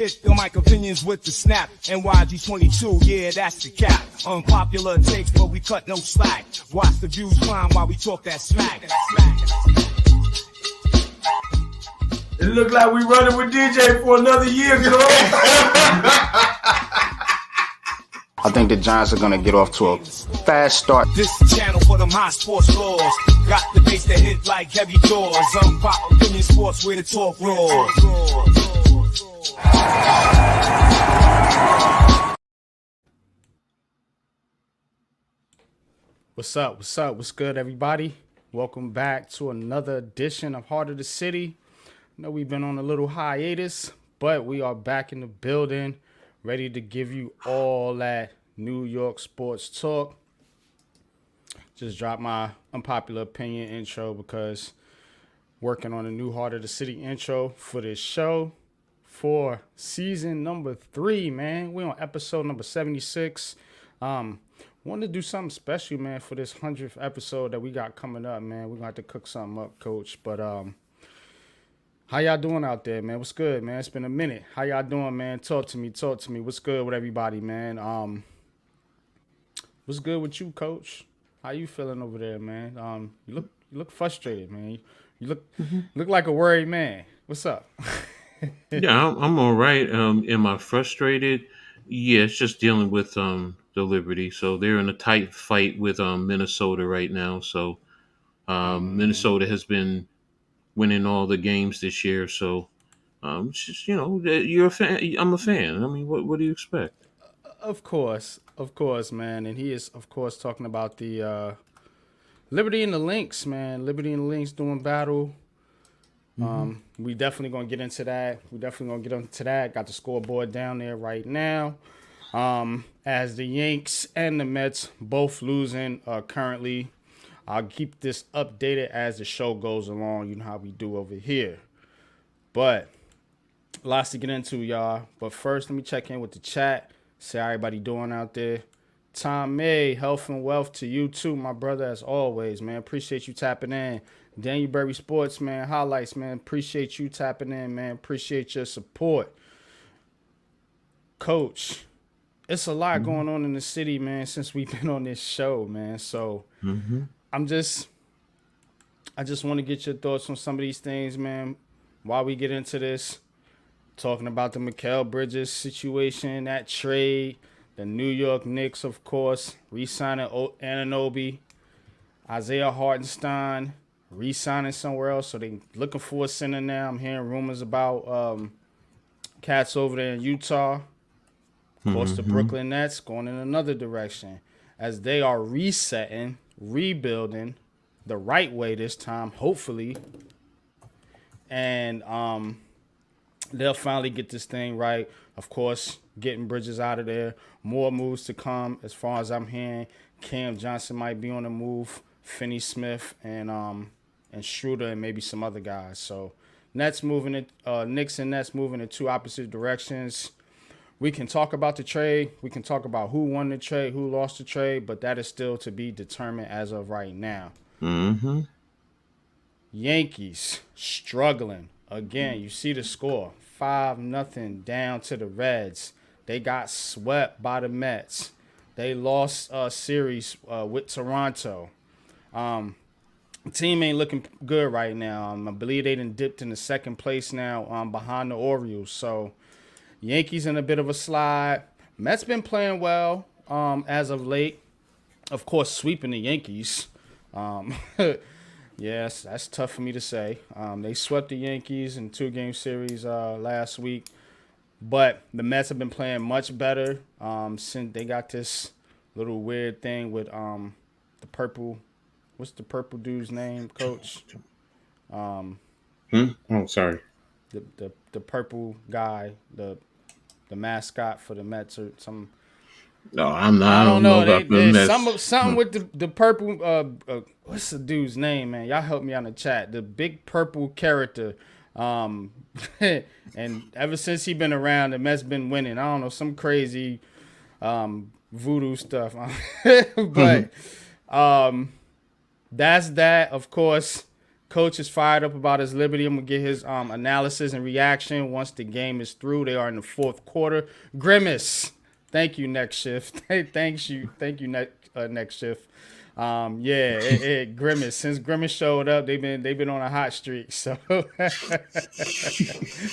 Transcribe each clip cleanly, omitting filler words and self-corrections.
Hit the mic opinions with the snap. NYG22, yeah, that's the cap. Unpopular takes, but we cut no slack. Watch the views climb while we talk that smack. It look like we running with DJ for another year, girl. I think the Giants are going to get off to a fast start. This channel for them high sports laws. Got the bass that hit like heavy doors. Unpop opinion sports where the talk roars. What's up? What's up? What's good, everybody? Welcome back to another edition of Heart of the City. I know we've been on a little hiatus, but we are back in the building, ready to give you all that New York sports talk. Just dropped my unpopular opinion intro because working on a new Heart of the City intro for this show for season number 3, man. We're on episode number 76. Wanted to do something special, man, for this 100th episode that we got coming up, man. We're going to have to cook something up, Coach. But how y'all doing out there, man? What's good, man? It's been a minute. How y'all doing, man? Talk to me. What's good with everybody, man? What's good with you, Coach? How you feeling over there, man? You look frustrated, man. You look like a worried man. What's up? Yeah, I'm all right. Am I frustrated? Yeah, it's just dealing with the Liberty. So they're in a tight fight with Minnesota right now. So Minnesota has been winning all the games this year. So it's just, you're a fan. I'm a fan. I mean, what do you expect? Of course, man. And he is, of course, talking about the Liberty and the Lynx, man. Liberty and the Lynx doing battle. We definitely gonna get into that. Got the scoreboard down there right now. As the Yanks and the Mets both losing currently. I'll keep this updated as the show goes along. You know how we do over here. But lots to get into, y'all. But first, let me check in with the chat. See how everybody doing out there. Tom May, health and wealth to you too, my brother, as always, man. Appreciate you tapping in. Daniel Berry Sports, man. Highlights, man. Appreciate you tapping in, man. Appreciate your support. Coach, it's a lot going on in the city, man, since we've been on this show, man. So I just want to get your thoughts on some of these things, man. While we get into this, talking about the Mikal Bridges situation, that trade, the New York Knicks, of course, re-signing Anunoby, Isaiah Hartenstein, re-signing somewhere else. So they looking for a center now. I'm hearing rumors about cats over there in Utah. Of course, the Brooklyn Nets going in another direction as they are resetting, rebuilding the right way this time, hopefully. And they'll finally get this thing right. Of course, getting Bridges out of there. More moves to come. As far as I'm hearing, Cam Johnson might be on the move. Finney Smith and Schroeder and maybe some other guys. So Nets moving it. Knicks and Nets moving in two opposite directions. We can talk about the trade. We can talk about who won the trade, who lost the trade, but that is still to be determined as of right now. Yankees struggling. Again, you see the score. 5-0 down to the Reds. They got swept by the Mets. They lost a series with Toronto. The team ain't looking good right now. I believe they done dipped into second place now behind the Orioles. So Yankees in a bit of a slide. Mets been playing well as of late. Of course, sweeping the Yankees. Yes, that's tough for me to say. They swept the Yankees in 2-game series last week. But the Mets have been playing much better since they got this little weird thing with the purple. What's the purple dude's name, Coach? Oh, sorry. The purple guy, the mascot for the Mets or some. No, I'm not. I don't know. About the Mets. Something with the purple. What's the dude's name, man? Y'all help me out in the chat. The big purple character. And ever since he been around, the Mets been winning. I don't know, some crazy voodoo stuff. But that's that. Of course, Coach is fired up about his Liberty. I'm gonna get his analysis and reaction once the game is through. They are in the fourth quarter. Grimace, thank you. Next shift. Thank you. Next shift. Grimace. Since Grimace showed up, they've been on a hot streak. So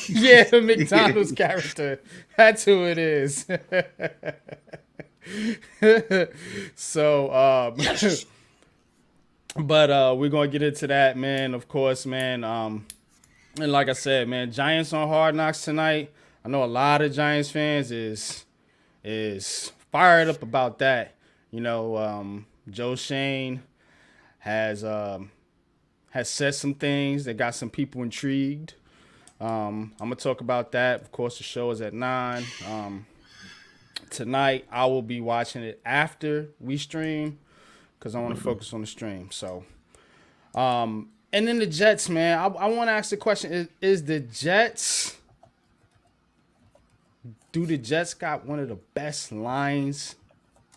yeah, the McDonald's character. That's who it is. So but we're gonna get into that, man. Of course, man. And like I said, man, Giants on Hard Knocks tonight. I know a lot of Giants fans is fired up about that. You know, Joe Shane has said some things that got some people intrigued. I'm gonna talk about that. Of course, the show is at 9. Tonight I will be watching it after we stream because I want to focus on the stream. So, and then the Jets, man. I want to ask the question: Is the Jets? Do the Jets got one of the best lines,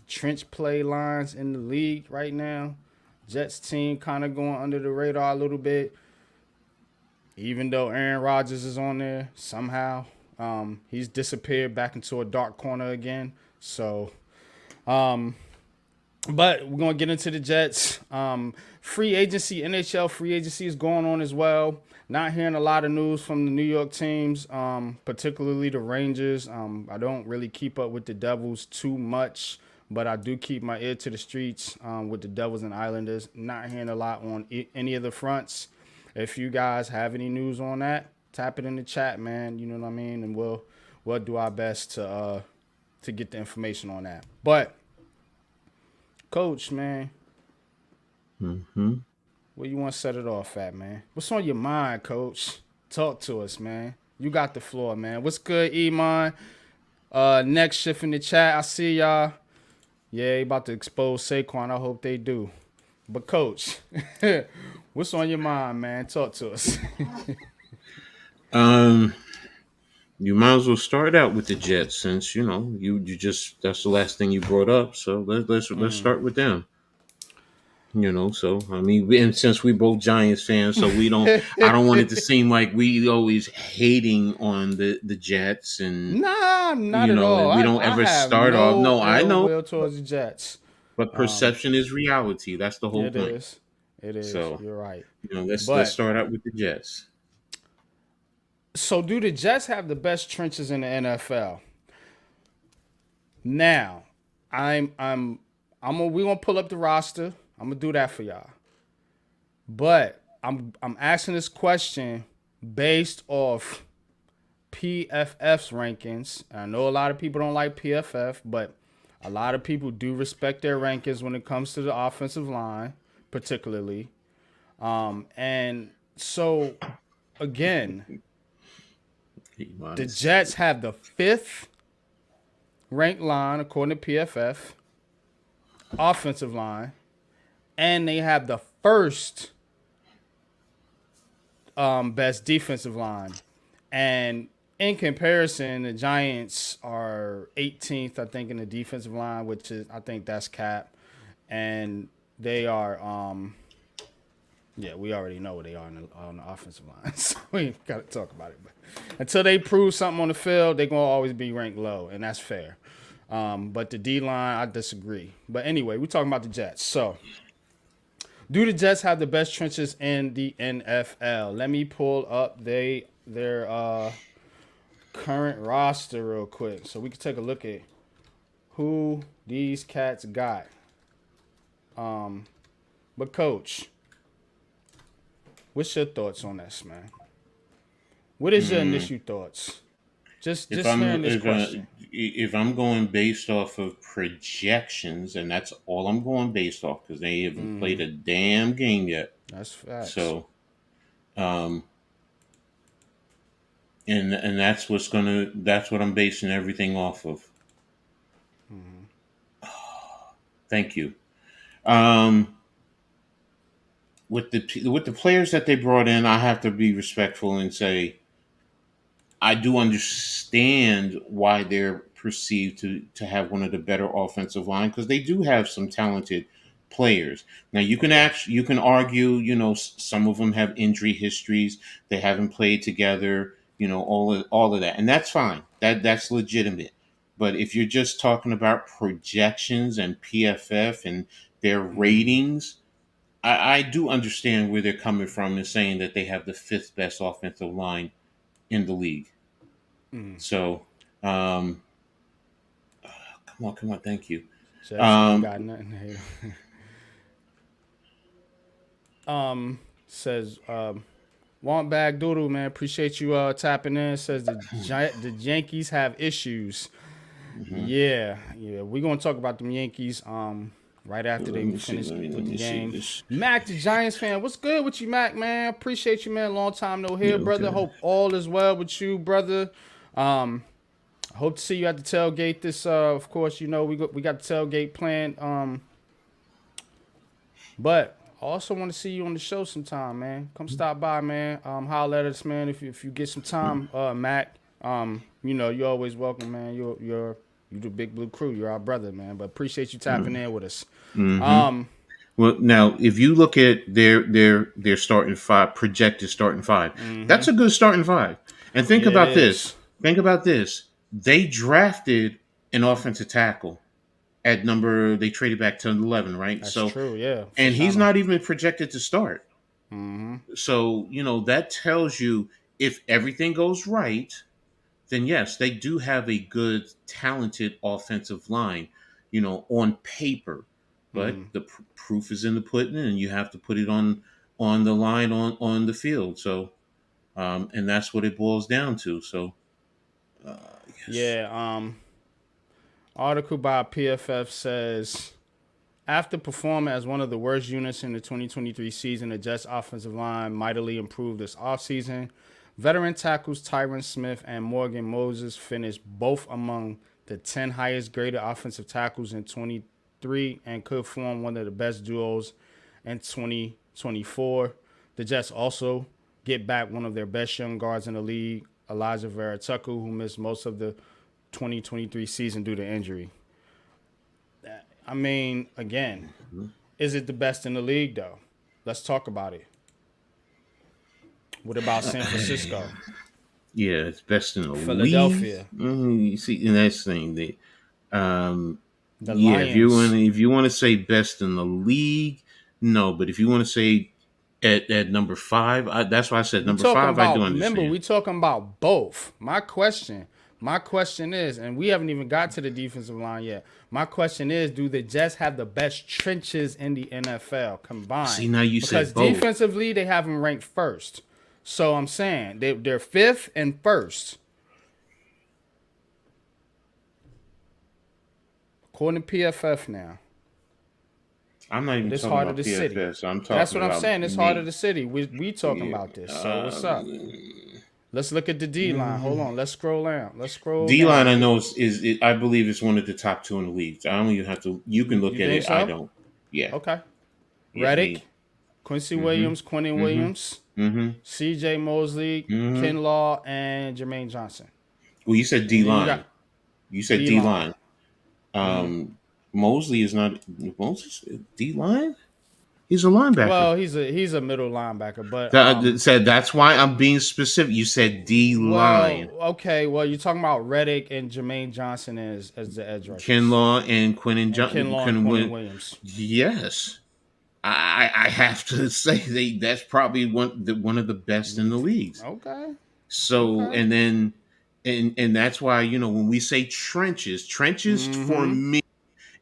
trench play lines in the league right now? Jets team kind of going under the radar a little bit, even though Aaron Rodgers is on there somehow. He's disappeared back into a dark corner again. So, but we're going to get into the Jets. Free agency, NHL free agency is going on as well. Not hearing a lot of news from the New York teams, particularly the Rangers. I don't really keep up with the Devils too much, but I do keep my ear to the streets with the Devils and Islanders. Not hearing a lot on any of the fronts. If you guys have any news on that, tap it in the chat, man. You know what I mean? And we'll do our best to get the information on that. But Coach, man, where you want to set it off at, man? What's on your mind, Coach? Talk to us, man. You got the floor, man. What's good, Iman? Next shift in the chat. I see y'all. Yeah, about to expose Saquon. I hope they do. But Coach, what's on your mind, man? Talk to us. You might as well start out with the Jets since you just that's the last thing you brought up. So let's start with them. So I mean, and since we both Giants fans, so we don't. I don't want it to seem like we always hating on the Jets and Nah, not at all. We don't ever start off. No, I know. Will towards the Jets, but perception is reality. That's the whole thing. It is. So you're right. Let's start out with the Jets. So, do the Jets have the best trenches in the NFL? Now, we gonna pull up the roster. I'm gonna do that for y'all. But I'm asking this question based off PFF's rankings. I know a lot of people don't like PFF, but a lot of people do respect their rankings when it comes to the offensive line, particularly. And so, again, the Jets have the 5th ranked line according to PFF, offensive line, and they have the 1st best defensive line. And in comparison, the Giants are 18th, I think, in the defensive line, which is, I think that's cap. And they are, we already know what they are on the offensive line. So we ain't got to talk about it. But until they prove something on the field, they're going to always be ranked low, and that's fair. But the D-line, I disagree. But anyway, we're talking about the Jets. So, do the Jets have the best trenches in the NFL? Let me pull up their current roster real quick so we can take a look at who these cats got. But Coach, what's your thoughts on this, man? What is your initial thoughts? Just hearing this question. If I'm going based off of projections, and that's all I'm going based off because they haven't played a damn game yet. That's facts. So, and that's what I'm basing everything off of. Thank you. With the players that they brought in, I have to be respectful and say I do understand why they're perceived to have one of the better offensive line because they do have some talented players. Now you can argue, some of them have injury histories, they haven't played together, all of that, and that's fine. That's legitimate. But if you're just talking about projections and PFF and their ratings, I do understand where they're coming from in saying that they have the fifth best offensive line in the league. So, come on, thank you. Jets ain't got nothing to hate. Says want bag doodle, man. Appreciate you tapping in. Says the Yankees have issues. Yeah. We're gonna talk about them Yankees right after they finish with the game. Mac, the Giants fan, what's good with you, Mac, man? Appreciate you, man. Long time no hear, brother. Okay. Hope all is well with you, brother. Hope to see you at the tailgate this of course, we got the tailgate planned. But I also want to see you on the show sometime, man. Come stop by, man. Holler at us, man. If you get some time, Mac. You're always welcome, man. You're the Big Blue Crew. You're our brother, man. But appreciate you tapping in with us. Well, now if you look at their starting five, projected starting five, that's a good starting five. And think about this. Think about this. They drafted an offensive tackle at number. They traded back to 11, right? That's true, yeah. And he's not even projected to start. So that tells you if everything goes right, then yes, they do have a good, talented offensive line, on paper. But the proof is in the pudding, and you have to put it on the line on the field. So, and that's what it boils down to. So, article by PFF says, after performing as one of the worst units in the 2023 season, the Jets' offensive line mightily improved this offseason. Veteran tackles Tyron Smith and Morgan Moses finished both among the 10 highest graded offensive tackles in 2023 and could form one of the best duos in 2024. The Jets also get back one of their best young guards in the league, Elijah Vera-Tucker, who missed most of the 2023 season due to injury. I mean, again, is it the best in the league, though? Let's talk about it. What about San Francisco? Yeah, it's best in the Philadelphia. League. You see, and that's the thing. The Lions. If you want to say best in the league, no. But if you want to say at number 5, that's why I said number 5. I do understand. Remember, we talking about both. My question is, and we haven't even got to the defensive line yet. My question is, do the Jets have the best trenches in the NFL combined? See, now you said both. Because defensively, they have them ranked first. So I'm saying they're fifth and first. According to PFF now. I'm not even talking about PFF. So I'm talking That's what I'm saying. It's me. Heart of the City. We talking about this. So what's up? Let's look at the D line. Hold on. Let's scroll down. D line, I know is I believe it's one of the top 2 in the league. I don't even have to. You can look at it. So? I don't. Yeah. Okay. Reddick, Quincy Williams, Quinnen Williams, C.J. Mosley, Kinlaw, and Jermaine Johnson. Well, you said D line. You said D line. Mosley is not D line. He's a linebacker. Well, he's a middle linebacker, but that's why I'm being specific. You said D line. Well, okay. Well, you're talking about Reddick and Jermaine Johnson as the edge rushers. Kinlaw and Quinnen Williams. Yes, I have to say that's probably one of the best in the leagues. Okay. So and then and that's why when we say trenches for me.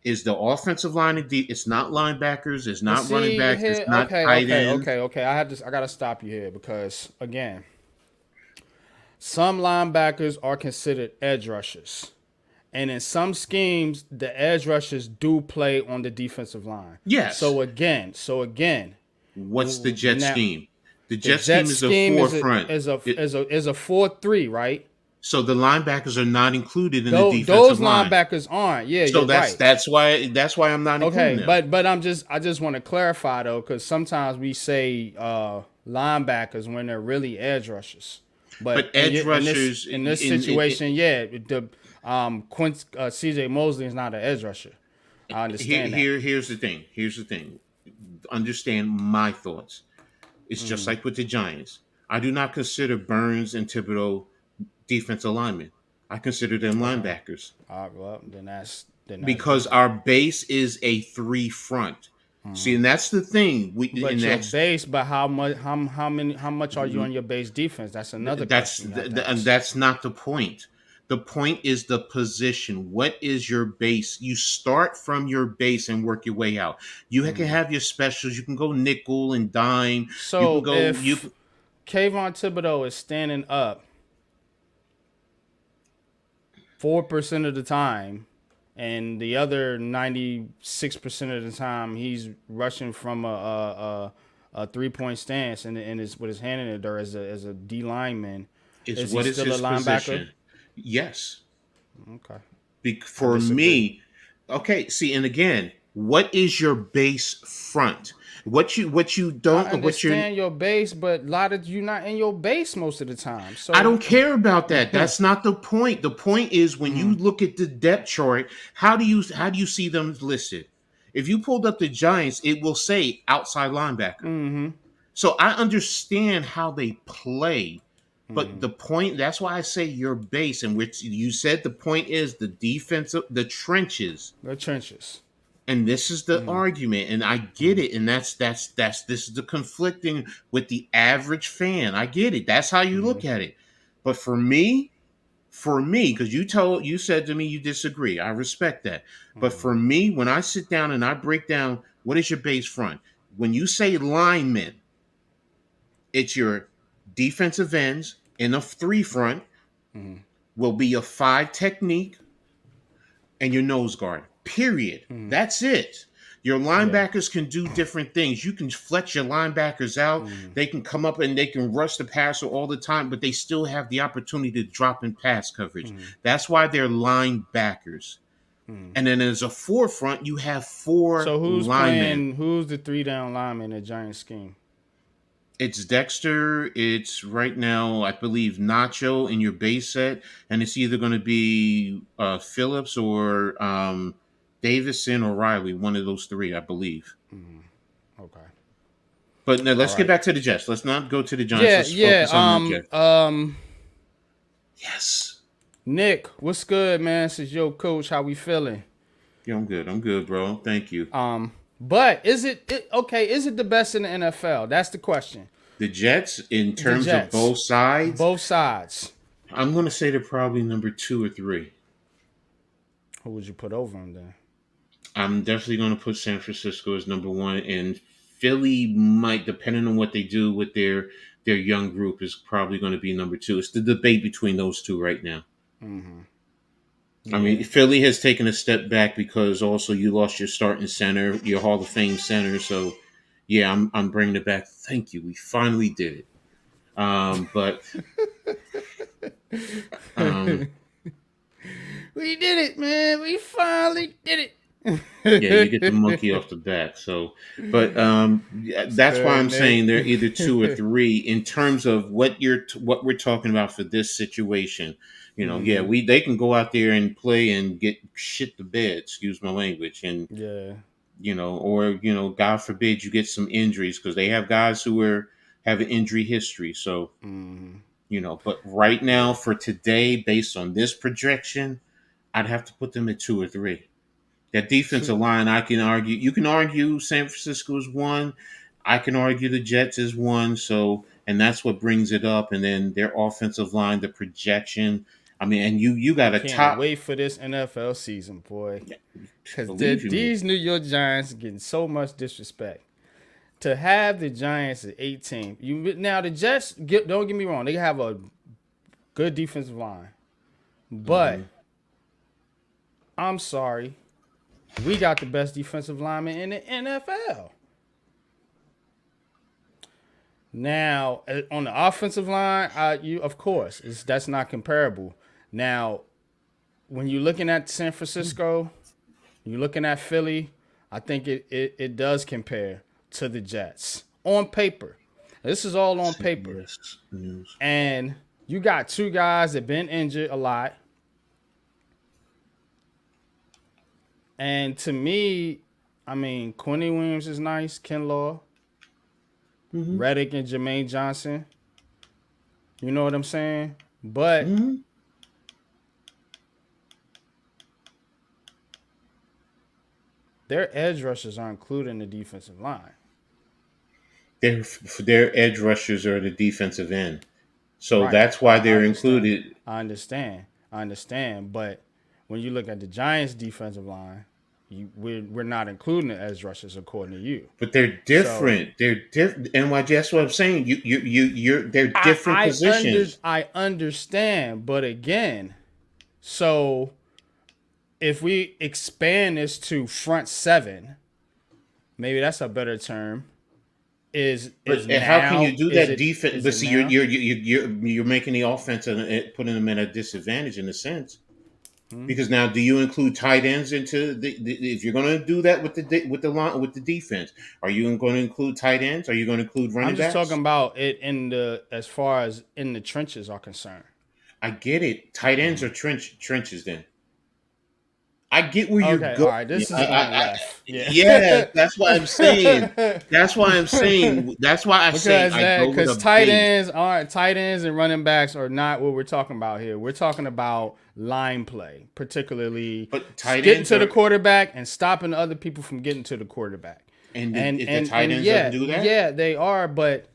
Is the offensive line it's not linebackers, it's not running backs, it's not tight ends. Okay. I gotta stop you here because again, some linebackers are considered edge rushers. And in some schemes, the edge rushers do play on the defensive line. Yes. So again, what's the jet scheme? The jet scheme is a forefront. Is a 4-3, right? So the linebackers are not included in the defensive line. Those linebackers aren't. Yeah, so you're right. That's why I'm not including them. But I just want to clarify though, because sometimes we say linebackers when they're really edge rushers. But edge rushers in this situation, the C.J. Mosley is not an edge rusher. I understand that. Here's the thing. Here's the thing. Understand my thoughts. It's just Mm. like with the Giants. I do not consider Burns and Thibodeau defensive linemen. I consider them Okay. linebackers Well, then that's because different. our base is a three front. See, Mm. and that's the thing. And But your base, but how much are you on your base defense? That's another question you have to and ask. that's not the point. The point is the position. What is your base? You start from your base and work your way out. You can Mm. have your specials. You can go nickel and dime. You can So go. if Kayvon Thibodeau is standing up 4% of the time, and the other 96% of the time he's rushing from a 3-point stance and is with his hand in the dirt as a D lineman. Is Is he what is still a his linebacker? position? Yes. Okay, I For disagree. me, okay. See, and again, what is your base front? What you I don't what you're understand your base, but a lot of you not in your base most of the time. I So don't care about that. That's not the point. The point is when you look at the depth chart, how do you see them listed? If you pulled up the Giants, it will say outside linebacker. So I understand how they play, but the point that's why I say your base, and which you said the point is the defensive, the trenches. the trenches. And this is the argument, and I get it, and that's this is the conflicting with the average fan. I get it. That's how you look at it. But for me, because you said to me you disagree. I respect that. But for me, when I sit down and I break down what is your base front, when you say linemen, it's your defensive ends in a three front will be a five technique and your nose guard. Period. That's it. Your Yeah. linebackers can do different things. You can flex your linebackers out. They can come up and they can rush the passer all the time, but they still have the opportunity to drop in pass coverage. That's why they're linebackers. And then as a forefront, you have four So who's linemen. playing? Who's the 3-down lineman in the Giant scheme? It's Dexter. It's right now, I believe, Nacho in your base set, and it's either going to be Phillips or Davison or Riley, one of those three, I believe. Okay. But no, All let's get right. back to the Jets. Let's not go to the Giants. Yeah, Let's yeah. focus on the Jets. Yes. Nick, what's good, man? This is your coach. How we feeling? Yeah, I'm good. I'm good, bro. Thank you. But is it okay? Is it the best in the NFL? That's the question. The Jets, in The terms of Jets, both sides, both sides. I'm going to say they're probably number 2 or 3. Who would you put over them then? I'm definitely going to put San Francisco as number 1, and Philly might, depending on what they do with their young group, is probably going to be number 2. It's the debate between those two right now. I mean, Philly has taken a step back because also you lost your starting center, your Hall of Fame center. So, yeah, I'm bringing it back. Thank you. We finally did it. But We did it, man. We finally did it. yeah, you get the monkey off the back. So, but yeah, that's why I'm Good, saying they're Nick. either 2 or 3 in terms of what we're talking about for this situation. Yeah, they can go out there and play and get shit to bed. Excuse my language, and Yeah. or God forbid you get some injuries because they have guys who have an injury history. So but right now for today, based on this projection, I'd have to put them at 2 or 3. That defensive line, I can argue. You can argue San Francisco is 1. I can argue the Jets is 1. So, and that's what brings it up. And then their offensive line, the projection. I mean, and you got a Can't top. wait for this NFL season, boy. Because Believe you me. these New York Giants are getting so much disrespect. To have the Giants at 18, now the Jets, don't get me wrong, they have a good defensive line. But I'm sorry, we got the best defensive lineman in the NFL. Now, on the offensive line, of course, that's not comparable. Now, when you're looking at San Francisco, you're looking at Philly, I think it does compare to the Jets on paper. This is all on paper. Yes, news. And you got 2 guys that been injured a lot. And to me, I mean, Quincy Williams is nice, Ken Law, Reddick and Jermaine Johnson. You know what I'm saying? But their edge rushers are included in the defensive line. Their edge rushers are the defensive end, so Right. that's why I they're understand. included. I understand. But when you look at the Giants' defensive line, we're not including the edge rushers according to you. But they're So different. They're different. NYG, that's what I'm saying. They're different positions. I understand, but again, so if we expand this to front seven, maybe that's a better term. Is But how can now you do is that it defense? is But it see, now? you're making the offense and putting them at a disadvantage in a sense. Because now, do you include tight ends into if you're going to do that with the line with the defense? Are you going to include tight ends? Are you going to include I'm running just talking backs? about it in the as far as in the trenches are concerned. I get it. Tight ends are trenches. Then I get where you're Okay, all going. right. This is going left. Yeah. Yeah, that's why I'm saying. That's why I'm saying. That's why I say Because I go with a tight base. ends aren't tight ends and running backs are not what we're talking about here. We're talking about line play, particularly But tight getting ends to the are, quarterback and stopping other people from getting to the quarterback. and if the tight ends Yeah, doesn't do that, yeah, they are. But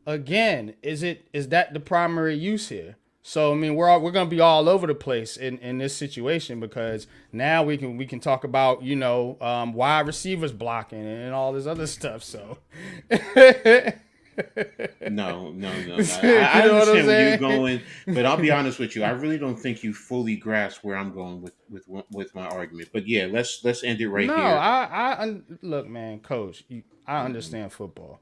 again, is that the primary use here? So I mean, we're gonna be all over the place in this situation because now we can talk about wide receivers blocking and all this other stuff. So no. I you know what I'm understand where you're saying? going, but I'll be honest with you. I really don't think you fully grasp where I'm going with my argument. But yeah, let's end it right No, here. look, man, coach. I Mhm. understand football.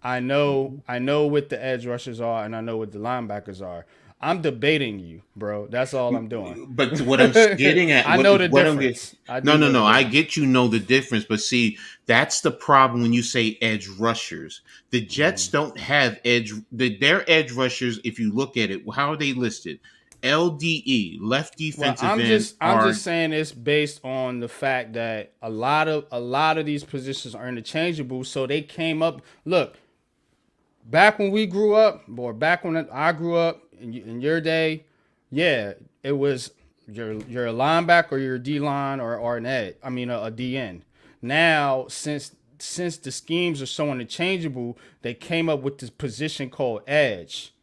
I know what the edge rushers are, and I know what the linebackers are. I'm debating you, bro. That's all I'm doing. But what I'm getting at, I what know the what I'm getting, difference. I no, do no, know the no. I difference. get you know the difference, but see, that's the problem when you say edge rushers. The Jets don't have their edge rushers. If you look at it, how are they listed? LDE, left Well, defensive I'm end, just I'm are just saying it's based on the fact that a lot of these positions are interchangeable. So they came up. Look, back when we grew up, or back when I grew up in your day, yeah, it was you're a linebacker or you're a D line or an ed. I mean a DN. Now since the schemes are so interchangeable, they came up with this position called edge.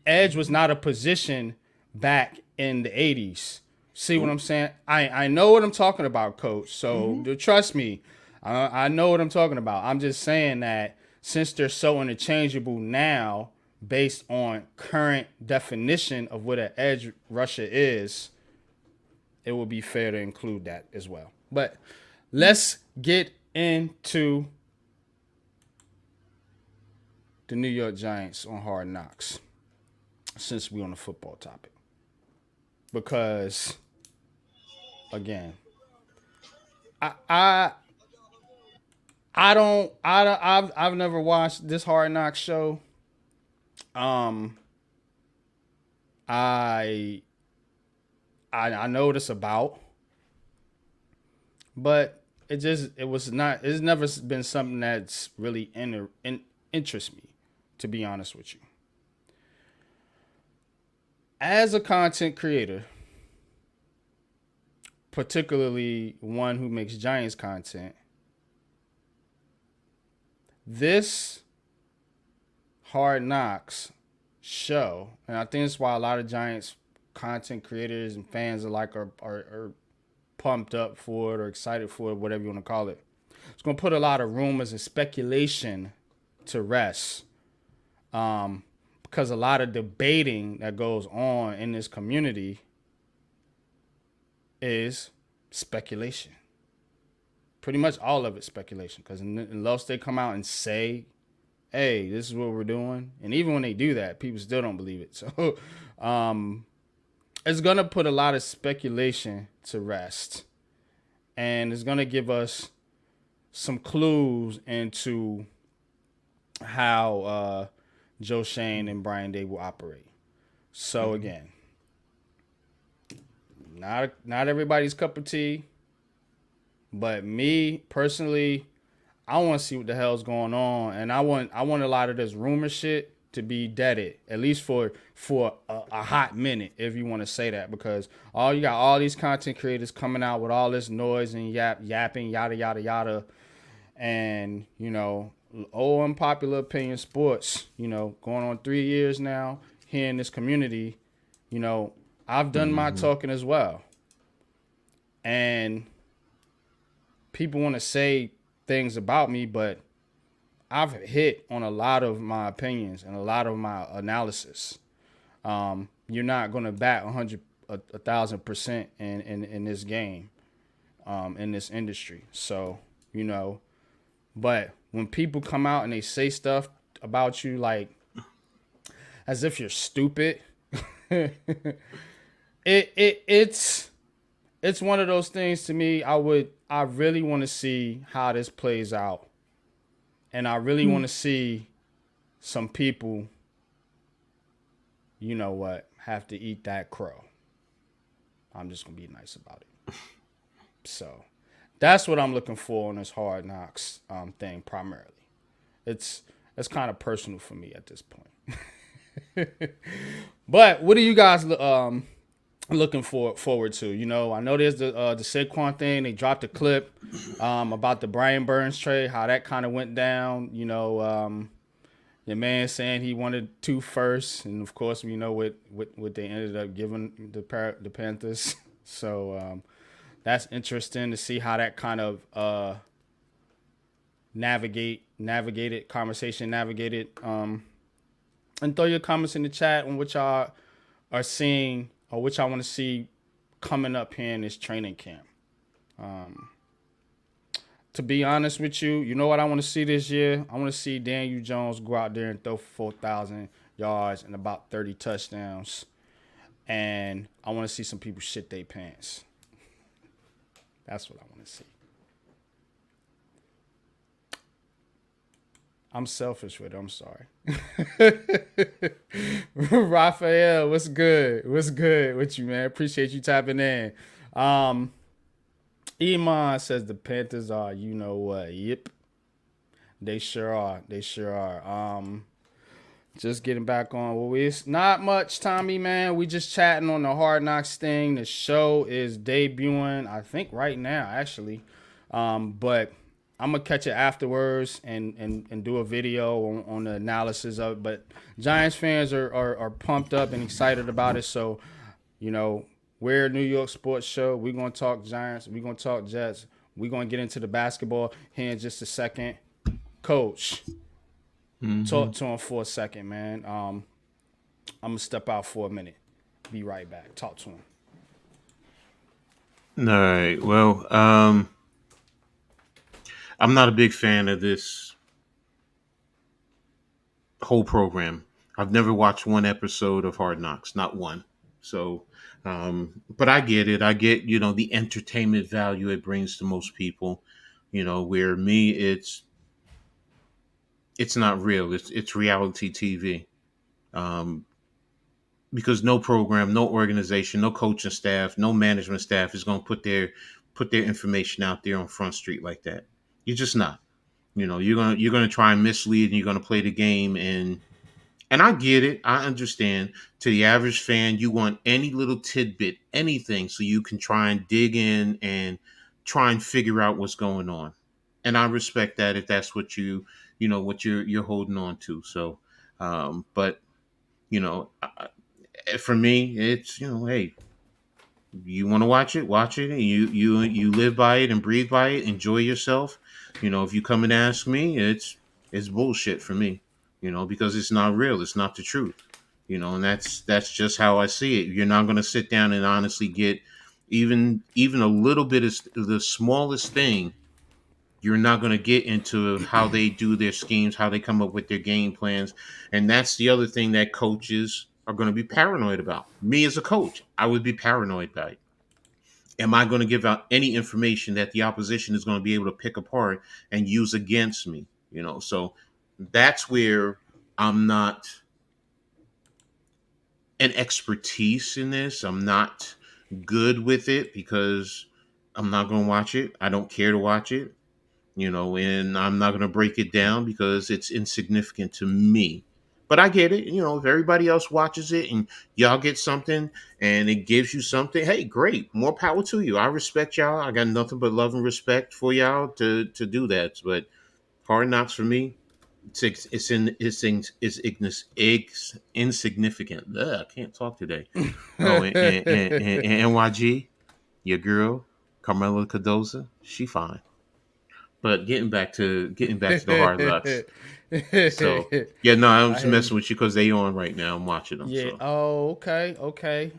Edge was not a position back in the 80s. See what I'm saying? I know what I'm talking about, coach. So trust me, I know what I'm talking about. I'm just saying that since they're so interchangeable now, based on current definition of what an edge rusher is, it would be fair to include that as well. But let's get into the New York Giants on Hard Knocks since we're on the football topic. Because again, I I've never watched this Hard Knocks show. Um I I know what it's about, but it's never been something that's really interests me, to be honest with you. As a content creator, particularly one who makes Giants content, this Hard Knocks show, and I think that's why a lot of Giants content creators and fans alike are pumped up for it or excited for it, whatever you want to call it. It's going to put a lot of rumors and speculation to rest, because a lot of debating that goes on in this community is speculation. Pretty much all of it's speculation, because unless they come out and say, hey, this is what we're doing, and even when they do that, people still don't believe it. So it's going to put a lot of speculation to rest, and it's going to give us some clues into how Joe Shane and Brian Day will operate. So again, not everybody's cup of tea. But me personally, I want to see what the hell's going on, and I want a lot of this rumor shit to be deaded, at least for a hot minute, if you want to say that, because you got all these content creators coming out with all this noise and yapping, yada yada yada, and unpopular opinion sports, going on 3 years now here in this community, I've done my talking as well, and people want to say things about me, but I've hit on a lot of my opinions and a lot of my analysis. You're not going to bat 1,000% in this game, in this industry. So, but when people come out and they say stuff about you, like, as if you're stupid, it's one of those things to me. I really want to see how this plays out. And I really want to see some people, have to eat that crow. I'm just going to be nice about it. So that's what I'm looking for on this Hard Knocks thing primarily. It's kind of personal for me at this point. But what are you guys looking forward to? I know there's the Saquon thing. They dropped a clip about the Brian Burns trade, how that kind of went down. Your man saying he wanted 2 firsts, and of course we know what they ended up giving the Panthers. So that's interesting to see how that kind of navigated. And throw your comments in the chat on what y'all are seeing or which I want to see coming up here in this training camp. To be honest with you, you know what I want to see this year? I want to see Daniel Jones go out there and throw 4,000 yards and about 30 touchdowns. And I want to see some people shit their pants. That's what I want to see. I'm selfish with it. I'm sorry. Raphael, what's good? What's good with you, man? Appreciate you tapping in. Iman says the Panthers are, you know what? Yep. They sure are. They sure are. Just getting back on. Well, it's not much, Tommy, man. We just chatting on the Hard Knocks thing. The show is debuting, I think, right now, actually. But I'm going to catch it afterwards and do a video on the analysis of it. But Giants fans are pumped up and excited about it. So, we're a New York sports show. We're going to talk Giants. We're going to talk Jets. We're going to get into the basketball here in just a second. Coach, talk to him for a second, man. I'm going to step out for a minute. Be right back. Talk to him. All right. Well, I'm not a big fan of this whole program. I've never watched one episode of Hard Knocks, not one. So, but I get it. I get, the entertainment value it brings to most people, where me, it's not real. It's reality TV. Because no program, no organization, no coaching staff, no management staff is going to put their information out there on Front Street like that. You're just not. You're gonna try and mislead, and you're gonna play the game, and I get it. I understand. To the average fan, you want any little tidbit, anything, so you can try and dig in and try and figure out what's going on. And I respect that if that's what what you're holding on to. So, but for me, it's hey, you want to watch it, and you live by it and breathe by it, enjoy yourself. If you come and ask me, it's bullshit for me, because it's not real, it's not the truth, and that's just how I see it. You're not going to sit down and honestly get even a little bit of the smallest thing. You're not going to get into how they do their schemes, how they come up with their game plans. And that's the other thing that coaches are going to be paranoid about. Me as a coach, I would be paranoid about it. Am I going to give out any information that the opposition is going to be able to pick apart and use against me? So that's where I'm not an expertise in this. I'm not good with it because I'm not going to watch it. I don't care to watch it, and I'm not going to break it down because it's insignificant to me. But I get it. If everybody else watches it and y'all get something and it gives you something, hey, great. More power to you. I respect y'all. I got nothing but love and respect for y'all to do that. But Hard Knocks for me, it's insignificant. Ugh, I can't talk today. Oh, and NYG, your girl, Carmela Cardoza, she fine. But getting back to the Hard Knocks. So yeah, no, I'm I just hear you. messing with you because they on right now. I'm watching them. Yeah. So Oh, okay. Okay.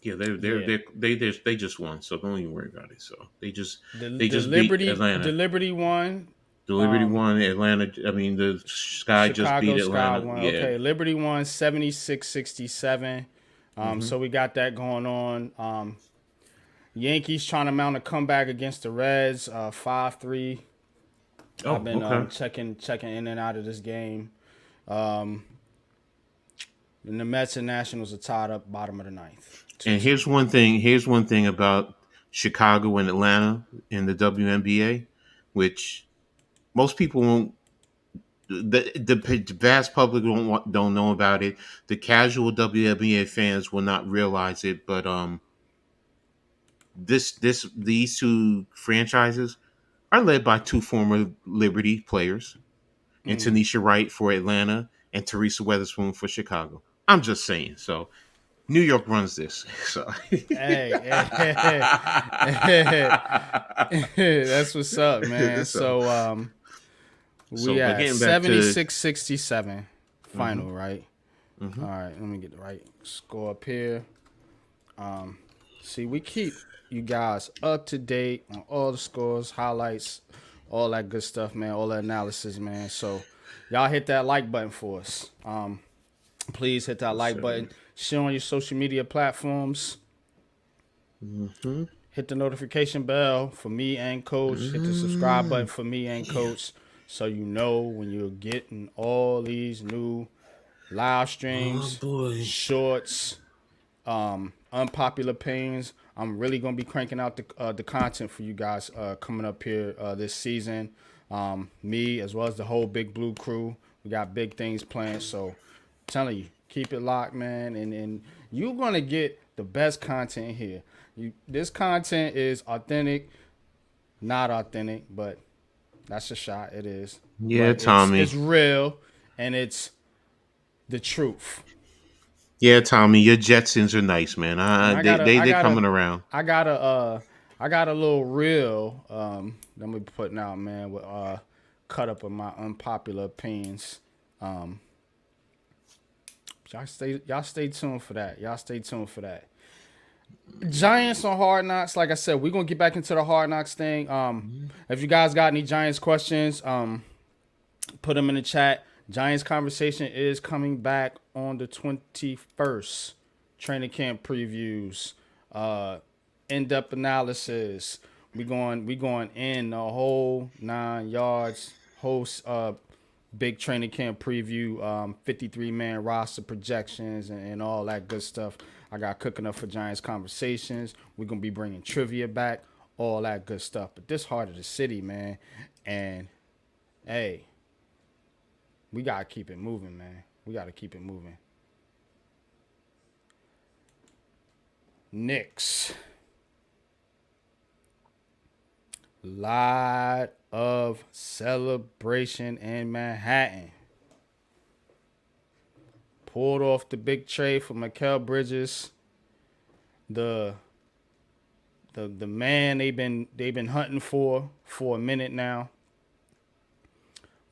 yeah, they they Yeah. they they they they just won. So don't even worry about it. So they just The they the just beat the Atlanta. Liberty one. The Liberty Um, won. Atlanta. I mean, the Sky just beat Chicago Sky Atlanta. one. Yeah. Okay, Liberty won 76-67. Hmm. So we got that going on. Yankees trying to mount a comeback against the Reds. 5-3. I've Oh, been okay. checking in and out of this game. Um, and the Mets and Nationals are tied up bottom of the ninth. And 2-2. here's one thing about Chicago and Atlanta in the WNBA, which most people won't. The vast public don't know about it. The casual WNBA fans will not realize it, but these two franchises are led by two former Liberty players, and Mm. Tanisha Wright for Atlanta and Teresa Weatherspoon for Chicago. I'm just saying. So New York runs this. So Hey, that's what's up, man. so So we but at getting back to 76-67 hmm final, right? hmm All right, let me get the right score up here. See, we keep you guys up to date on all the scores, highlights, all that good stuff, man. All the analysis, man. So y'all hit that like button for us. Please hit that yes, like sir. button. Share on your social media platforms. Hmm. Hit the notification bell for me and Coach. Hit the subscribe button for me and Yeah. Coach, so you know when you're getting all these new live Oh streams, boy. shorts, unpopular opinions. I'm really gonna be cranking out the content for you guys coming up here this season. Me as well as the whole Big Blue crew. We got big things planned. So I'm telling you, keep it locked, man, and you're gonna get the best content here. This content is authentic, not authentic, but that's a shot. It is, Yeah, but it's Tommy. real and it's the truth. Yeah, Tommy. Your Jetsons are nice, man. And I They got a, they I they're got a, coming around. I got a, I got a little reel that I'm gonna be putting out, man, with cut up of my unpopular opinions. Um, y'all stay tuned for that. Y'all stay tuned for that. Giants on Hard Knocks. Like I said, we're gonna get back into the Hard Knocks thing. If you guys got any Giants questions, put them in the chat. Giants conversation is coming back on the 21st. Training camp previews, in-depth analysis. We going in the whole 9 yards. Host big training camp preview, 53-man roster projections and all that good stuff. I got cooking up for Giants conversations. We're gonna be bringing trivia back, all that good stuff. But this heart of the city, man, and hey, we gotta keep it moving, man. We gotta keep it moving. Knicks. Lot of celebration in Manhattan. Pulled off the big trade for Mikal Bridges. The man they've been hunting for a minute now.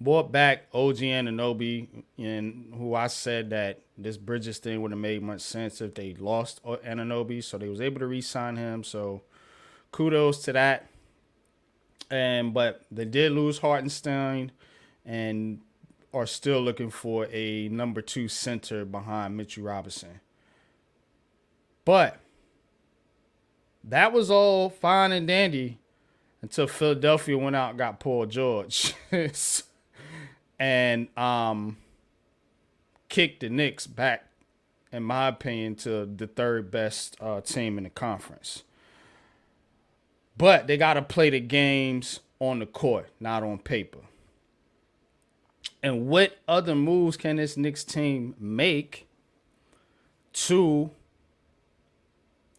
Brought back OG Anunoby, and who I said that this Bridges thing would have made much sense if they lost Anunoby, so they was able to re-sign him. So kudos to that. But they did lose Hartenstein and are still looking for a number 2 center behind Mitchell Robinson. But that was all fine and dandy until Philadelphia went out and got Paul George. And kicked the Knicks back, in my opinion, to the third best team in the conference. But they got to play the games on the court, not on paper. And what other moves can this Knicks team make to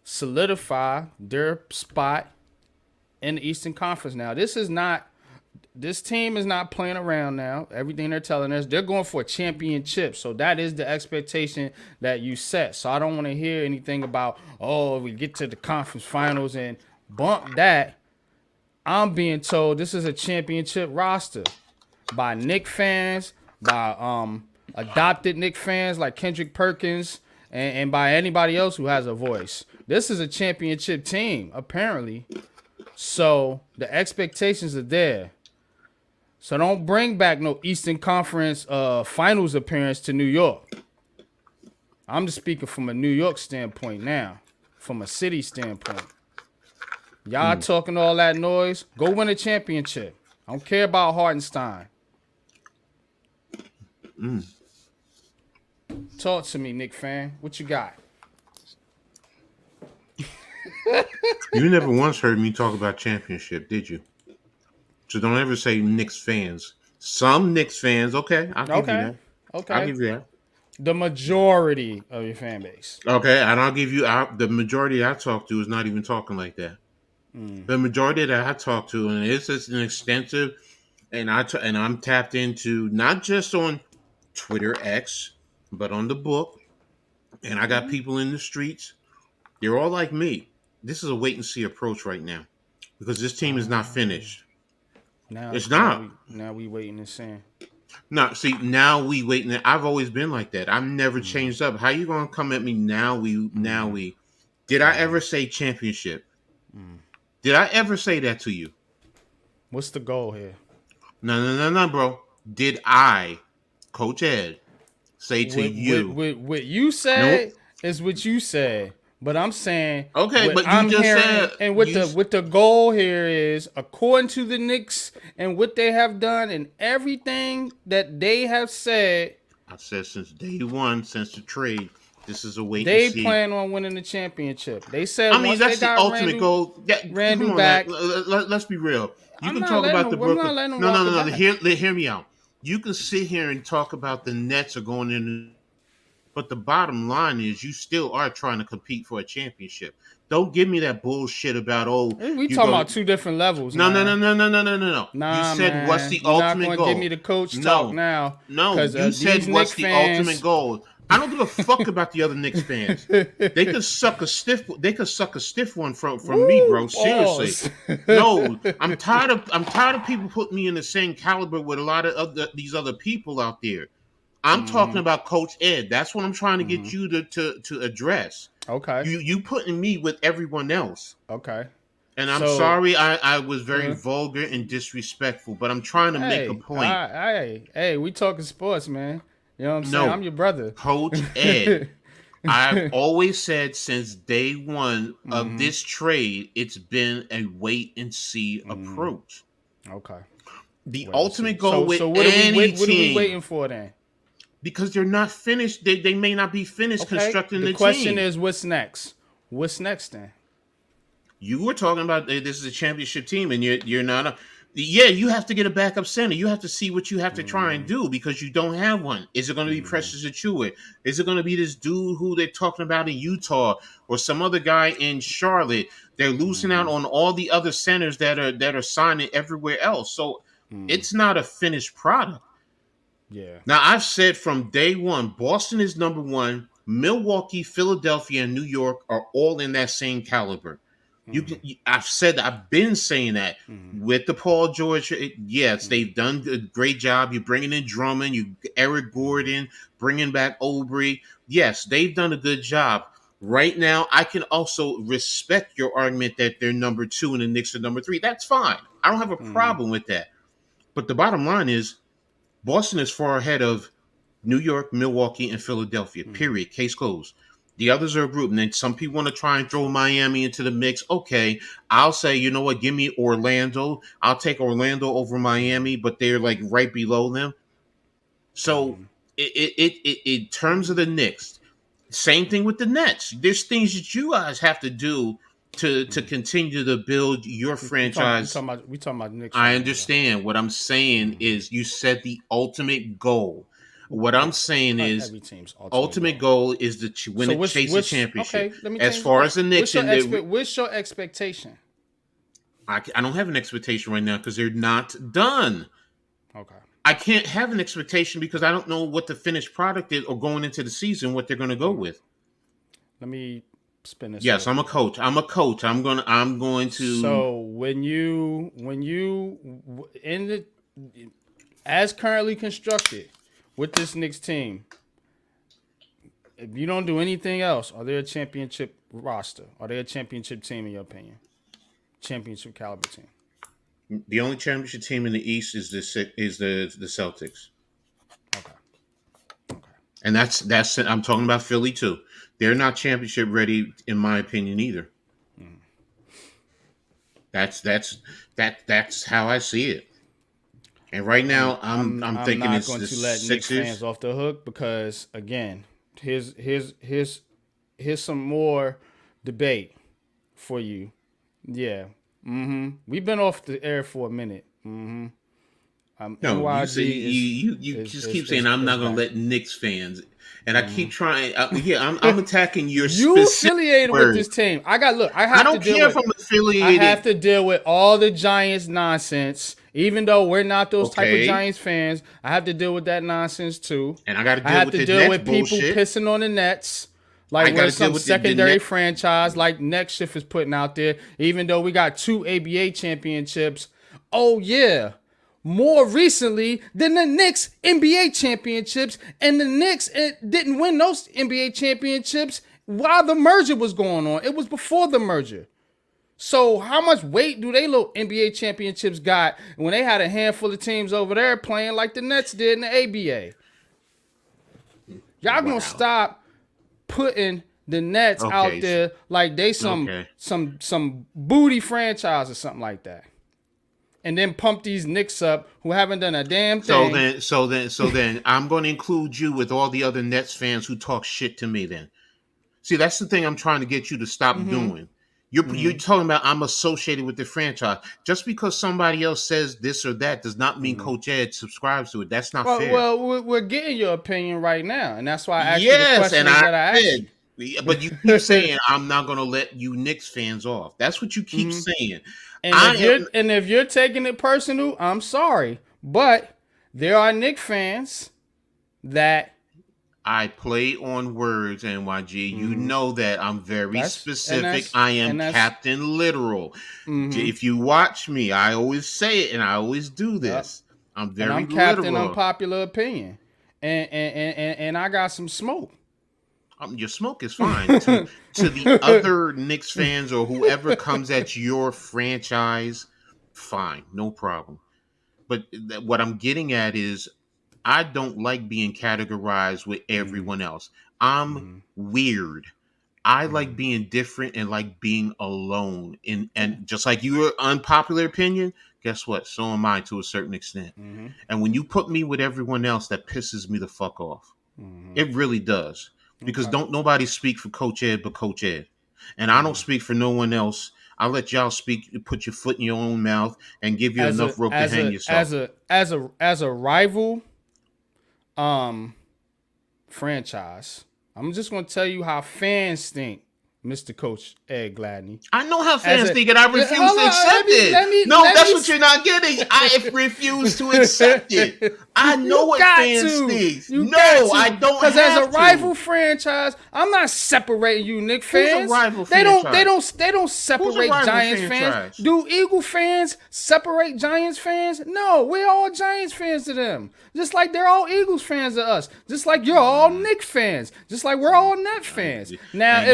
solidify their spot in the Eastern Conference now? This team is not playing around now. Everything they're telling us, they're going for a championship. So that is the expectation that you set. So I don't want to hear anything about, we get to the conference finals and bump that. I'm being told this is a championship roster by Knick fans, by adopted Knick fans like Kendrick Perkins, and by anybody else who has a voice. This is a championship team, apparently. So the expectations are there. So don't bring back no Eastern Conference finals appearance to New York. I'm just speaking from a New York standpoint now, from a city standpoint. Y'all talking all that noise, go win a championship. I don't care about Hartenstein. Talk to me, Knick fan. What you got? You never once heard me talk about championship, did you? So don't ever say Knicks fans. Some Knicks fans, okay, I'll give you that. Okay. I'll give you that. The majority of your fan base. Okay, and I'll give you the majority I talk to is not even talking like that. The majority that I talk to, and it's an extensive, and I'm tapped into not just on Twitter X, but on the book, and I got people in the streets. They're all like me. This is a wait and see approach right now because this team is not finished. Now It's not. Now we waiting and seeing. No, see, now we waiting. I've always been like that. I've never changed up. How you gonna come at me now? We. Did I ever say championship? Did I ever say that to you? What's the goal here? No, bro. Did I, Coach Ed, say to you? What you said is what you said. But I'm saying, okay, but you just said, and what the goal here is, according to the Knicks and what they have done and everything that they have said. I said since day one, since the trade, this is a wait They and see. plan on winning the championship. They said, I mean, that's the ultimate goal. Randall back. Let's be real. You can talk about the Brooklyn. No. Hear me out. You can sit here and talk about the Nets are going in. But the bottom line is you still are trying to compete for a championship. Don't give me that bullshit about, we talking about two different levels. No. Nah, You said, man. what's the You're ultimate not goal? Give me the coach talk now. No, you said, what's the ultimate goal? I don't give a fuck about the other Knicks fans. They could suck a stiff one from me, bro. Seriously. No, I'm tired of people putting me in the same caliber with a lot of these other people out there. I'm talking about Coach Ed. That's what I'm trying to get you to address. Okay. You putting me with everyone else. Okay. And I'm sorry I was very vulgar and disrespectful, but I'm trying to make a point. Hey, we talking sports, man. You know what I'm saying? I'm your brother. Coach Ed. I've always said since day one of this trade, it's been a wait and see approach. Okay. The ultimate goal with any team. What are we waiting for then? Because they're not finished. They may not be finished constructing the team. The question is, what's next? What's next then? You were talking about this is a championship team, and you're not. You have to get a backup center. You have to see what you have to try and do because you don't have one. Is it going to be Precious Achiuwa? Is it going to be this dude who they're talking about in Utah or some other guy in Charlotte? They're losing out on all the other centers that are signing everywhere else. So it's not a finished product. Yeah. Now, I've said from day one, Boston is number one. Milwaukee, Philadelphia, and New York are all in that same caliber. I've been saying that with the Paul George. Yes, they've done a great job. You're bringing in Drummond, Eric Gordon, bringing back Oubre. Yes, they've done a good job. Right now, I can also respect your argument that they're number two and the Knicks are number three. That's fine. I don't have a problem with that. But the bottom line is, Boston is far ahead of New York, Milwaukee, and Philadelphia, period. Case closed. The others are a group. And then some people want to try and throw Miami into the mix. Okay, I'll say, you know what, give me Orlando. I'll take Orlando over Miami, but they're like right below them. So in terms of the Knicks, same thing with the Nets. There's things that you guys have to do to continue to build your franchise. We talking about Knicks. I Right understand. What I'm saying is you said the ultimate goal. What I'm saying is every team's ultimate goal is to chase a championship. Okay, let me as far as the Knicks, what's your expectation? I don't have an expectation right now because they're not done. Okay. I can't have an expectation because I don't know what the finished product is or going into the season what they're going to go with. Let me spin this. Yes, I'm a coach. I'm going to. So when you in the as currently constructed with this Knicks team, if you don't do anything else, are they a championship roster? Are they a championship team in your opinion? Championship caliber team. The only championship team in the East is the Celtics. Okay. And that's I'm talking about Philly too. They're not championship ready, in my opinion, either. That's how I see it. And right now, I'm thinking not it's going the to let Knicks Sixers. fans off the hook because again, here's some more debate for you. Yeah. We've been off the air for a minute. No, NYG you just keep saying I'm not going to let Knicks fans, and I keep trying. I'm attacking your you specific affiliated word. with this team. I don't care if I'm affiliated. I have to deal with all the Giants nonsense, even though we're not those type of Giants fans. I have to deal with that nonsense too. And I got to deal with people bullshit. pissing on the Nets. Like we're some secondary franchise like Next Shift is putting out there, even though we got 2 ABA championships. Oh, yeah. More recently than the Knicks NBA championships. And the Knicks didn't win those NBA championships while the merger was going on. It was before the merger. So how much weight do they little NBA championships got when they had a handful of teams over there playing like the Nets did in the ABA? Y'all gonna stop putting the Nets out there like they some booty franchise or something like that, and then pump these Knicks up who haven't done a damn thing. So then, I'm going to include you with all the other Nets fans who talk shit to me. Then, see, that's the thing I'm trying to get you to stop doing. You're talking about I'm associated with the franchise. Just because somebody else says this or that does not mean Coach Ed subscribes to it. That's not fair. Well, we're getting your opinion right now, and that's why I asked you the question that I asked you. But you keep saying I'm not going to let you Knicks fans off. That's what you keep saying. And if you're taking it personal, I'm sorry, but there are Knicks fans that. I play on words, NYG. You know that I'm very specific. I am Captain Literal. If you watch me, I always say it, and I always do this. I'm very literal. And I'm Captain Unpopular Opinion, and I got some smoke. Your smoke is fine. To the other Knicks fans or whoever comes at your franchise, fine, no problem. But what I'm getting at is, I don't like being categorized with everyone else. I'm weird. I like being different and like being alone. And just like your unpopular opinion, guess what? So am I to a certain extent. And when you put me with everyone else, that pisses me the fuck off. It really does. Because don't nobody speak for Coach Ed but Coach Ed. And I don't speak for no one else. I'll let y'all speak, put your foot in your own mouth, and give you enough rope to hang yourself. As a rival franchise, I'm just gonna tell you how fans think, Mr. Coach Ed Gladney. I know how fans think, and I refuse to accept it. That's what you're not getting. I refuse to accept it. I know what fans think. I don't. Because as a rival franchise, I'm not separating you, Knicks fans. They don't separate Giants fans. Do Eagle fans separate Giants fans? No, we're all Giants fans to them. Just like they're all Eagles fans to us. Just like you're all Knicks fans. Just like we're all Net fans. Now,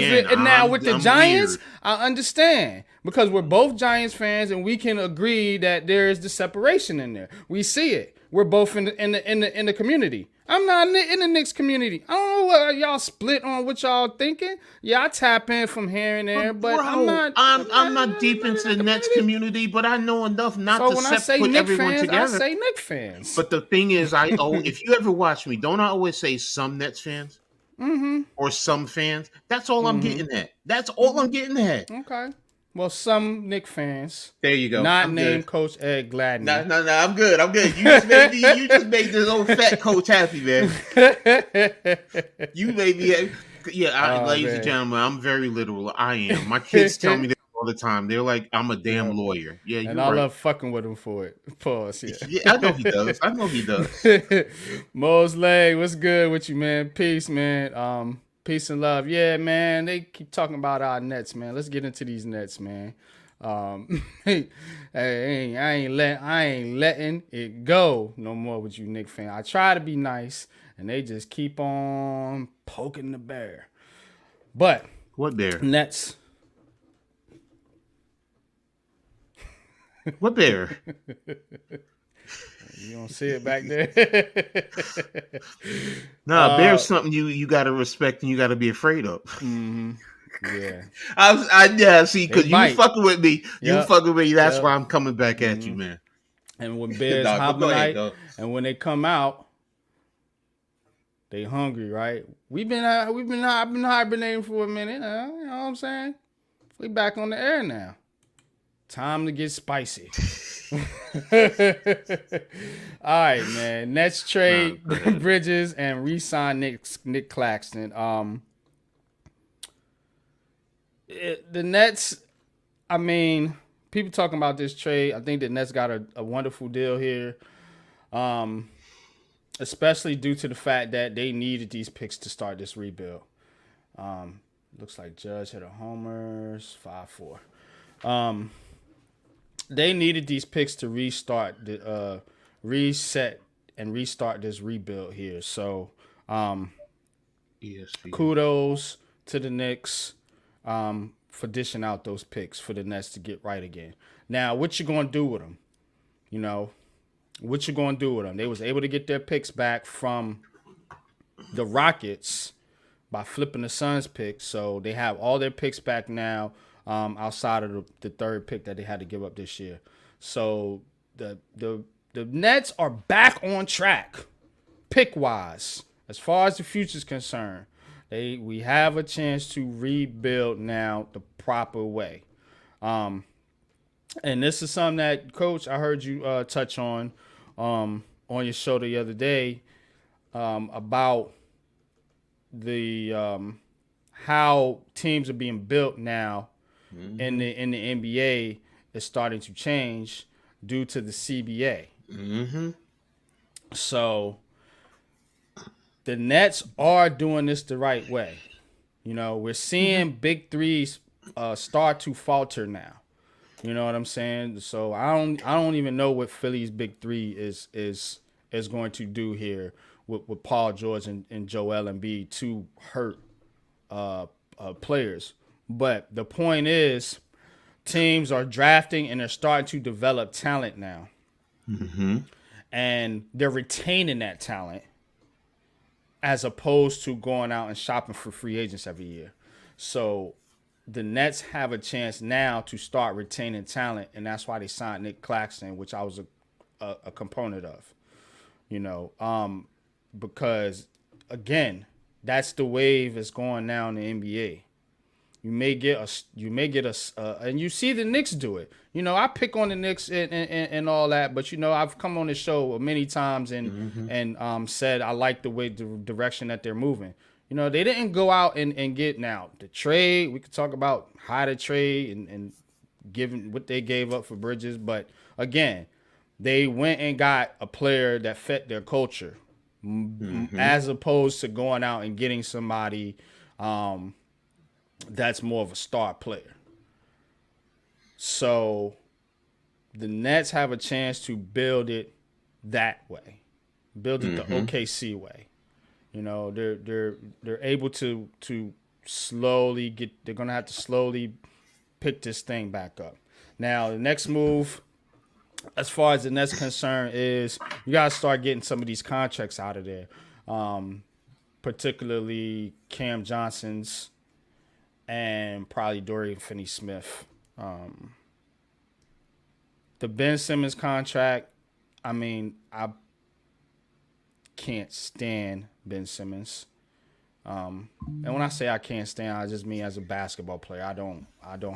with the Giants, weird. I understand because we're both Giants fans and we can agree that there is the separation in there. We see it. We're both in the community. I'm not in the Knicks community. I don't know what y'all split on what y'all thinking. Yeah, I tap in from here and there, but bro, I'm not deep into the Nets community, but I know enough not to put everyone fans, together. I say Knicks fans. But the thing is, if you ever watch me, don't I always say some Nets fans? Or some fans? That's all I'm getting at. That's all I'm getting at. Okay. Well, some Knicks fans, There you go. not I'm named good. Coach Ed Gladney. No. I'm good. You just made this old fat coach happy, man. You made me. Yeah, Oh ladies and man. gentlemen, I'm very literal. I am. My kids tell me this all the time. They're like, I'm a damn Yep. lawyer. Yeah, And you're I right. love fucking with him for it. Pause. Yeah, I know he does. Mo's leg, what's good with you, man? Peace, man. Peace and love. Yeah, man. They keep talking about our Nets, man. Let's get into these Nets, man. Hey, I ain't letting it go no more with you, Knicks fan. I try to be nice, and they just keep on poking the bear. But What bear? Nets. What bear? You don't see it back there. No, bear's something you got to respect and you got to be afraid of. Yeah. See, because you bite. fucking with me. You Yep. fucking with me. That's Yep. why I'm coming back at you, man. And when bears Nah, but go ahead, hibernate, though. and when they come out, they hungry, right? I've been hibernating for a minute. You know what I'm saying? We back on the air now. Time to get spicy. All right, man. Nets trade Bridges and re-sign Nick Claxton. The Nets, I mean, people talking about this trade. I think the Nets got a wonderful deal here, especially due to the fact that they needed these picks to start this rebuild. Looks like Judge hit a homers, 5-4. They needed these picks to reset and restart this rebuild here. So, kudos to the Knicks for dishing out those picks for the Nets to get right again. Now, what you gonna do with them? You know, what you gonna do with them? They was able to get their picks back from the Rockets by flipping the Suns picks, so they have all their picks back now. Outside of the third pick that they had to give up this year. So the Nets are back on track, pick-wise, as far as the future is concerned. We have a chance to rebuild now the proper way. And this is something that, Coach, I heard you touch on your show the other day about the how teams are being built now. In the NBA is starting to change due to the CBA. So the Nets are doing this the right way. You know, we're seeing big threes start to falter now. You know what I'm saying? So I don't even know what Philly's big three is going to do here with Paul George and Joel Embiid, two hurt players. But the point is, teams are drafting and they're starting to develop talent now. And they're retaining that talent as opposed to going out and shopping for free agents every year. So the Nets have a chance now to start retaining talent, and that's why they signed Nick Claxton, which I was a component of. You know, because, again, that's the wave that's going now in the NBA. You may get and you see the Knicks do it. You know, I pick on the Knicks and all that, but you know, I've come on the show many times and said I like the direction that they're moving. You know, they didn't go out and get now the trade. We could talk about how to trade and given what they gave up for Bridges, but again, they went and got a player that fit their culture, as opposed to going out and getting somebody that's more of a star player. So the Nets have a chance to build it that way, build it the OKC way. You know, they're able to slowly get. They're gonna have to slowly pick this thing back up. Now the next move, as far as the Nets concerned, is you gotta start getting some of these contracts out of there, particularly Cam Johnson's and probably Dorian Finney-Smith. The Ben Simmons contract, I mean, I can't stand Ben Simmons. And when I say I can't stand, I just mean as a basketball player. I don't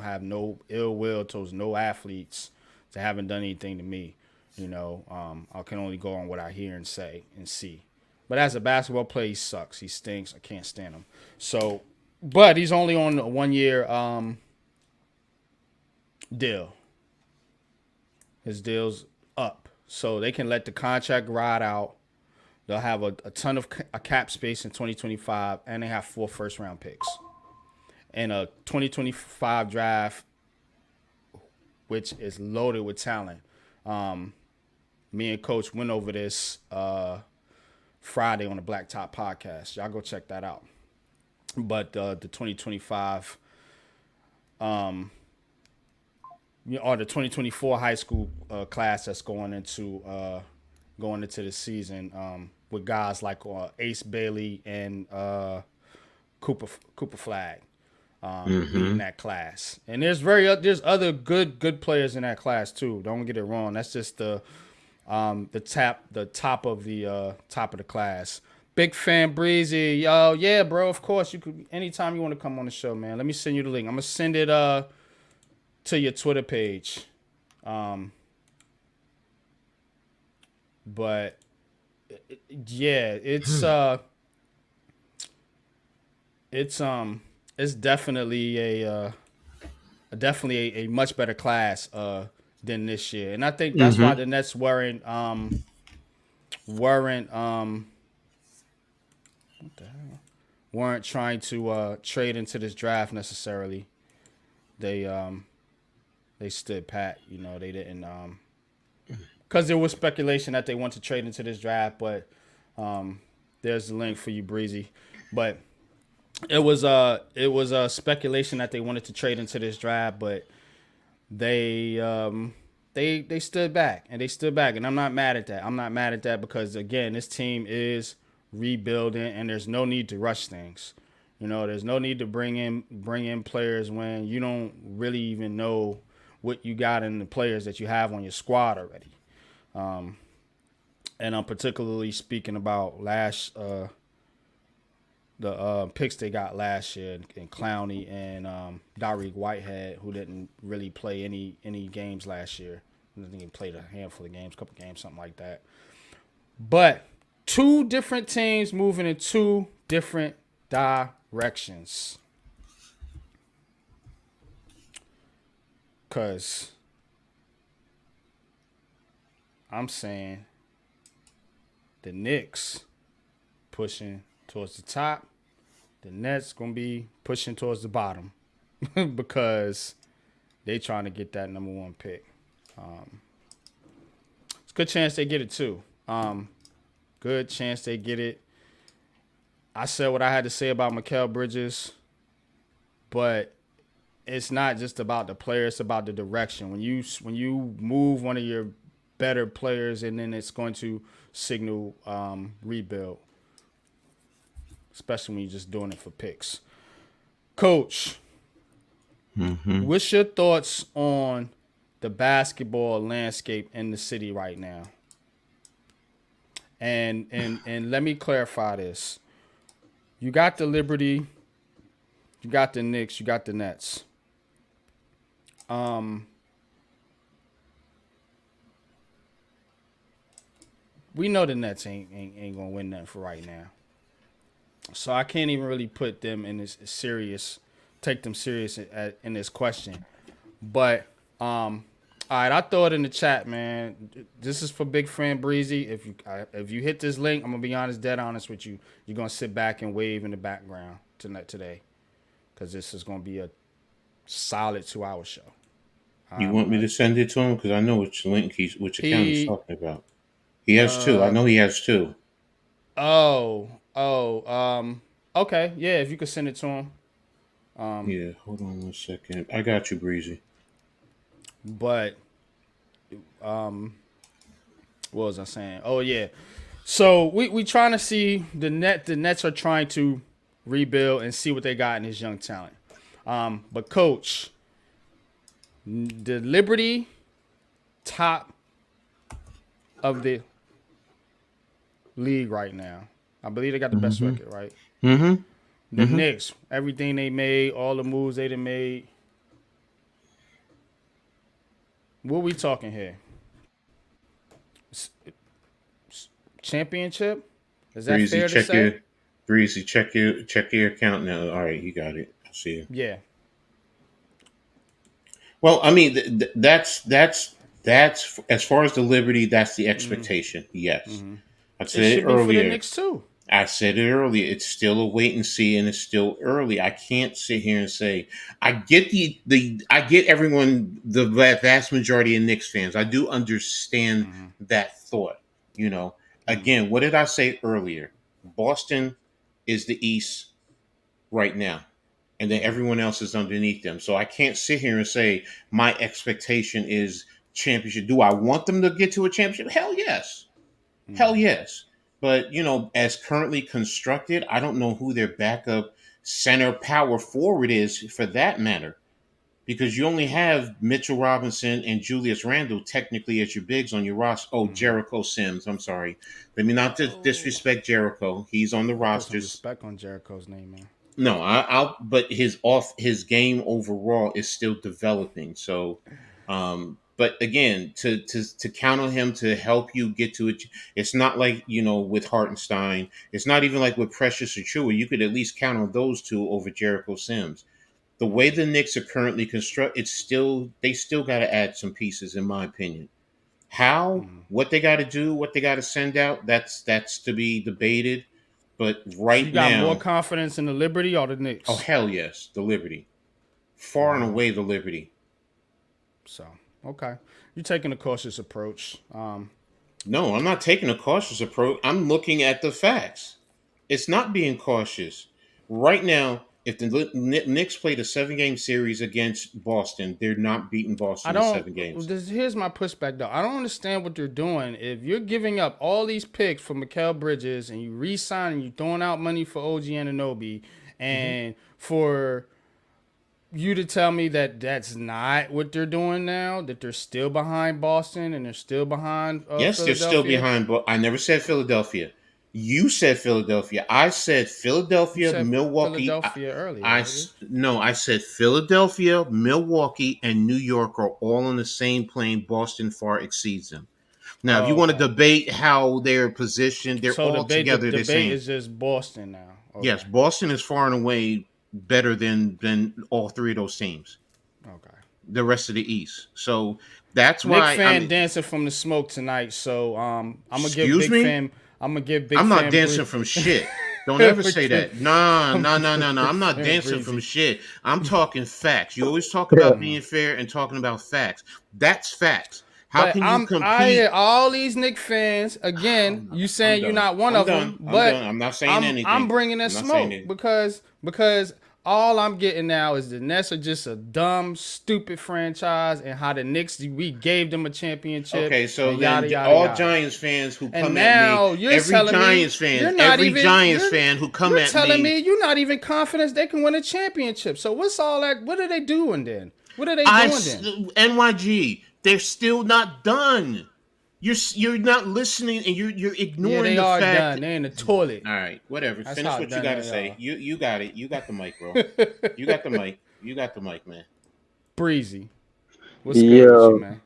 have no ill will towards no athletes that haven't done anything to me. I can only go on what I hear and say and see. But as a basketball player, he sucks. He stinks. I can't stand him. So, but he's only on a 1 year deal. His deal's up, so they can let the contract ride out. They'll have a ton of a cap space in 2025, and they have 4 first-round picks and a 2025 draft, which is loaded with talent. Me and Coach went over this Friday on the Black Top podcast. Y'all go check that out. But the 2025 or the 2024 high school class that's going into the season with guys like Ace Bailey and Cooper Flag leading that class. And there's other good players in that class too. Don't get it wrong. That's just the top of the class. Big fan Breezy. Yo, yeah, bro. Of course you could anytime you want to come on the show, man. Let me send you the link. I'm gonna send it to your Twitter page. But yeah, it's definitely a much better class than this year. And I think that's why the Nets weren't trying to trade into this draft necessarily. They stood pat, they didn't because there was speculation that they want to trade into this draft, but there's the link for you, Breezy. But it was speculation that they wanted to trade into this draft, but they stood back, and I'm not mad at that. I'm not mad at that because again, this team is rebuilding, and there's no need to rush things. There's no need to bring in players when you don't really even know what you got in the players that you have on your squad already. And I'm particularly speaking about the picks they got last year in Clowney and Dariq Whitehead, who didn't really play any games last year. I think he played a handful of games, couple games, something like that. But 2 different teams moving in 2 different directions. Because I'm saying the Knicks pushing towards the top, the Nets going to be pushing towards the bottom because they trying to get that number 1 pick. It's a good chance they get it too. Good chance they get it. I said what I had to say about Mikal Bridges, but it's not just about the player, it's about the direction. When you move one of your better players, and then it's going to signal rebuild, especially when you're just doing it for picks. Coach, what's your thoughts on the basketball landscape in the city right now? And let me clarify this. You got the Liberty, you got the Knicks, you got the Nets. We know the Nets ain't gonna win nothing for right now, so I can't even really put them in this take them serious in this question. But all right, I throw it in the chat, man. This is for Big Friend Breezy. If you hit this link, I'm gonna be dead honest with you. You're gonna sit back and wave in the background today, because this is gonna be a solid 2-hour show. You want me to send it to him? Because I know which account he's talking about. He has 2. I know he has 2. Okay. Yeah, if you could send it to him. Yeah, hold on 1 second. I got you, Breezy. But, what was I saying? Oh yeah. So we trying to see the Nets are trying to rebuild and see what they got in his young talent. But Coach, the Liberty top of the league right now. I believe they got the best record, right? The Knicks, everything they made, all the moves they done made. What we talking here? Championship? Is that Breezy, fair to say? check your account now. All right, you got it. I see it. Yeah. Well, I mean, that's as far as the Liberty. That's the expectation. Yes, I It said it should be for the earlier. Knicks too. I said it earlier. It's still a wait and see, and it's still early. I can't sit here and say I get I get everyone, the vast majority of Knicks fans. I do understand that thought. Again, what did I say earlier? Boston is the East right now, and then everyone else is underneath them. So I can't sit here and say my expectation is championship. Do I want them to get to a championship? Hell yes. Hell yes. But, as currently constructed, I don't know who their backup center power forward is for that matter. Because you only have Mitchell Robinson and Julius Randle technically as your bigs on your roster. Oh, Jericho Sims. I'm sorry. Let me not disrespect Jericho. He's on the Put some rosters. respect on Jericho's name, man. No, I'll. But his game overall is still developing. So, but again, to count on him to help you get to it, it's not like with Hartenstein. It's not even like with Precious Achua. You could at least count on those two over Jericho Sims. The way the Knicks are currently constructed, they still got to add some pieces, in my opinion. How, what they got to do, what they got to send out, that's to be debated. But right you got now, more confidence in the Liberty or the Knicks? oh hell yes, the Liberty, far and away the Liberty. So okay, you're taking a cautious approach. No, I'm not taking a cautious approach. I'm looking at the facts. It's not being cautious right now. If the Knicks played a 7-game series against Boston, they're not beating Boston in 7 games. Here's my pushback, though. I don't understand what they're doing. If you're giving up all these picks for Mikal Bridges and you re-sign and you're throwing out money for OG Anunoby, and for you to tell me that that's not what they're doing now, that they're still behind Boston and they're still behind yes, they're still behind. But I never said Philadelphia. You said Philadelphia. I said Philadelphia, Milwaukee. Philadelphia earlier. I said Philadelphia, Milwaukee, and New York are all on the same plane. Boston far exceeds them. Now, if you want to debate how they're positioned, they're all together the same. Debate is just Boston now. Okay. Yes, Boston is far and away better than all three of those teams. Okay. The rest of the East. So that's why Nick fan dancing from the smoke tonight. So I'm gonna give Big Fan. I'm not dancing from shit. Don't ever say that. No. I'm not dancing from shit. I'm talking facts. You always talk about being fair and talking about facts. That's facts. How can you compete? All these Knicks fans, again, you saying you're not one of them, but I'm not saying anything. I'm bringing that smoke because all I'm getting now is the Nets are just a dumb, stupid franchise, and how the Knicks, we gave them a championship. Okay, so then all Giants fans who come at me, every Giants fan who come at me, you're telling me you're not even confident they can win a championship. So what's all that? What are they doing then? What are they doing then? NYG, they're still not done. You're not listening, and you're ignoring the fact. Done. They're in the toilet. All right, whatever. Finish what you got to say. You got it. You got the mic, bro. You got the mic. You got the mic, man. Breezy. What's good with you, man?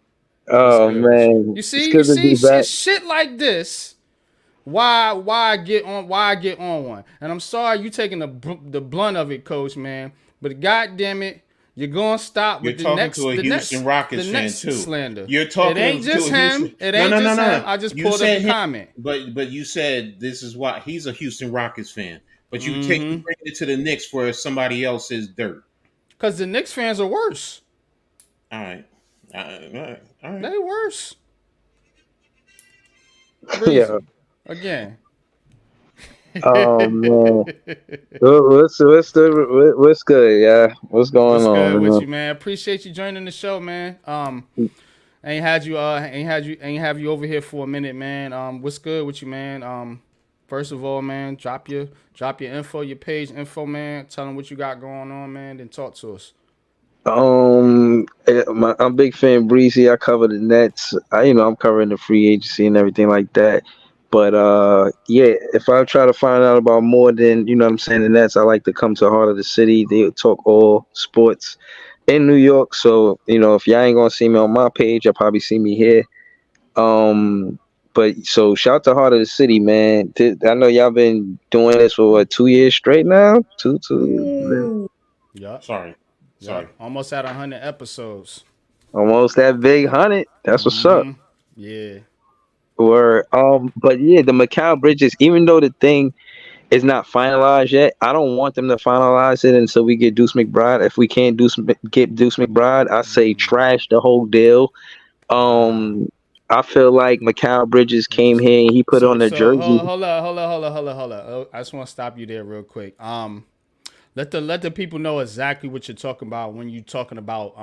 Oh man. You see shit like this. Why I get on one? And I'm sorry you taking the blunt of it, Coach, man. But goddamn it. You're going to stop with the next Houston Rockets fan too. Slander. You're talking. It ain't just him. It ain't just him. I just pulled up the comment. But you said this is why he's a Houston Rockets fan. But you bring it to the Knicks for somebody else's dirt. Because the Knicks fans are worse. All right. They worse. Yeah. Again. Oh man, what's good? Yeah, what's going on? Good with you, man? Appreciate you joining the show, man. Ain't have you over here for a minute, man. What's good with you, man? First of all, man, drop your info, your page info, man. Tell them what you got going on, man. Then talk to us. I'm a big fan Breezy. I cover the Nets. I'm covering the free agency and everything like that. But yeah, if I try to find out about more than what I'm saying, the Nets, I like to come to the heart of the city. They talk all sports in New York. So if y'all ain't gonna see me on my page, you'll probably see me here. Um, but so shout to Heart of the City, man. I know y'all been doing this for what 2 years straight now. Two, Ooh. Yup. Sorry. Yup. Sorry. Almost at 100 episodes. almost that big 100. That's what's up. Mm-hmm. Yeah. Or but yeah, the Macau Bridges. Even though the thing is not finalized yet, I don't want them to finalize it until we get Deuce McBride. If we can't get Deuce McBride, I say trash the whole deal. Wow. Um, I feel like Macau Bridges came Interesting. here and he put on the So jersey. hold on. Oh, I just want to stop you there real quick. Let the people know exactly what you're talking about when you're talking about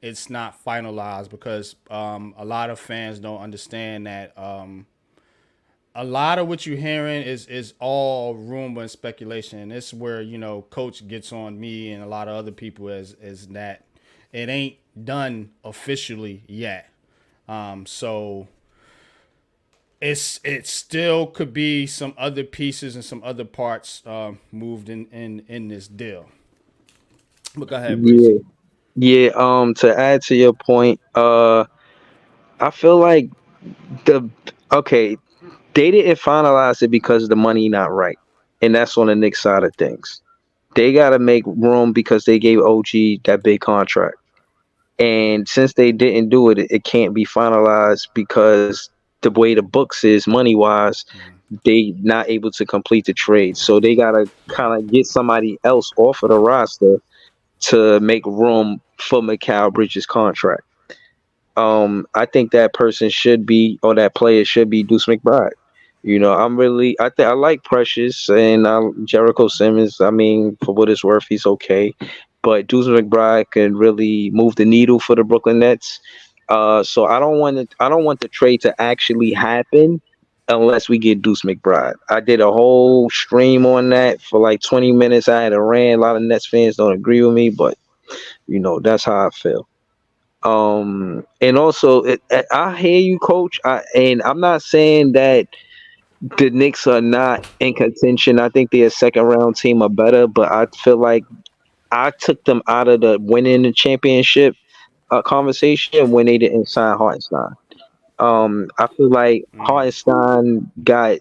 it's not finalized, because a lot of fans don't understand that a lot of what you're hearing is all rumor and speculation. And this is where Coach gets on me and a lot of other people is that it ain't done officially yet. So it still could be some other pieces and some other parts moved in this deal. But go ahead, Yeah, Breezy. yeah. To add to your point, I feel like the okay, they didn't finalize it because the money not right, and that's on the Knicks side of things. They got to make room because they gave OG that big contract. And since they didn't do it, it can't be finalized because the way the books is money wise, they not able to complete the trade. So they gotta kind of get somebody else off of the roster to make room for Mikal Bridges' contract. I think that person should be, or that player should be Deuce McBride. I like Precious and Jericho Simmons. I mean, for what it's worth, he's okay, but Deuce McBride can really move the needle for the Brooklyn Nets. So I don't want the trade to actually happen unless we get Deuce McBride. I did a whole stream on that for like 20 minutes. I had a rant. A lot of Nets fans don't agree with me, but that's how I feel. And also, I hear you, Coach. And I'm not saying that the Knicks are not in contention. I think they're a second round team or better, but I feel like I took them out of the winning the championship conversation when they didn't sign Hartenstein. I feel like Hartenstein got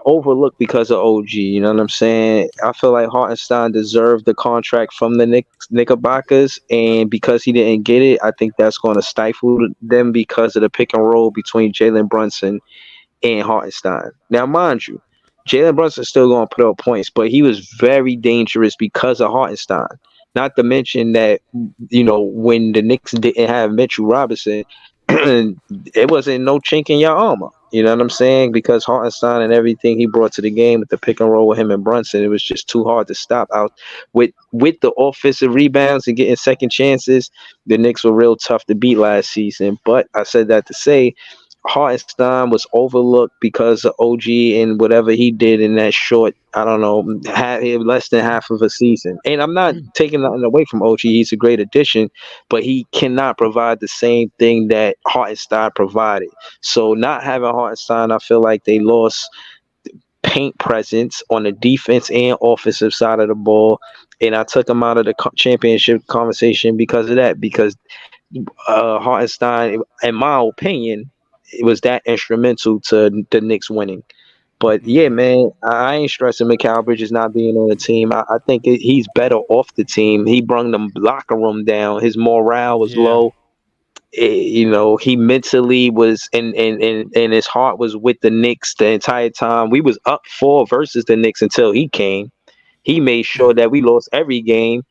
overlooked because of OG. You know what I'm saying? I feel like Hartenstein deserved the contract from the Knickerbockers, and because he didn't get it, I think that's going to stifle them because of the pick and roll between Jalen Brunson and Hartenstein. Now, mind you, Jalen Brunson's still going to put up points, but he was very dangerous because of Hartenstein. Not to mention that, when the Knicks didn't have Mitchell Robinson, it wasn't no chink in your armor. You know what I'm saying? Because Hartenstein and everything he brought to the game with the pick and roll with him and Brunson, it was just too hard to stop. Out with the offensive rebounds and getting second chances, the Knicks were real tough to beat last season. But I said that to say Hartenstein was overlooked because of OG and whatever he did in that short, I don't know, less than half of a season. And I'm not taking nothing away from OG. He's a great addition, but he cannot provide the same thing that Hartenstein provided. So not having Hartenstein, I feel like they lost paint presence on the defense and offensive side of the ball. And I took him out of the championship conversation because of that, because Hartenstein, in my opinion, it was that instrumental to the Knicks winning. But yeah, man, I ain't stressing Mikal Bridges not being on the team. I think he's better off the team. He brung the locker room down. His morale was Yeah. low. He mentally was, and his heart was with the Knicks the entire time. We was up 4 versus the Knicks until he came. He made sure that we lost every game.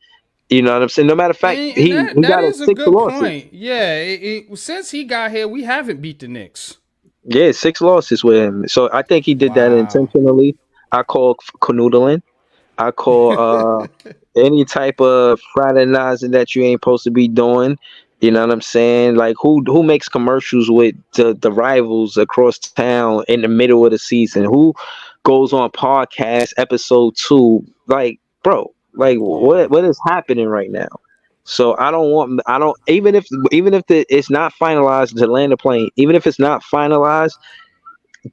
You know what I'm saying? No matter of fact, And he that got that us is a 6 good losses. point. Yeah, since he got here, we haven't beat the Knicks. Yeah, 6 losses with him. So I think he did that Wow. intentionally. I call canoodling. I call any type of fraternizing that you ain't supposed to be doing. You know what I'm saying? Like who makes commercials with the rivals across town in the middle of the season? Who goes on podcast episode 2? Like, bro, like Yeah. what is happening right now? So I don't even if it's not finalized to land a plane, even if it's not finalized,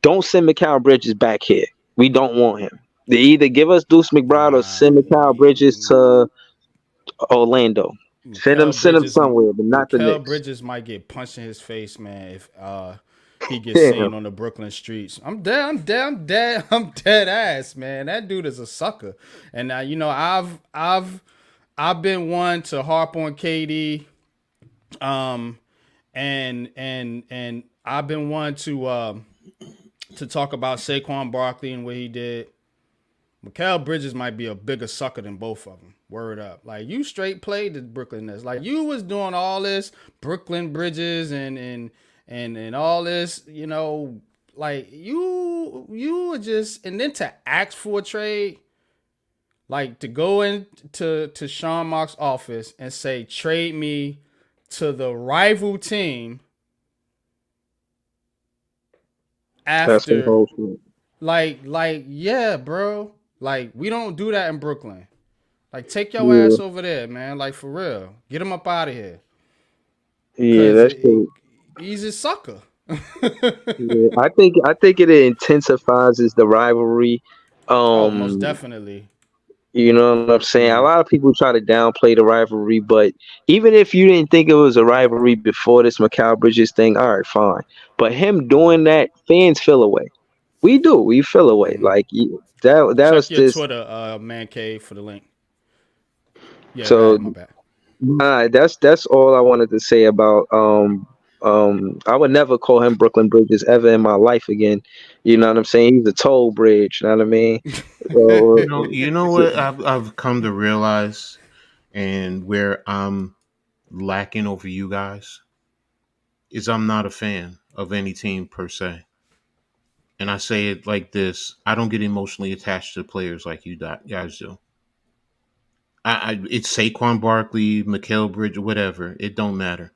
don't send Mikal Bridges back here. We don't want him. They either give us Deuce McBride or Nah, send Mikal Bridges to Orlando. Send him somewhere, but not the Mikael Knicks. Bridges might get punched in his face, man, if he gets Damn. seen on the Brooklyn streets. I'm dead ass, man. That dude is a sucker. And now I've been one to harp on KD, and I've been one to talk about Saquon Barkley and what he did. Mikal Bridges might be a bigger sucker than both of them. Word up. Like, you straight played the Brooklyn Nets. Like, you was doing all this Brooklyn Bridges and all this, like you were just, and then to ask for a trade, like to go into Sean Marks' office and say, trade me to the rival team That's some after, bullshit. like, yeah, bro. Like, we don't do that in Brooklyn. Like, take your Yeah, ass over there, man. Like, for real. Get him up out of here. yeah, Because that's true. he's a sucker. Yeah, I think it intensifies the rivalry. Oh, most Um, definitely. you know what I'm saying? A lot of people try to downplay the rivalry, but even if you didn't think it was a rivalry before this Mikal Bridges thing, all right, fine. But him doing that, fans feel away. We do. We feel away. Like that was Check your just Twitter, man cave, for the link. Yeah, go so. ahead. My bad. That's all I wanted to say about I would never call him Brooklyn Bridges ever in my life again. You know what I'm saying? He's a toll bridge. You know what I mean? So, You know so what I've come to realize, and where I'm lacking over you guys, is I'm not a fan of any team per se. And I say it like this: I don't get emotionally attached to players like you guys do. It's Saquon Barkley, Mikal Bridge, whatever. It don't matter.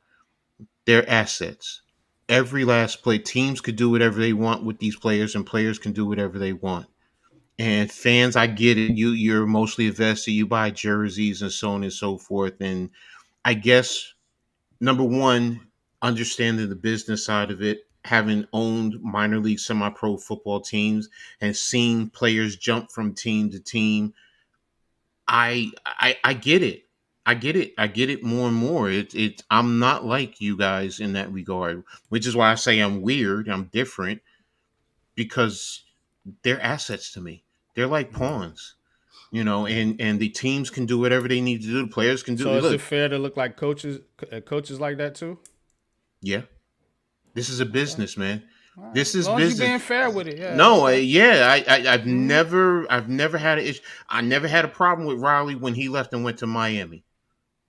They're assets. Every last play, teams could do whatever they want with these players, and players can do whatever they want. And fans, I get it. You're emotionally invested. You buy jerseys and so on and so forth. And I guess number one, understanding the business side of it, having owned minor league semi-pro football teams and seeing players jump from team to team, I get it. I get it. I get it more and more. I'm not like you guys in that regard, which is why I say I'm weird. I'm different because they're assets to me. They're like pawns, and the teams can do whatever they need to do. The players can do. So is it Look, fair to look like coaches like that too? yeah, this is a Okay. business, man. All right. This As is long as you're business. being fair with it, yeah. No, Okay. yeah, I've never had an issue. I never had a problem with Riley when he left and went to Miami.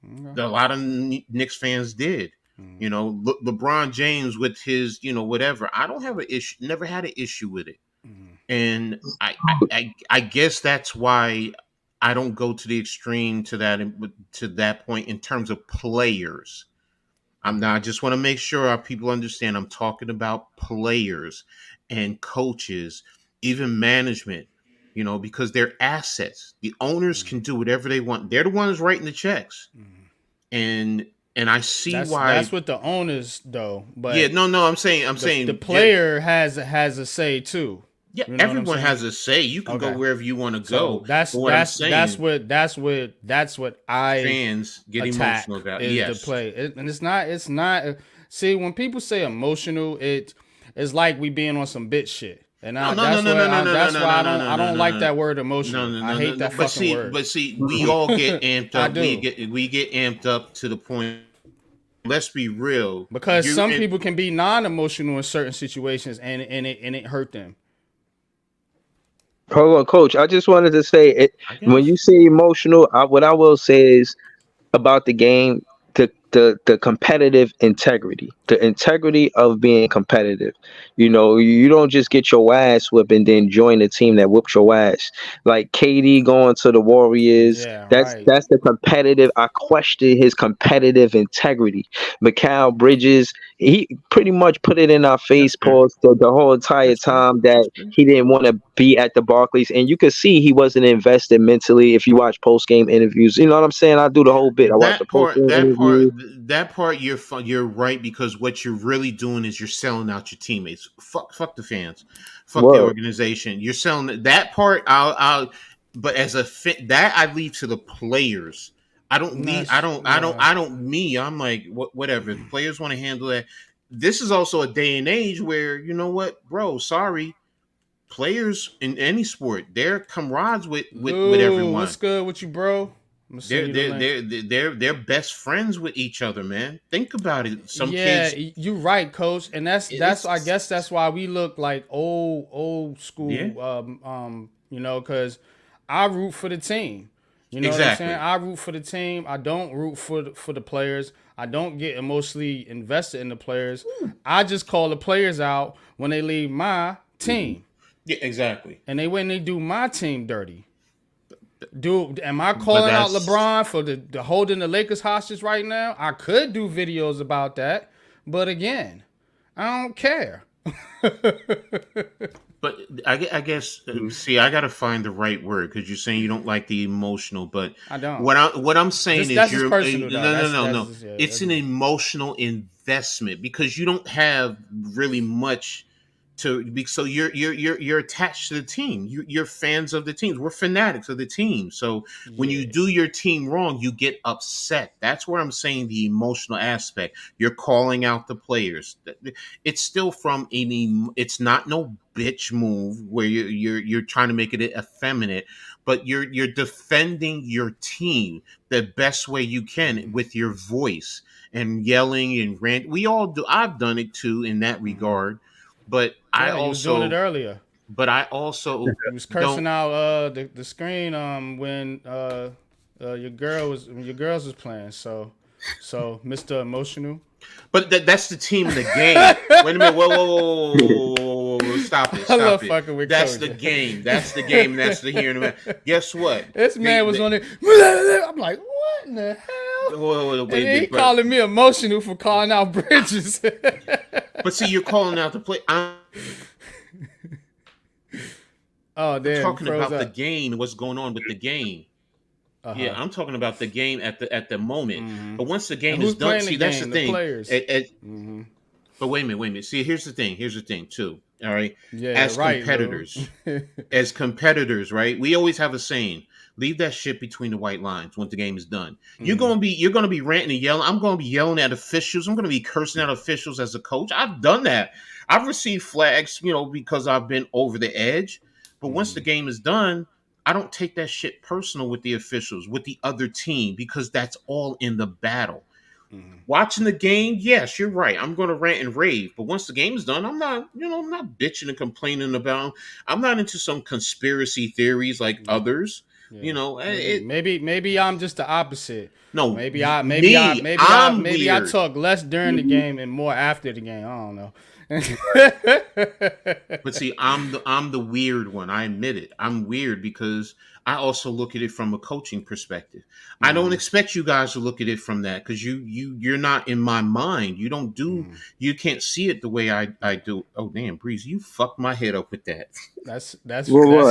Okay. A lot of Knicks fans did. LeBron James with his, whatever. I don't have an issue. Never had an issue with it, and I guess that's why I don't go to the extreme to that point in terms of players. I'm not. I just want to make sure our people understand. I'm talking about players and coaches, even management. Because they're assets. The owners can do whatever they want. They're the ones writing the checks, and I see That's why. what the owners though, Yeah, but no. I'm saying the player has a say too. yeah. You know what I'm Everyone saying? has a say. You can go Okay. wherever you want to So go. that's But what I'm that's that's saying, what that's what I fans get attack emotional about. is the Yes, play. And it's not see, when people say emotional, it's like we being on some bitch shit. And no, I, no, no, no, no, no, no, that's no, why no, no, no, I no, don't like no. that word No, emotional. no, I no, hate no. that But fucking see, word. we all get amped I up. We do. get amped up to the point. Let's be real. Because some people can be non-emotional in certain situations and it hurt them. hold on, Coach. I just wanted to say it I when guess. you say emotional. What I will say is about the game, the competitive integrity, the integrity of being competitive. You don't just get your ass whipped and then join the team that whooped your ass. Like KD going to the Warriors, Yeah, that's right. that's the competitive. I question his competitive integrity. Mikal Bridges, he pretty much put it in our That's face, fair. Paul, the whole entire That's fair. time That's that fair. he didn't want to be at the Barclays, and you could see he wasn't invested mentally. If you watch post game interviews, you know what I'm saying. I do the whole bit. I watch the That post part, game that part, interview. that part you're right, because what you're really doing is you're selling out your teammates. Fuck the fans, fuck the Whoa. organization. You're selling that part. But as a fit, that I leave to the players. I don't leave. I'm like whatever. If the players want to handle that. This is also a day and age where, you know what, bro. Sorry, players in any sport, they're comrades with everyone. What's good with you, bro? I'm gonna send you the link. They're best friends with each other, man. Think about it. Some Yeah, kids. you're right, coach, and that's I guess that's why we look like old school. Yeah. You know, because I root for the team. You know Exactly. what I'm saying? I root for the team. I don't root for the players. I don't get emotionally invested in the players. I just call the players out when they leave my team. Yeah, exactly. And when they do my team dirty. Dude, am I calling out LeBron for the holding the Lakers hostage right now? I could do videos about that, but again, I don't care. But I guess see, I gotta find the right word, because you're saying you don't like the emotional, but I don't. What I'm saying that's is just personal, no. It's an emotional investment, because you don't have really much so you're attached to the team. You're fans of the teams. We're fanatics of the team. So when you do your team wrong, you get upset. That's where I'm saying the emotional aspect. You're calling out the players. It's still from it's not no bitch move where you're trying to make it effeminate, but you're defending your team the best way you can with your voice and yelling and rant. We all do. I've done it too in that regard. But I also you was doing it earlier. But I also he was cursing out the screen when your girls was playing. So Mr. Emotional. But that's the team in the game. Wait a minute. Whoa. Stop it. That's the game. That's the game. That's the here and the. Guess what? This man was on it. I'm like, what in the hell? He calling me emotional for calling out Bridges. But see, you're calling out the play. I'm talking about the game and what's going on with the game. Uh-huh. Yeah, I'm talking about the game at the moment. Mm-hmm. But once the game is done, see, that's the thing. Players. Mm-hmm. But wait a minute. See, here's the thing too. All right. Yeah. As competitors, right? We always have a saying: leave that shit between the white lines when the game is done. Mm-hmm. You're gonna be ranting and yelling. I'm gonna be yelling at officials. I'm gonna be cursing out officials as a coach. I've done that. I've received flags, because I've been over the edge. But once the game is done, I don't take that shit personal with the officials, with the other team, because that's all in the battle. Mm-hmm. Watching the game, yes, you're right. I'm going to rant and rave, but once the game is done, I'm not bitching and complaining about them. I'm not into some conspiracy theories like others. Yeah. Maybe I'm just the opposite. No, maybe I talk less during the game and more after the game. I don't know. But see, I'm the weird one. I admit it. I'm weird because I also look at it from a coaching perspective. I don't expect you guys to look at it from that, because you're not in my mind. You don't do you can't see it the way I do. Oh damn, Breeze, you fucked my head up with that. That's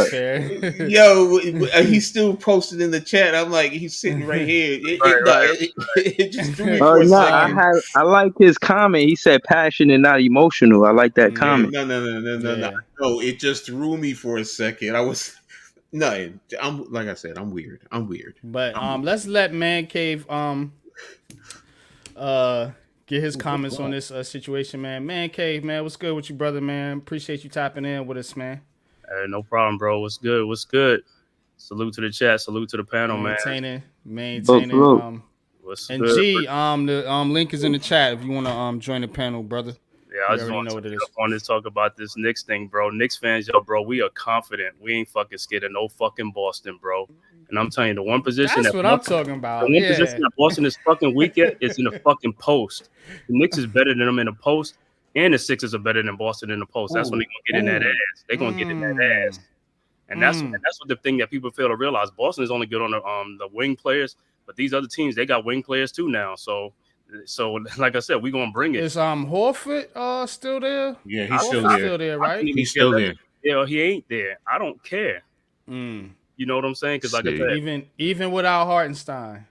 fair. Yo, he's still posted in the chat. I'm like, he's sitting right here. It just threw me for a second. I like his comment. He said passionate, not emotional. I like that comment. No. No, it just threw me for a second. I was I'm like I said, I'm weird. But let's let Man Cave get his comments on this situation, man. Man Cave, man, what's good with you, brother, man? Appreciate you tapping in with us, man. Hey, no problem, bro. What's good? Salute to the chat. Salute to the panel, man. Maintaining. What's and good? G, the link is in the chat if you want to join the panel, brother. Yeah, I just want to talk about this Knicks thing, bro. Knicks fans, bro, we are confident. We ain't fucking scared of no fucking Boston, bro. And I'm telling you, the one position that's what I'm talking about. The one position that Boston is fucking weak at is in the fucking post. The Knicks is better than them in the post, and the Sixers are better than Boston in the post. That's when they're gonna get in that ass. They're gonna get in that ass. And that's what the thing that people fail to realize. Boston is only good on the wing players, but these other teams, they got wing players too now. So like I said, we're gonna bring it. Is Horford still there? Yeah, he's still there, right? He's still there. Yeah, he ain't there. I don't care. You know what I'm saying? Because like I said, even without Hartenstein,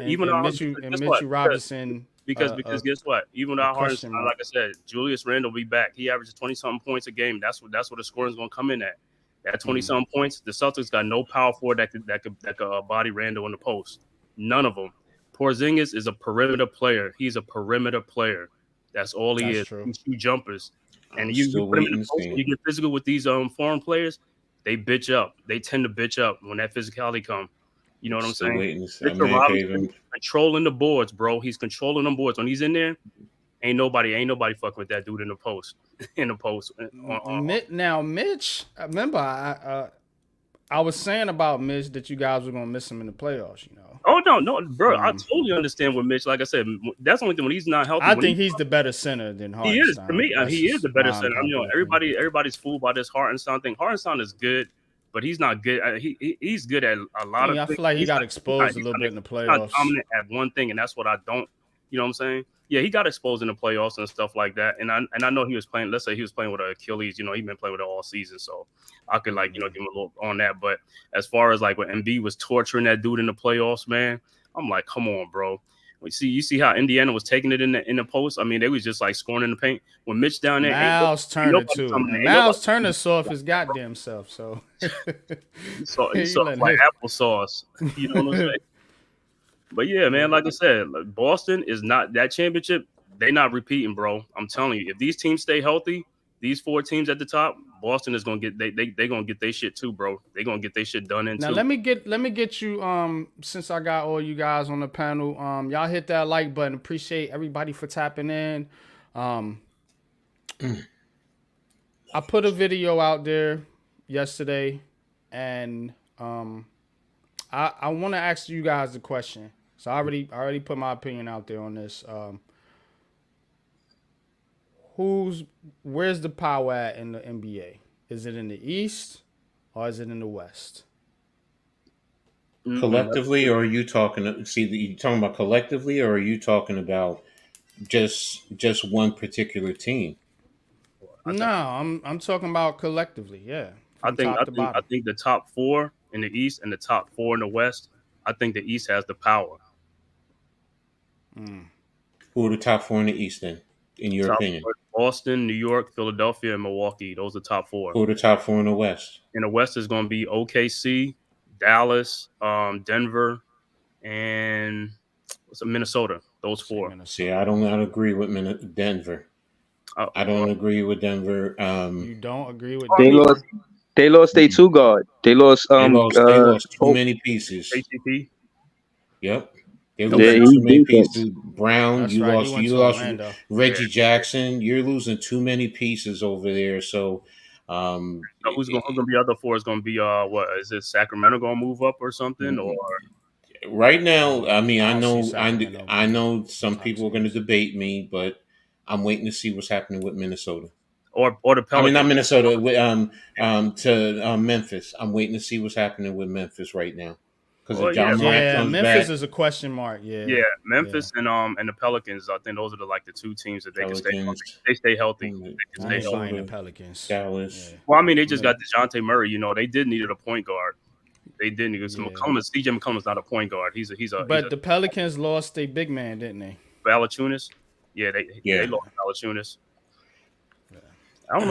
even Mitchell Robinson Because guess what? Even a without question Hartenstein, like mark. I said, Julius Randle will be back. He averages 20-something points a game. That's what the scoring is going to come in at. That 20-something points, the Celtics got no power forward that could body Randle in the post. None of them. Porzingis is a perimeter player. He's a perimeter player. That's all he That's is. true. He shoot jumpers. And I'm you still put him in waiting the to post, when see. you get physical with these foreign players, they bitch up. They tend to bitch up when that physicality come. You know what I'm Still saying? waiting to see. Victor Man cave Robinson him. controlling the boards, bro. He's controlling them boards. When he's in there, ain't nobody fucking with that dude in the post. In the post. Now, Mitch, remember I was saying about Mitch that you guys were gonna miss him in the playoffs. You know, Oh no, bro. I totally understand with Mitch. Like I said, that's the only thing when he's not healthy. I When think he's the better center than he is to Hartenstein. me, That's he is just the better my center. I mean, unpopular opinion. everybody's fooled by this Hartenstein thing. Hartenstein is good, but he's not good. He's good at a lot of I things. feel like he He's got not, exposed a little bit in the he's not playoffs. dominant at one thing, and that's what I don't. You know what I'm saying? Yeah, he got exposed in the playoffs and stuff like that. And I know he was playing. Let's say he was playing with an Achilles. You know, he's been playing with it all season, so I could give him a little on that. But as far as like when Embiid was torturing that dude in the playoffs, man, I'm like, come on, bro. You see how Indiana was taking it in the post. I mean, they was just like scoring in the paint. When Mitch down there, Miles Turner too, and Miles Turner saw his goddamn self. So he saw like applesauce. You know what I'm saying? But yeah, man, like I said, Boston is not that championship. They not repeating, bro. I'm telling you, if these teams stay healthy, these 4 teams at the top, Boston is gonna get they gonna get their shit too, bro. They gonna get their shit done in now too. let me get you since I got all you guys on the panel, y'all hit that like button. Appreciate everybody for tapping in. I put a video out there yesterday, and I want to ask you guys a question. So I already put my opinion out there on this. Where's the power at in the NBA? Is it in the East or is it in the West? Collectively, or are you talking? See, you talking about collectively, or are you talking about just one particular team? No, I'm talking about collectively. Yeah, I from think top I to think I bottom. think the top 4 in the East and the top 4 in the West. I think the East has the power. Who are the top 4 in the East then, in your Top opinion? 4, Boston, New York, Philadelphia, and Milwaukee. Those are the top 4. Who are the top 4 in the West? In the West is going to be OKC, Dallas, Denver, and Minnesota. Those 4. See, I don't agree with Denver. I don't agree with Denver. You don't agree with They Denver? lost their 2 guard. They lost they lost too many pieces. ATP. Yep. They're Yeah, losing he's too many defense. pieces. Brown, That's right. He went you to lost Orlando. Reggie Jackson. You're losing too many pieces over there. So Who's going to be other 4 is going to be what is it? Sacramento going to move up or something? Or right now, I mean, I don't see Sacramento I know some top people are going to teams. debate me, but I'm waiting to see what's happening with Minnesota. the Pelicans. I mean, not Minnesota. To Memphis. I'm waiting to see what's happening with Memphis right now because if John Morant Yeah, comes Memphis back, is a question mark. Yeah, Memphis and the Pelicans. I think those are the 2 teams that they can stay healthy. Pelicans, They stay healthy. They can I stay ain't healthy. buying the Pelicans. Dallas. Yeah. Well, I mean, they just got DeJounte Murray. You know, they did needed a point guard. They didn't because CJ McCollum's not a point guard. He's a. But the Pelicans lost a big man, didn't they? Valanciunas. Yeah, they lost Valanciunas. I don't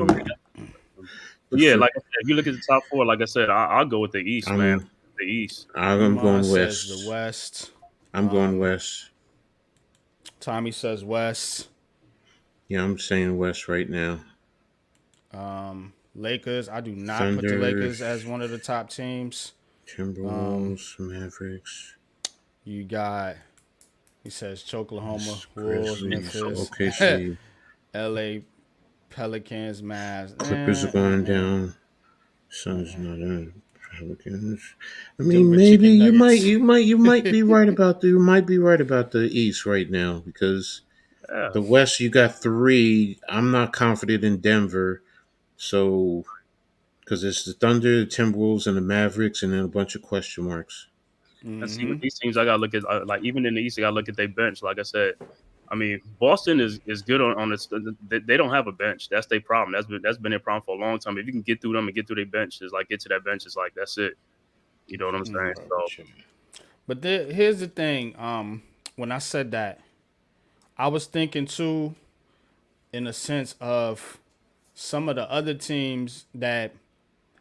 know. Yeah, like I said, if you look at the top 4, like I said, I'll go with the East, man. The East. I'm going West. The West. I'm going West. Tommy says West. Yeah, I'm saying West right now. Lakers. I do not Thunder, put the Lakers as one of the top teams. Timberwolves, Mavericks. You got. He says Oklahoma, Wolves, Memphis, OKC. LA, Pelicans, Mavs. Clippers are going down. Suns not in. Pelicans. I mean, maybe you might be right about the East right now because the West you got 3. I'm not confident in Denver, so because it's the Thunder, the Timberwolves, and the Mavericks, and then a bunch of question marks. Let's see with these teams. I gotta look at like even in the East, I gotta look at their bench. Like I said, I mean Boston is good on this. They don't have a bench. That's their problem. That's been their problem for a long time. If you can get through them and get through their bench, it's like get to that bench. It's like that's it. You know what I'm saying? So, but here's the thing. when I said that, I was thinking too, in a sense of some of the other teams that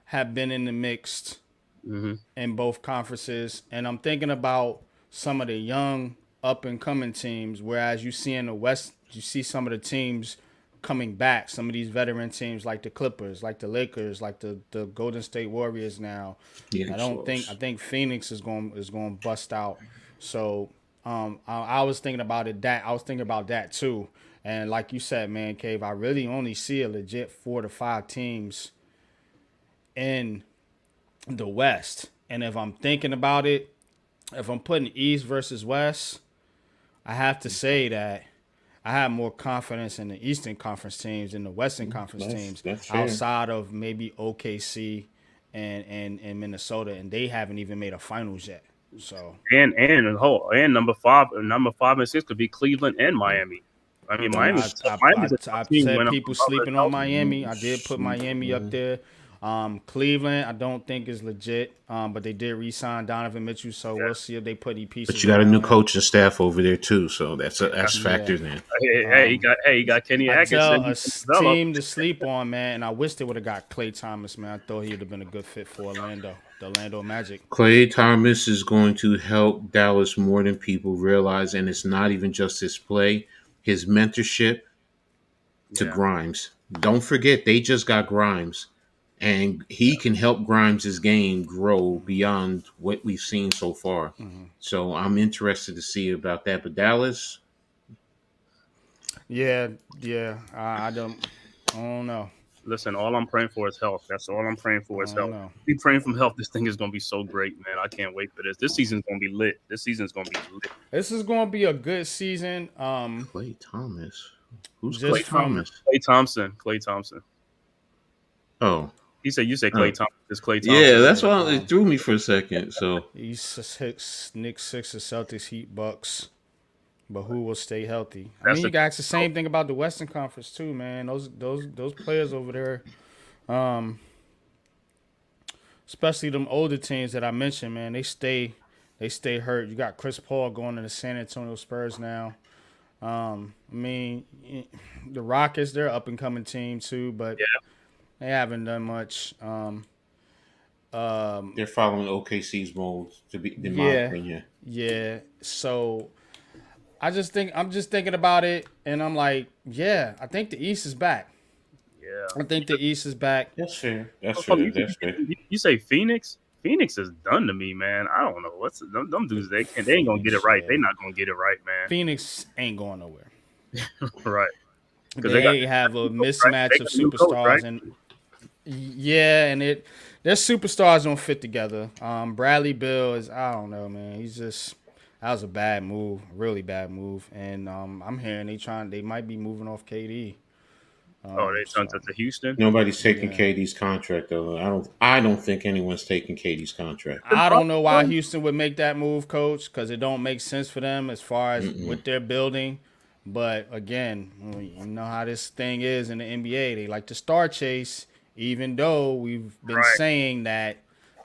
have been in the mix in both conferences, and I'm thinking about some of the young up and coming teams. Whereas you see in the West, you see some of the teams coming back. Some of these veteran teams like the Clippers, like the Lakers, like the Golden State Warriors. Now, Yeah, I think Phoenix is going to bust out. So I was thinking about it. I was thinking about that too. And like you said, man, Cave, I really only see a legit 4 to 5 teams in the West. And if I'm thinking about it, if I'm putting East versus West, I have to say that I have more confidence in the Eastern Conference teams than the Western Conference teams, that's fair. outside of maybe OKC and Minnesota, and they haven't even made a finals yet. So and number 5 and 6 could be Cleveland and Miami. I mean, Miami's a I tough team said when people Butler's sleeping on healthy. Miami. I did put Miami up there. Cleveland, I don't think is legit, but they did re-sign Donovan Mitchell, so we'll see if they put any pieces. But you got a new around him. coaching staff over there too, so that's factored in. He got Kenny I Atkinson. tell a team to sleep on, man, and I wish they would have got Klay Thomas, man. I thought he would have been a good fit for Orlando, the Orlando Magic. Klay Thomas is going to help Dallas more than people realize, and it's not even just his play, his mentorship to Grimes. Don't forget, they just got Grimes, and he can help Grimes' game grow beyond what we've seen so far. So I'm interested to see about that. But Dallas, Yeah, I don't know. Listen, all I'm praying for is health. That's all I'm praying for is health. know. Be praying for health. This thing is gonna be so great, man. I can't wait for this. This season's gonna be lit. This is gonna be a good season. Klay Thomas. Who's just Klay Thomas? Clay Thompson. Oh, You said Clay Thompson. It's Clay Thompson. yeah, that's why it threw me for a second. So East Knicks, Sixers, Celtics, Heat, Bucks. But who will stay healthy? I That's mean, you got the same thing about the Western Conference too, man. Those players over there, especially them older teams that I mentioned, man, they stay hurt. You got Chris Paul going to the San Antonio Spurs now. I mean, the Rockets, they're up and coming team too, but they haven't done much. they're following OKC's mold, in my opinion. Yeah. So I'm just thinking about it, and I'm like, yeah, I think the East is back. Yeah. I think the East is back. That's fair. That's Oh, fair. You say Phoenix? Phoenix is done to me, man. I don't know what's them dudes. They ain't gonna get it right. They're not gonna get it right, man. Phoenix ain't going nowhere. Right. They have a mismatch of superstars, and their superstars don't fit together. Bradley Beal is, I don't know, man. That was a bad move, really bad move. And I'm hearing they might be moving off KD. They sent it to Houston. Nobody's taking KD's contract though. I don't think anyone's taking KD's contract. I don't know why Houston would make that move, Coach, because it don't make sense for them as far as what they're building. But again, you know how this thing is in the NBA. They like to star chase, even though we've been saying that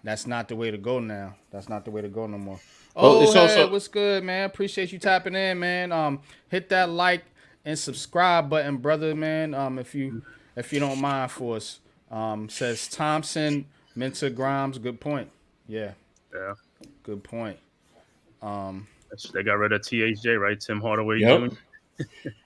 that's not the way to go now. That's not the way to go no more. What's good, man? Appreciate you tapping in, man. Hit that like and subscribe button, brother, man. If you don't mind for us. Says Thompson, Mentor Grimes. Good point. Yeah. Good point. They got rid of THJ, right? Tim Hardaway Yep. Jr.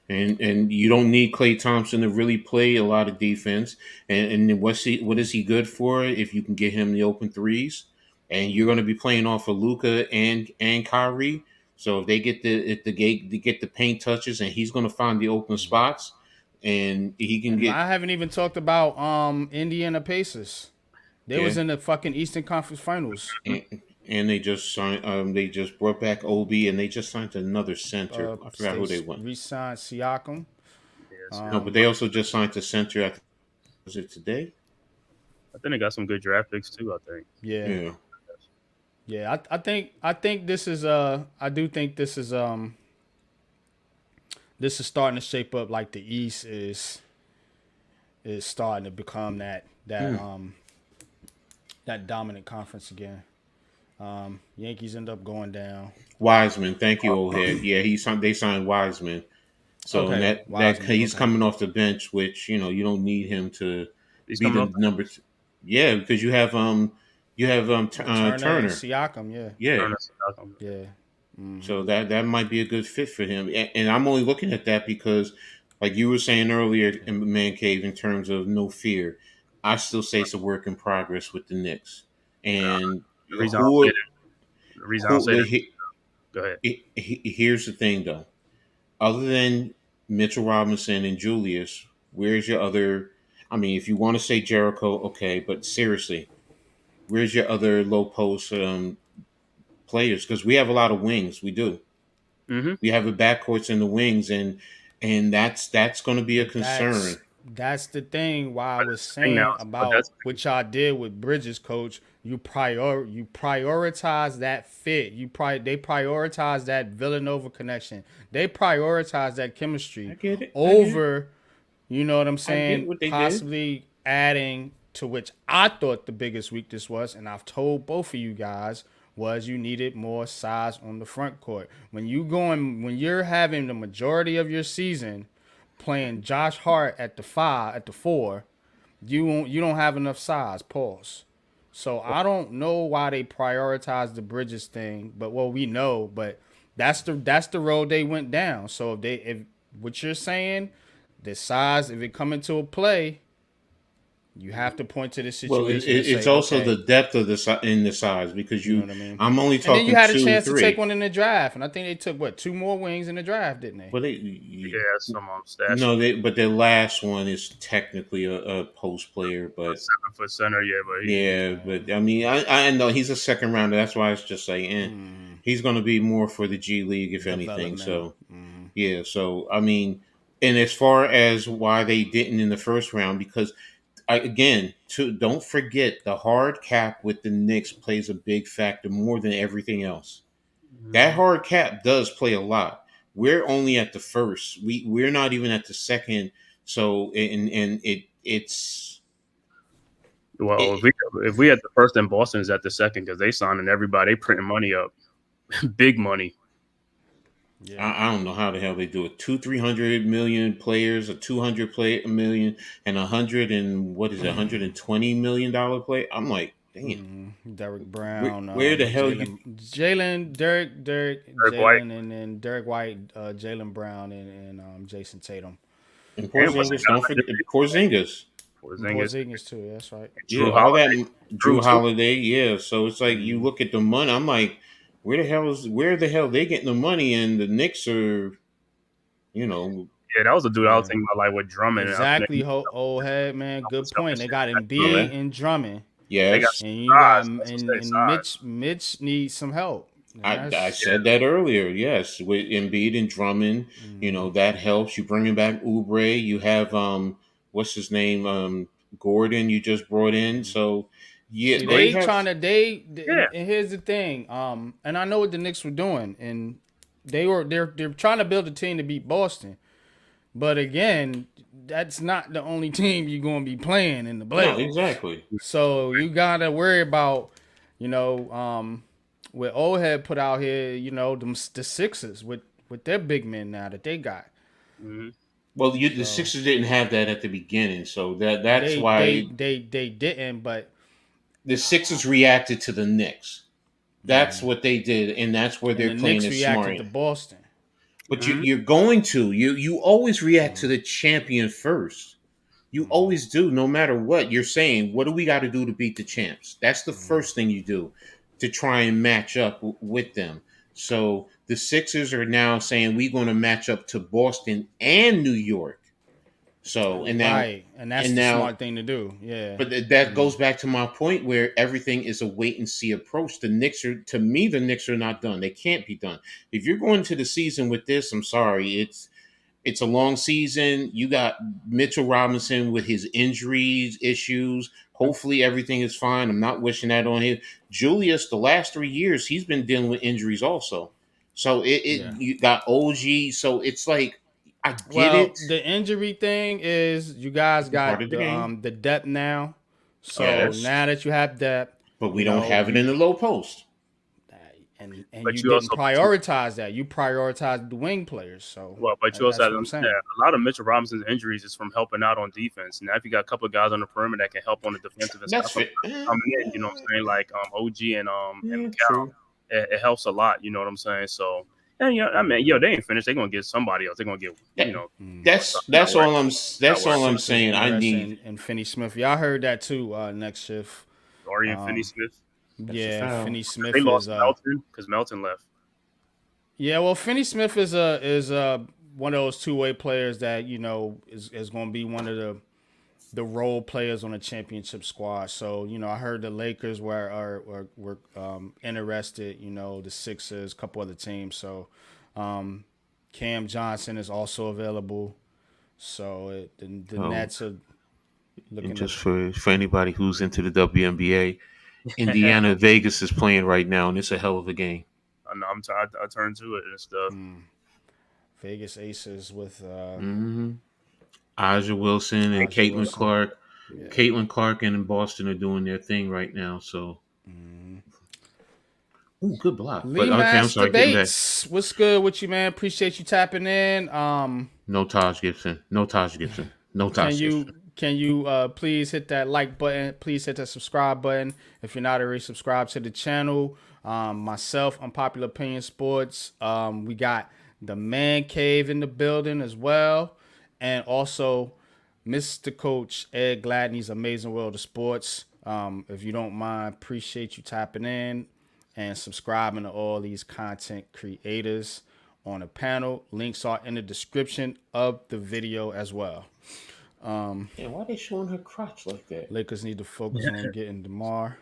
And you don't need Klay Thompson to really play a lot of defense. And what is he good for if you can get him the open threes? And you're going to be playing off of Luka and Kyrie. So if they get the paint touches, and he's going to find the open spots, and he can get. I haven't even talked about Indiana Pacers. They was in the fucking Eastern Conference Finals. And they just signed. They just brought back Obi, and they just signed another center. I forgot who they went. Re-signed Siakam. No, but they also just signed the center. Was it today? I think they got some good draft picks too. I think. Yeah. I think this is I do think this is starting to shape up like the East is starting to become that dominant conference again. Yankees end up going down. Wiseman, thank you, old head. Yeah, they signed Wiseman. So Okay, that Wiseman. he's Okay, coming off the bench, which you don't need him to He's be coming the up. number. Yeah, because you have Turner and Turner. Siakam. Yeah, Yeah, yeah. Hmm. so that might be a good fit for him. And I'm only looking at that because, like you were saying earlier in Man Cave, in terms of no fear, I still say it's a work in progress with the Knicks. And The reason I don't say who that. The reason I don't who say that. Go ahead. here's the thing though. Other than Mitchell Robinson and Julius, where's your other? I mean, if you want to say Jericho, okay, but seriously, where's your other low post players? Because we have a lot of wings. We do. Mm-hmm. We have a backcourts in the wings, and that's going to be a But concern. that's the thing. Why I But was that's the thing now. saying But about that's what y'all did with Bridges, coach. You prioritize that fit. They prioritize that Villanova connection. They prioritize that chemistry I get it. I get it. over. You know what I'm I get saying? what they did. Possibly adding to which I thought the biggest weakness was, and I've told both of you guys was you needed more size on the front court. When you're having the majority of your season playing Josh Hart at the 5, at the 4, you don't have enough size. Pause. So I don't know why they prioritize the Bridges thing, but well, we know, but that's the road they went down. So if what you're saying, the size, if it come into a play, you have to point to the Well, situation and it's say, also the okay, depth of in the size because you know what I mean. I'm only And then you talking had a two, chance to take three. one in the draft, and I think they took what 2 more wings in the draft, didn't they? But yeah, some stash. no, but their last one is technically a post player, A but 7-foot center, yeah, but he yeah, but I mean, I know he's a second rounder. That's why I was just like, he's going to be more for the G League if anything. Development. So yeah, so I mean, and as far as why they didn't in the first round, because don't forget the hard cap with the Knicks plays a big factor more than everything else. That Mhm. hard cap does play a lot. We're only at the first. We're not even at the second. So and it's Well, it, if we had the first, then Boston's at the second because they signing everybody, they printing money up, big money. Yeah. I don't know how the hell they do it. 300 million players, a 200 million, and 120 million dollar play. I'm like, damn, Derek Brown, where the hell you? Derek White And then Derek White, Jalen Brown, and Jason Tatum. And and what's the Porzingis, don't forget Porzingis. And Porzingis, Porzingis too. That's right. Yeah, Drew all that Holiday, Drew Drew too. Holiday. Yeah, so it's like you look at the money. I'm like, where the hell they getting the money? And the Knicks are, you know, Yeah, that was a dude I was Yeah. thinking about, like with Drummond. And I think Exactly, old head man. Good point. They got yeah, Embiid and Drummond, they got yes. some and you got size. That's what and, they and size. Mitch needs some help. And I that's said that earlier. Yes, with Embiid and Drummond, that helps. You bringing back Oubre. You have what's his name, Gordon. You just brought in. So yeah, see they they have. trying to Yeah, and here's the thing. And I know what the Knicks were doing, and they're trying to build a team to beat Boston. But again, that's not the only team you're going to be playing in the No, playoffs. exactly. So you got to worry about, what old head put out here, the Sixers with their big men now that they got. hmm Well, the So Sixers didn't have that at the beginning, so that's they they why they they didn't, but the Sixers reacted to the Knicks. That's what they did, and that's where and they're the playing Knicks it reacted smart. to Boston. But you're going to you always react to the champion first. You always do, no matter what. You're saying, what do we got to do to beat the champs? That's the first thing you do to try and match up with them. So the Sixers are now saying we're going to match up to Boston and New York. So Right, and that's and the now smart thing to do. Yeah. but that goes back to my point where everything is a wait and see approach. To me, the Knicks are not done. They can't be done. If you're going to the season with this, I'm sorry. It's a long season. You got Mitchell Robinson with his injuries issues. Hopefully everything is fine. I'm not wishing that on him. Julius, the last 3 years, he's been dealing with injuries also. So Yeah. you got OG. So it's like I get Well, it. the injury thing is you guys Part got of the game. the depth now. So Yes. now that you have depth, But we don't have it you in the low post. and But you you didn't also prioritize that. You prioritized the wing players. So but you also that's have what to I'm understand saying. a lot of Mitchell Robinson's injuries is from helping out on defense. Now, if you got a couple of guys on the perimeter that can help on the defensive and That's stuff fair. coming in, you know what I'm saying? Like OG and Yeah, Cal, true. it helps a lot. You know what I'm saying? So, and I mean, they ain't finished. They're gonna get somebody else. They're gonna get That, not worried. that's all I'm Sixers saying. I need. interested in Finney Smith. Y'all heard that too. Next shift. Dorian Finney-Smith. That's a Yeah, foul. Finney They Smith lost is Melton because Melton left. yeah. Well, Finney Smith is one of those two-way players that is going to be one of the role players on a championship squad. So I heard the Lakers were interested. The Sixers, a couple other teams. So Cam Johnson is also available. So the Oh, Nets are looking and at. just for anybody who's into the WNBA, Indiana Vegas is playing right now, and it's a hell of a game. I know. I turned to it and stuff. Vegas Aces with Aja Wilson and Aja Caitlin Wilson. Clark. Yeah. Caitlin Clark and Boston are doing their thing right now. So, ooh, good block. Lee But okay, I'm Master sorry. Getting back. Bates, what's good with you, man? Appreciate you tapping in. No Taj Gibson. No Taj Gibson. No Taj Gibson. Can you please hit that like button? Please hit that subscribe button if you're not already subscribed to the channel. Myself, Unpopular Opinion Sports. We got the Man Cave in the building as well, and also Mr. Coach Ed Gladney's Amazing World of Sports. If you don't mind, appreciate you tapping in and subscribing to all these content creators on the panel. Links are in the description of the video as well. Yeah, why are they showing her crotch like that? Lakers need to focus on getting DeMar.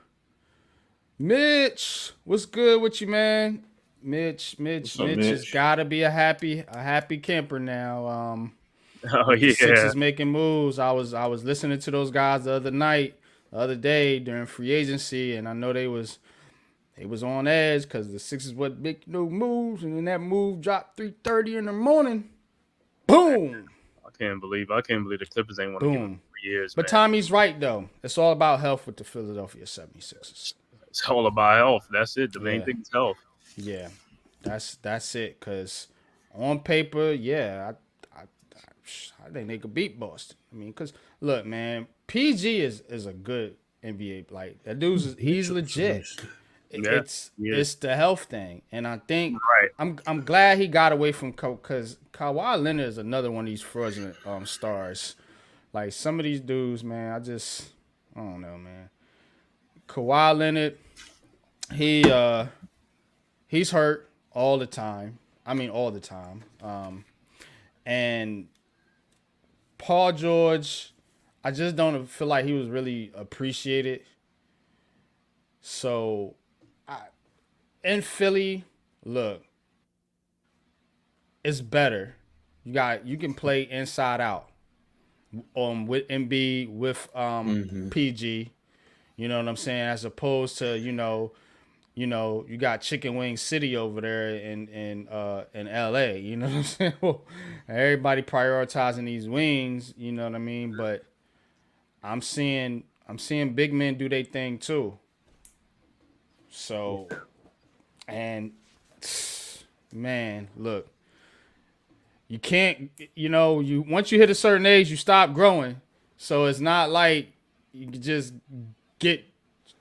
Mitch, what's good with you, man? Mitch has got to be a happy camper now. Oh The yeah. Sixers making moves. I was listening to those guys the other day during free agency, and I know they was on edge because the Sixers wasn't making no moves, and then that move dropped 3:30 in the morning. Boom. I can't believe the Clippers ain't want to give him 3 years. But man. Tommy's right though. It's all about health with the Philadelphia 76ers. It's all about health. That's it. The main thing is health. Yeah, that's it. Cause on paper, yeah, I think they could beat Boston. I mean, cause look, man, PG is a good NBA. Like that he's legit. It's the health thing, and I think I'm glad he got away from because Kawhi Leonard is another one of these fraudulent stars. Like some of these dudes, man, I don't know, man. Kawhi Leonard, he's hurt all the time. I mean, all the time. And Paul George, I just don't feel like he was really appreciated. So, in Philly, look, it's better. You can play inside out. With Embiid, with PG, you know what I'm saying, as opposed to you got Chicken Wing City over there in LA, you know what I'm saying? Well, everybody prioritizing these wings, you know what I mean? But I'm seeing big men do their thing too. So, and man, look, you can't, once you hit a certain age, you stop growing. So it's not like you can just get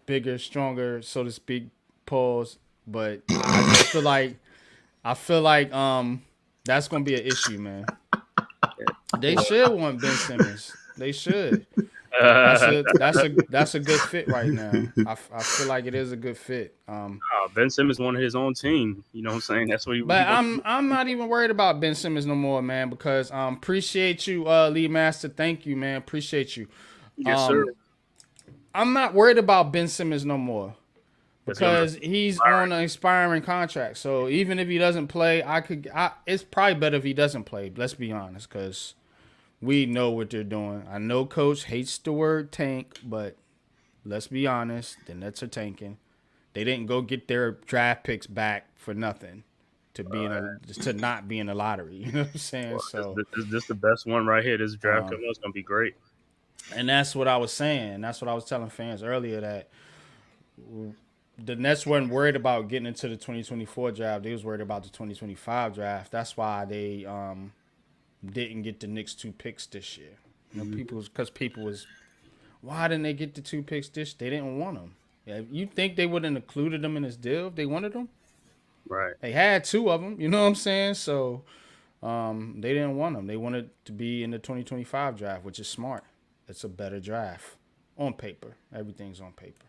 bigger, stronger, so to speak, pause. But I just feel like that's gonna be an issue, man. They should want Ben Simmons. They should. That's a good fit right now. I feel like it is a good fit. Ben Simmons wanted his own team. You know what I'm saying? That's what he. But I'm not even worried about Ben Simmons no more, man. Because appreciate you, Lee Master. Thank you, man. Appreciate you. Yes, sir. I'm not worried about Ben Simmons no more because he's on an expiring contract. So even if he doesn't play, it's probably better if he doesn't play. Let's be honest, because we know what they're doing. I know Coach hates the word tank, but let's be honest, the Nets are tanking. They didn't go get their draft picks back for nothing to not be in the lottery. You know what I'm saying? Well, so this the best one right here. This draft coming is gonna be great. And that's what I was saying. That's what I was telling fans earlier, that the Nets weren't worried about getting into the 2024 draft. They was worried about the 2025 draft. That's why they didn't get the Knicks 2 picks this year. You know, people was why didn't they get the 2 picks this? They didn't want them. Yeah, you think they would have included them in this deal if they wanted them? Right. They had 2 of them. You know what I'm saying? So they didn't want them. They wanted to be in the 2025 draft, which is smart. It's a better draft on paper. Everything's on paper.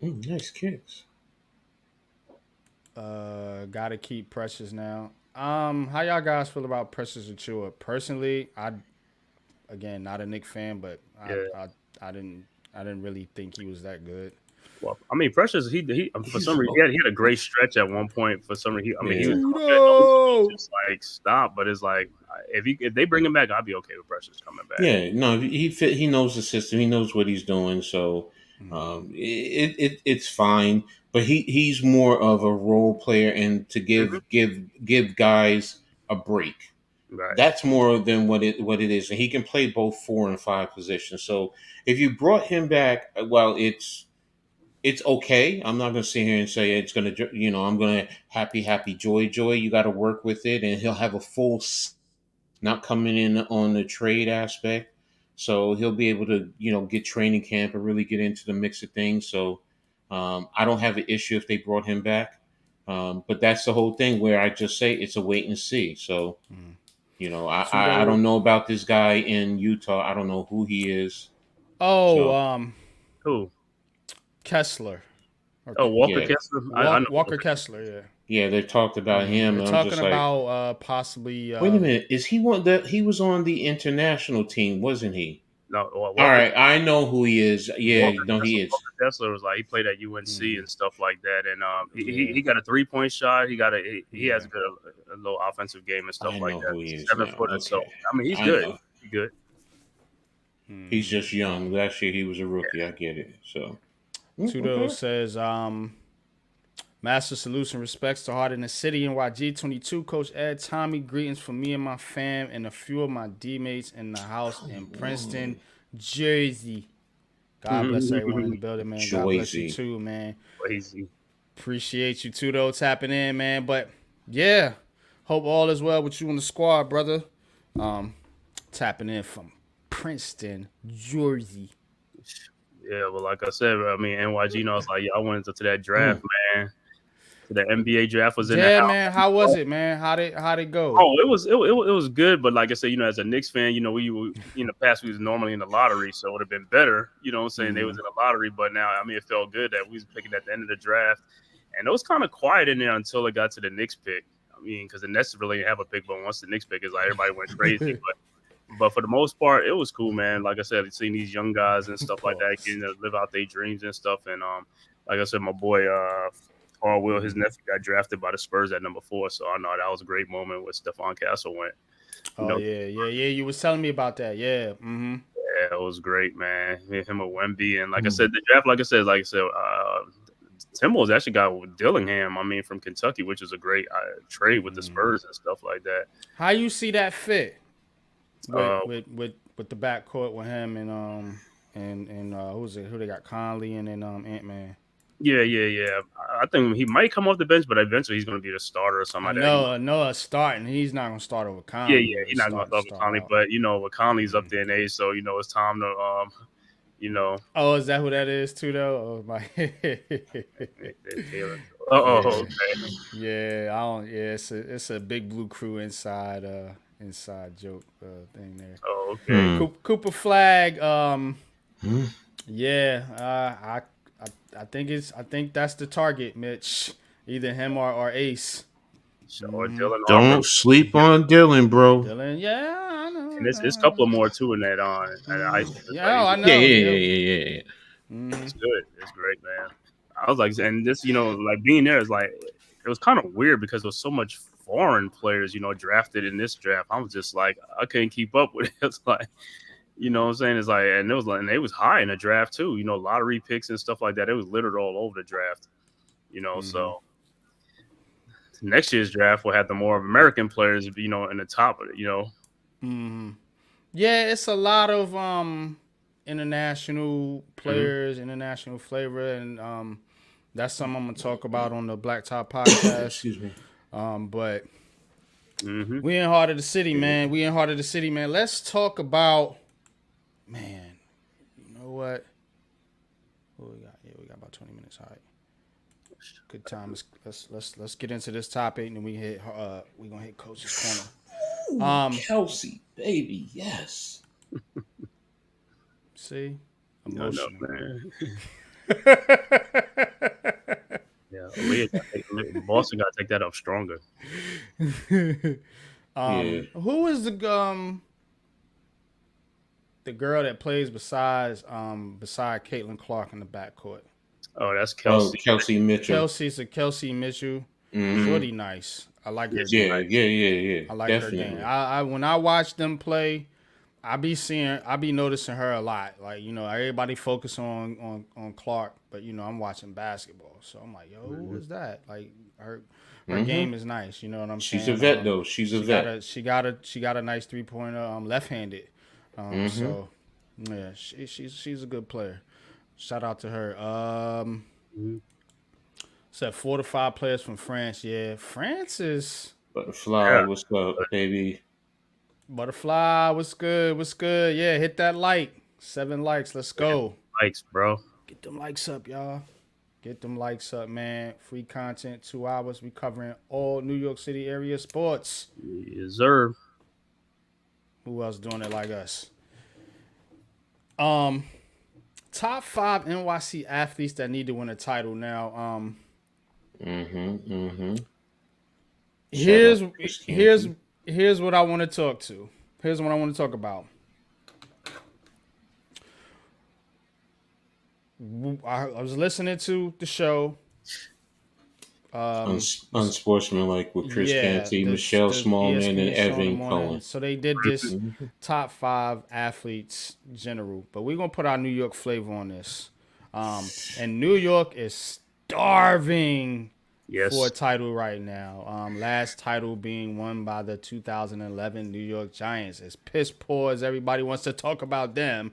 Nice kicks. Gotta keep Precious now. How y'all guys feel about Precious Achua? Personally, again not a Knicks fan, but Yeah. I didn't really think he was that good. Well, I mean, Precious, he for some reason he had a great stretch at one point. For some reason, he was doing good. Those just like stop, but it's like if they bring him back, I'll be okay with Precious coming back. Yeah, no, he knows the system. He knows what he's doing. So it's fine. But he's more of a role player, and to give guys a break. Right. That's more than what it is, and he can play both 4 and 5 positions. So if you brought him back, well, it's okay. I'm not going to sit here and say it's going to, I'm going to happy joy. You got to work with it, and he'll have a full, not coming in on the trade aspect. So he'll be able to, get training camp and really get into the mix of things. So I don't have an issue if they brought him back. But that's the whole thing where I just say it's a wait and see. So, I don't know about this guy in Utah. I don't know who he is. Oh, who? Kessler. Oh, Walker Kessler. I know Walker Kessler. Yeah. Yeah, they talked about him. They're and talking I'm just about possibly. Wait a minute, is he one that he was on the international team, wasn't he? No. All right, I know who he is. Yeah, he is. Walker Kessler was like he played at UNC and stuff like that, and he got a 3-point shot. He has a little offensive game and stuff like that. Who he is 7 now. foot or Okay. so. I mean, he's good. He's good. He's just young. Last year he was a rookie. Yeah. I get it. So Tudo says, Master Solution respects to Heart in the City NYG 22. Coach Ed, Tommy, greetings from me and my fam and a few of my D-mates in the house in Princeton, Jersey. God bless everyone in the building, man. God bless you too, man. Crazy. Appreciate you, Tudo, tapping in, man. But yeah, hope all is well with you and the squad, brother. Tapping in from Princeton, Jersey. Yeah, well, like I said, I mean, NYG knows like I went into that draft, man. The NBA draft was in the house. Man. How was it, man? How'd it go? Oh, it was good, but like I said, as a Knicks fan, we in the past we was normally in the lottery, so it would have been better. You know what I'm saying? They was in the lottery, but now I mean it felt good that we was picking at the end of the draft, and it was kind of quiet in there until it got to the Knicks pick. I mean, because the Nets really didn't have a pick, but once the Knicks pick is like everybody went crazy. But for the most part, it was cool, man. Like I said, seeing these young guys and stuff like that, getting to live out their dreams and stuff, and like I said, my boy Paul Will, his nephew got drafted by the Spurs at number 4. So I know that was a great moment where Stephon Castle went. Yeah. You was telling me about that. Yeah. Mm-hmm. Yeah, it was great, man. Him with Wemby. And like I said, the draft, like I said, Timberwolves actually got Dillingham, from Kentucky, which is a great trade with the Spurs and stuff like that. How you see that fit with the backcourt with him and who's it? Who they got? Conley and then Ant-Man. Yeah. I think he might come off the bench, but eventually he's going to be the starter or something like that. Noah starting. He's not going to start over Conley. Yeah, he's not going to start with Conley. But, with Conley's up there in age, so, it's time to, Oh, is that who that is, too, though? Oh, my. Okay. Yeah, I don't. Yeah, it's a big blue crew inside joke thing there. Oh, okay. Cooper Flag. Yeah, I think that's the target, Mitch. Either him or Ace. Or Dylan. Don't sleep on Dylan, bro. Dylan, yeah, I know. And there's a couple more too in that I know. Yeah. It's good. It's great, man. I was like, and this, like being there is like, it was kind of weird because there was so much foreign players, drafted in this draft. I was just like, I couldn't keep up with it. It's like, you know what I'm saying? It's like, and it was high in the draft too, lottery picks and stuff like that. It was littered all over the draft, so next year's draft will have the more American players, in the top of it, Yeah, it's a lot of international players, international flavor, and that's something I'm gonna talk about on the Black Top podcast. Excuse me. But Mm-hmm. we in heart of the city, man. We in heart of the city, man. Let's talk about, man. You know what? What we got? Yeah, we got about 20 minutes. All right. Good time. Let's get into this topic, and then we gonna hit Coach's corner. Kelsey, baby, yes. See, No, emotional. man. Yeah, Boston got to take that up stronger. Who is the girl that plays beside Caitlin Clark in the backcourt? Oh, that's Kelsey. Kelsey Mitchell. Kelsey Mitchell. Mhm. Shorty nice. I like her. Yeah. I like Definitely. her game. I when I watch them play, I be noticing her a lot. Like, everybody focus on Clark, but I'm watching basketball. So I'm like, yo, who is that? Like her game is nice. You know what I'm saying? She's a vet though. She's a vet. She got a nice 3-pointer, left-handed. So yeah, she's a good player. Shout out to her. Said 4 to 5 players from France. Yeah, France is Butterfly, what's up, baby? Butterfly. What's good? What's good? Yeah, hit that like. 7 likes. Let's go. Likes, bro. Get them likes up, y'all. Get them likes up, man. Free content, 2 hours. We covering all New York City area sports. Yes, sir. Who else doing it like us? Top 5 NYC athletes that need to win a title now. Here's what I want to talk to. Here's what I want to talk about. I was listening to the show. Unsportsmanlike with Chris Canty, Michelle Smallman, and Evan Cohen. So they did this top 5 athletes general, but we're gonna put our New York flavor on this. And New York is starving for a title right now. Last title being won by the 2011 New York Giants. As piss poor as everybody wants to talk about them,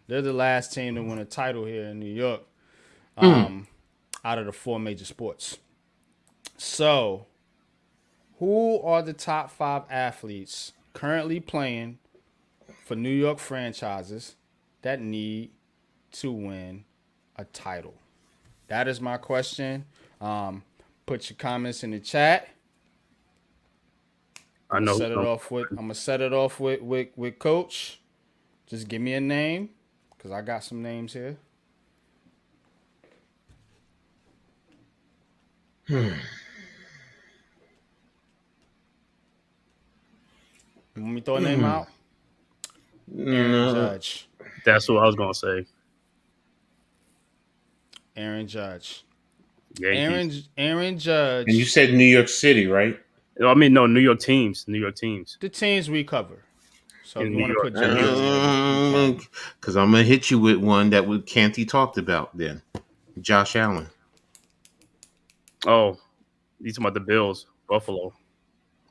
they're the last team to win a title here in New York. Out of the 4 major sports. So, who are the top 5 athletes currently playing for New York franchises that need to win a title? That is my question. Put your comments in the chat. I'm gonna set it off with Coach. Just give me a name, because I got some names here. You want me to throw a name out? Aaron Judge. That's what I was gonna say. Aaron Judge. Yankees. Aaron Judge. And you said New York City, right? I mean, no, New York teams. New York teams. The teams we cover. So In you want to New put Judge. Because I'm gonna hit you with one that Canty talked about. Then Josh Allen. Oh, you talking about the Bills, Buffalo?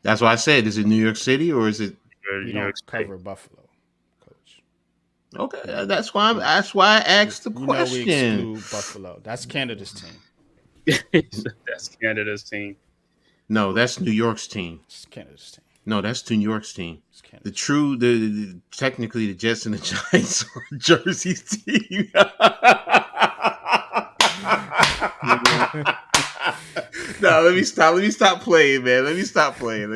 That's why I said, is it New York City or is it? We New don't York cover Buffalo, Coach. Okay, that's why I asked the question. We exclude Buffalo. That's Canada's team. That's Canada's team. No, that's New York's team. It's Canada's team. No, that's New York's team. It's Canada's The technically the Jets and the Giants are Jersey's team. No, let me stop playing, man. Let me stop playing.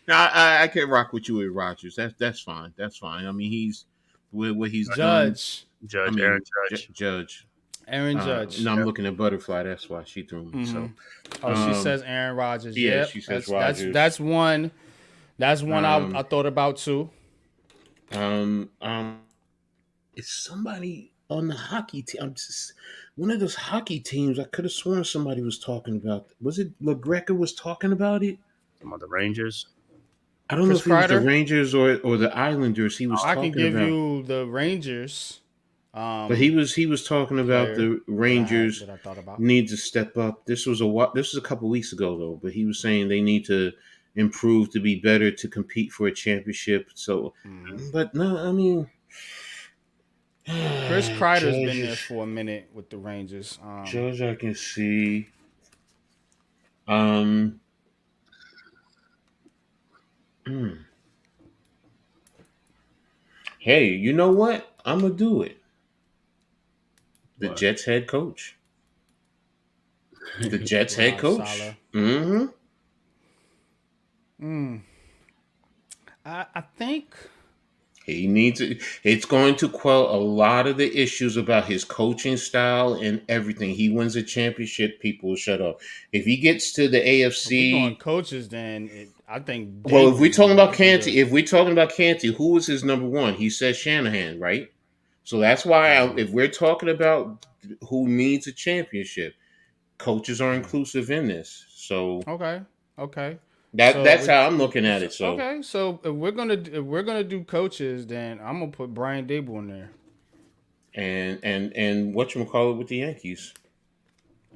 Now, I can rock with you with Rodgers. That's fine. I mean, he's what he's Judge. done. Aaron Judge. Judge. Aaron Judge. No, I'm looking at Butterfly. That's why she threw me. So, she says Aaron Rodgers. Yeah, she says Rodgers. That's one. That's one I thought about too. It's somebody on the hockey team. One of those hockey teams. I could have sworn somebody was talking about. Was it LaGreca was talking about it? Some of the Rangers. I don't know if it was the Rangers or the Islanders. He was. I talking can give about. You the Rangers. But he was talking about the Rangers that I thought about. Need to step up. This was a couple weeks ago though. But he was saying they need to improve to be better to compete for a championship. So, but no, I mean. Chris Kreider's been there Judges, for a minute with the Rangers. Judge, I can see. Um, hmm. Hey, you know what? I'm gonna do it. The What? Jets head coach. The Jets head Rob coach. Sala. Mm-hmm. I think He needs it. It's going to quell a lot of the issues about his coaching style and everything. He wins a championship, people will shut up. If he gets to the if we're going AFC, coaches, then I think well, if we're Dable's talking about under. Canty, who was his number one? He said Shanahan, right? So that's why, if we're talking about who needs a championship, coaches are inclusive in this. So Okay. So that's how I'm looking at it. So okay. So if we're gonna do coaches, then I'm gonna put Brian Dable in there. and what you call it with the Yankees?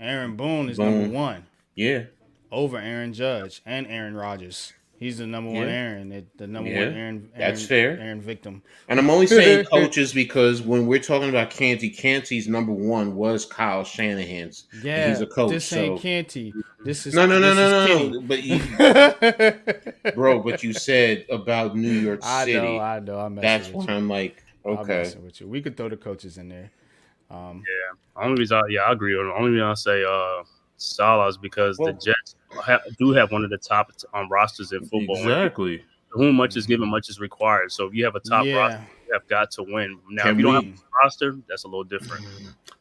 Aaron Boone is number Boom. one Yeah. over Aaron Judge and Aaron Rodgers. He's the number one Yeah. Aaron, the number one Yeah. Aaron, That's fair. Aaron victim. And I'm only saying coaches because when we're talking about Canty's number one was Kyle Shanahan's, and he's Yeah, a coach. this ain't So Canty. This is no, Kenny. no. But you said about New York I City. know. I'm That's messing with why you. I'm like, I'm okay. messing with you. We could throw the coaches in there. Only reason, I agree. The only reason I say Salah is because the Jets do have one of the top rosters in football. Exactly. Whom much is given, much is required. So if you have a top roster, you have got to win. Now, if you don't have a roster, that's a little different.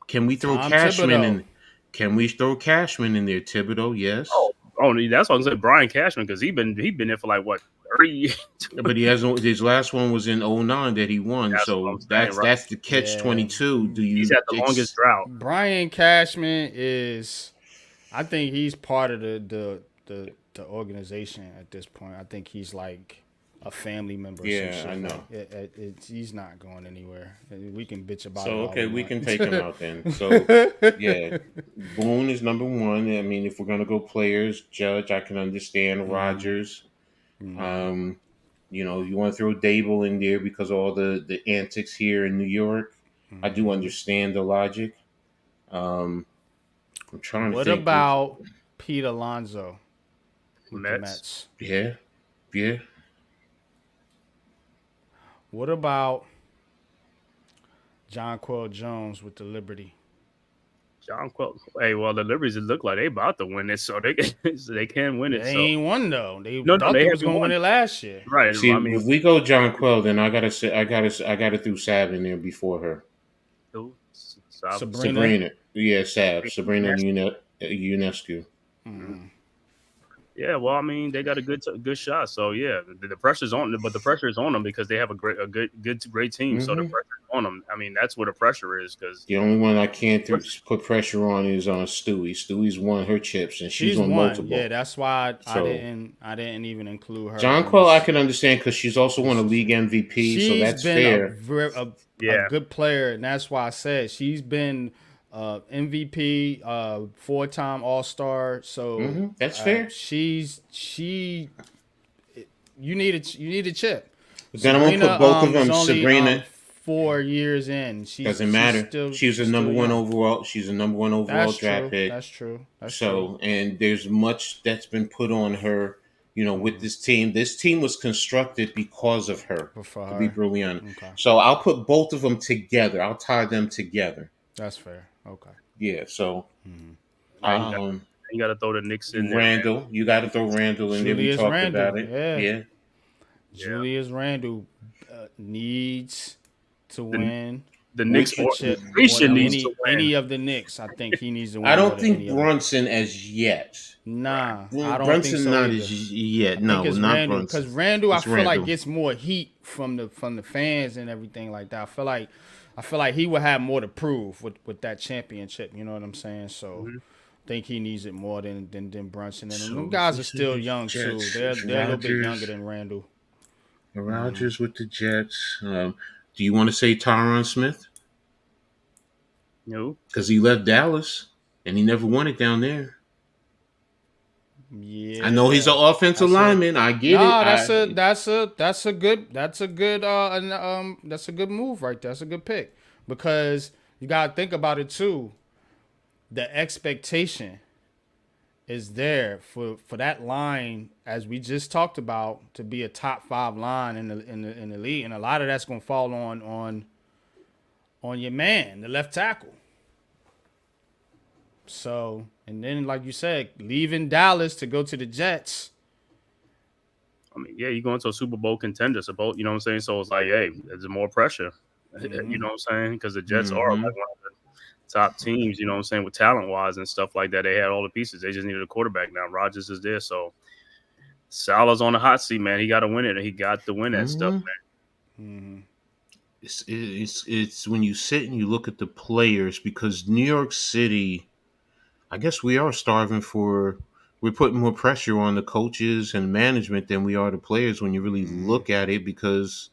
Can we throw Cashman in? Can we throw Cashman in there? Thibodeau, yes. Oh, that's what I'm saying. Brian Cashman, because he been there for like what 30 years. But he hasn't. His last one was in 2009 that he won. That's So that's the catch-22. He's had the longest drought. Brian Cashman I think he's part of the organization at this point. I think he's like a family member. Yeah, I know. He's not going anywhere. We can bitch about it. So okay, we can take him out then. So yeah, Boone is number one. I mean, if we're gonna go players, Judge, I can understand. Rodgers. You know, you want to throw Dable in there because of all the antics here in New York. I do understand the logic. I'm trying to What think. about Pete Alonso with the Mets? Mets? Yeah. What about John Quill Jones with the Liberty? John Quill. Hey, well, the Liberties look like they about to win it, so they can win it. They ain't won though. They No, thought they they was gonna won. win it last year. Right. See, I mean, if we go John Quill, then I gotta throw Sab in there before her. Sabrina. Yeah, Sab. Sabrina UNESCO. Yeah, well, I mean, they got a good shot. So yeah, the pressure's on them, but the pressure is on them because they have a great team. So the pressure's on them. I mean, that's where the pressure is. Because the only one I can't put pressure on is on Stewie. Stewie's won her chips and she's won multiple. Yeah, that's why I didn't even include her. John Quill, I can understand because she's also won a league MVP, so that's fair. A good player, and that's why I said she's been MVP, 4-time All-Star. So that's fair. You need a chip. Then I'm gonna put both of them. Only, Sabrina, 4 years in, doesn't matter. She's a number one overall. She's a number one overall draft pick. That's true. And there's much that's been put on her. You know, with this team. This team was constructed because of her. To be brutally honest. Okay. So I'll put both of them together. I'll tie them together. That's fair. Okay. Yeah. So, you got to throw the Knicks in there. Randall, you got to throw Randall in there. We talked about it. Yeah. Julius Randle needs to win. The Knicks needs to win. Any of the Knicks, I think he needs to win. I don't think Brunson as yet. Nah, I don't Brunson think so not either. as yet. No, not Randle, Brunson. because Randall, I feel like gets more heat from the fans and everything like that. I feel like he would have more to prove with that championship. You know what I'm saying? So. I think he needs it more than Brunson. And them guys are still young too. They're a little bit younger than Randall. Rodgers with the Jets. Do you want to say Tyron Smith? No, because he left Dallas and he never won it down there. Yeah, I know he's an offensive lineman. I get it. That's a good move right there. That's a good pick. because you gotta think about it too. The expectation is there for that line, as we just talked about, to be a top 5 line in the league, and a lot of that's gonna fall on your man, the left tackle. So, and then like you said, leaving Dallas to go to the Jets. I mean, yeah, you're going to a Super Bowl contender, suppose, you know what I'm saying? So it's like, hey, there's more pressure. You know what I'm saying? Because the Jets are like one of the top teams, you know what I'm saying, with talent wise and stuff like that. They had all the pieces. They just needed a quarterback now. Rodgers is there. So Salah's on the hot seat, man. He got to win it. He got to win that stuff, man. It's when you sit and you look at the players, because New York City, I guess we are starving for. We're putting more pressure on the coaches and management than we are the players when you really look at it, because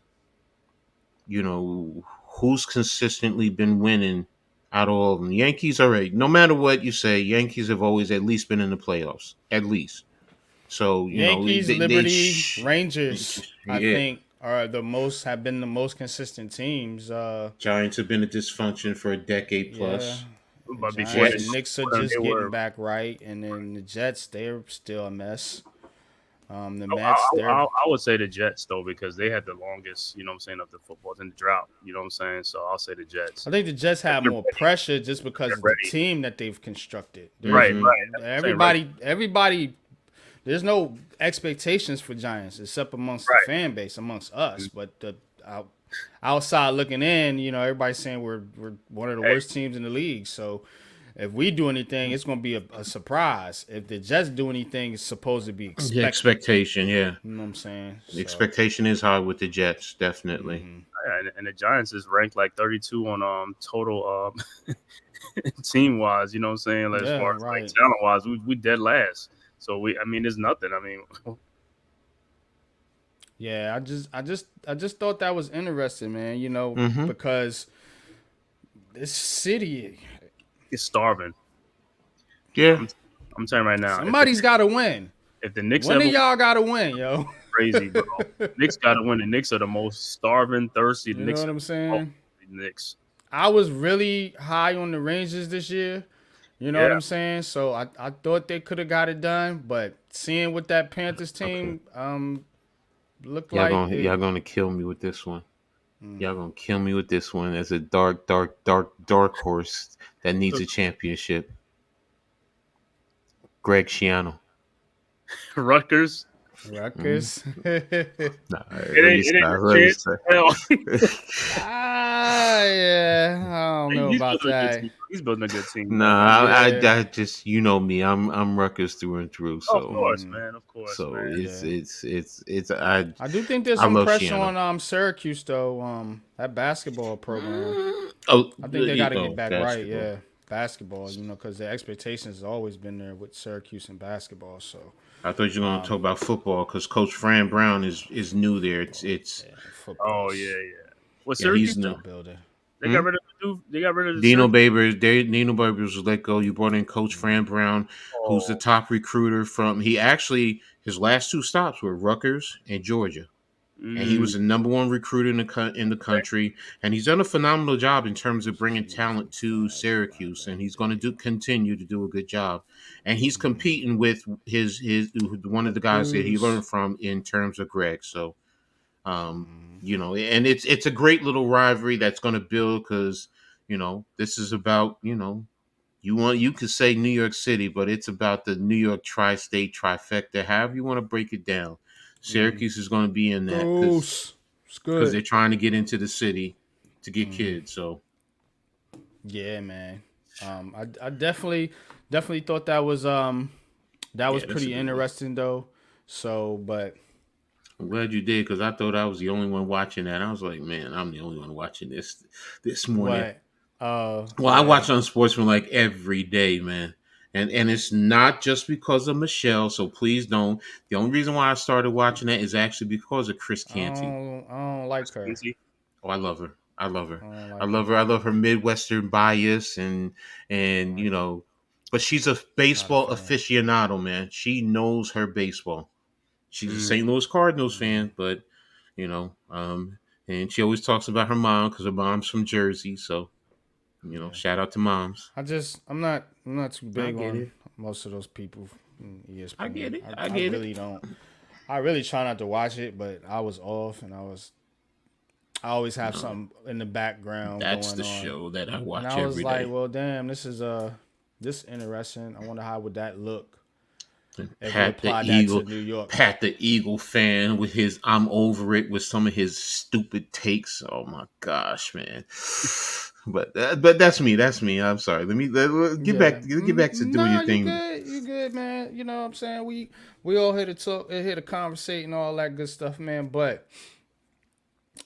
who's consistently been winning out of all of them. Yankees, all right. No matter what you say, Yankees have always at least been in the playoffs, at least. So Yankees, Liberty, Rangers, I yeah. think have been the most consistent teams. Giants have been a dysfunction for a decade plus. Yeah. But The before Giants, the Knicks are just getting back right, and then the Jets, they're still a mess. The Mets, I would say the Jets, though, because they had the longest, you know what I'm saying, of the footballs in the drought. You know what I'm saying? So I'll say the Jets. I think the Jets have more pressure just because of the team that they've constructed. Right. Everybody, there's no expectations for Giants except amongst the fan base, amongst us. But outside looking in, everybody's saying we're one of the worst teams in the league. So if we do anything, it's going to be a surprise. If the Jets do anything, it's supposed to be expected. The expectation, yeah. You know what I'm saying? The expectation is high with the Jets, definitely. And the Giants is ranked like 32 on total team wise. You know what I'm saying? As far as like talent wise, we dead last. So there's nothing. Yeah, I just thought that was interesting, man. Because this city is starving. Yeah, I'm telling you right now, somebody's got to win. If the Knicks, one of y'all got to win, yo. Crazy, bro. Knicks got to win. The Knicks are the most starving, thirsty. You know what I'm saying? Knicks. I was really high on the Rangers this year. You know what I'm saying? So I thought they could have got it done, but seeing what that Panthers team looked like, y'all gonna kill me with this one. Y'all gonna kill me with this one as a dark horse that needs a championship. Greg Schiano. Rutgers. Nah, it ain't a chance. Yeah, I don't know about that. He's building a good team. Nah, I just, me. I'm Rutgers through and through. So of course, man. Of course. So man. it's I do think there's some pressure on Syracuse though. That basketball program. I think they got to get back right. Yeah, basketball. Because the expectations has always been there with Syracuse and basketball. So I thought you were going to talk about football because Coach Fran Brown is new there. It's oh yeah. Well, Syracuse he's new. They got rid of the Dino Babers. Dino Babers was let go. You brought in Coach Fran Brown, who's the top recruiter from. His last 2 stops were Rutgers and Georgia, and he was the #1 recruiter in the country. And he's done a phenomenal job in terms of bringing talent to Syracuse, and he's going to continue to do a good job. And he's competing with his one of the guys that he learned from in terms of Greg. So. And it's a great little rivalry that's going to build because, this is about, you could say New York City, but it's about the New York tri-state trifecta. However you want to break it down. Syracuse is going to be in that because they're trying to get into the city to get kids. So, yeah, man. I definitely thought that was pretty interesting though. So, but. I'm glad you did because I thought I was the only one watching that. I was like, man, I'm the only one watching this morning. I watch on Sportsman like every day, man. And it's not just because of Michelle, so please don't. The only reason why I started watching that is actually because of Chris Canty. I don't like her. Oh, I love her. I love her Midwestern bias and but she's a baseball aficionado, man. She knows her baseball. She's a St. Louis Cardinals fan, but and And she always talks about her mom because her mom's from Jersey. So, shout out to moms. I'm not too big get on it. most of those people in ESPN. I get it. I really don't. I really try not to watch it, but I was off, and I always have something in the background. That's going the on. show that I watch And I was every like, day. well, damn, this is this interesting. I wonder how would that look if Pat we the apply Eagle, that to New York. Pat the Eagle fan with his "I'm over it" with some of his stupid takes. Oh my gosh, man! But that's me. That's me. I'm sorry. Let me get back to doing your thing. You good, man. You know what I'm saying? We all here to talk, here to conversate and all that good stuff, man. But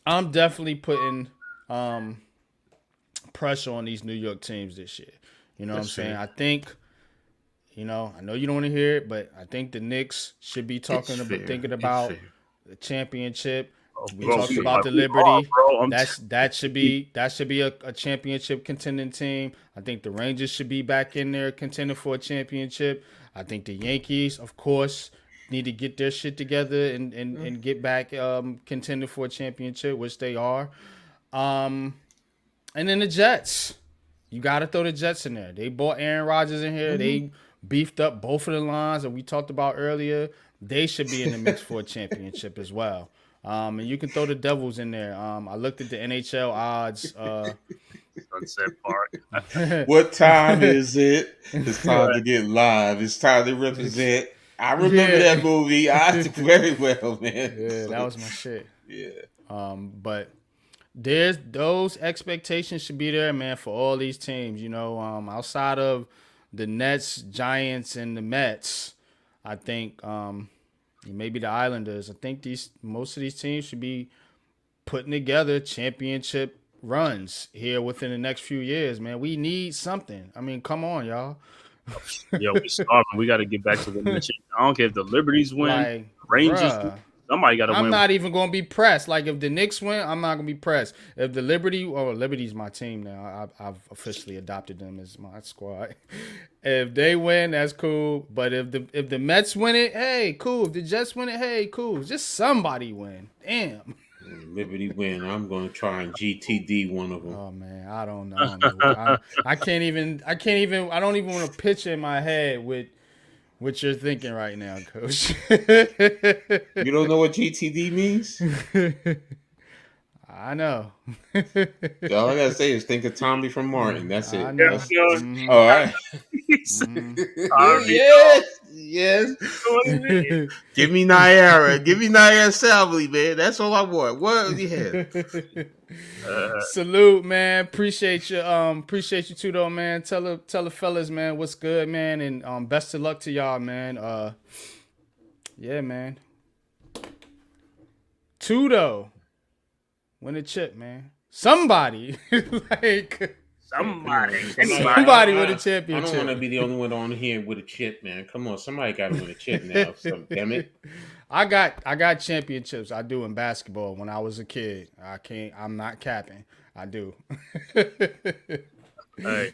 I'm definitely putting pressure on these New York teams this year. You know what I'm saying? I think, I know you don't want to hear it, but I think the Knicks should be thinking about the championship. We talked about the Liberty. That should be a championship contending team. I think the Rangers should be back in there contending for a championship. I think the Yankees, of course, need to get their shit together and get back contending for a championship, which they are. And then the Jets. You got to throw the Jets in there. They bought Aaron Rodgers in here. They beefed up both of the lines that we talked about earlier. They should be in the mix for a championship as well. And you can throw the Devils in there. I looked at the NHL odds. Sunset Park. What time is it? It's time to get live. It's time to represent. I remember that movie. I did very well, man. Yeah, that was my shit. Yeah. But there's those expectations should be there, man, for all these teams. Outside of the Nets, Giants, and the Mets, I think maybe the Islanders. I think most of these teams should be putting together championship runs here within the next few years, man. We need something. I mean, come on, y'all. Yo, we starving. We got to get back to the mission. I don't care if the Liberties win, Rangers. Somebody got to win. I'm not even going to be pressed. Like, if the Knicks win, I'm not going to be pressed. If the Liberty's my team now. I've officially adopted them as my squad. If they win, that's cool. But if the Mets win it, hey, cool. If the Jets win it, hey, cool. Just somebody win. Damn. Liberty win. I'm going to try and GTD one of them. Oh man, I don't know. I can't even. I don't even want to picture in my head what you're thinking right now, Coach. You don't know what GTD means? I know. All I gotta say is think of Tommy from Martin. That's it. I know. All right. Yes. Give me Naira. Give me Naira Salvely, man. That's all I want. What? Yeah. Salute, man. Appreciate you too, though, man. Tell the fellas, man, what's good, man, and best of luck to y'all, man. Yeah, man. Two though. Win a chip, man. Somebody Somebody win a championship. I don't want to be the only one on here with a chip, man. Come on, somebody got to win a chip now. So, damn it. I got championships. I do in basketball when I was a kid. I'm not capping. I do. Hey,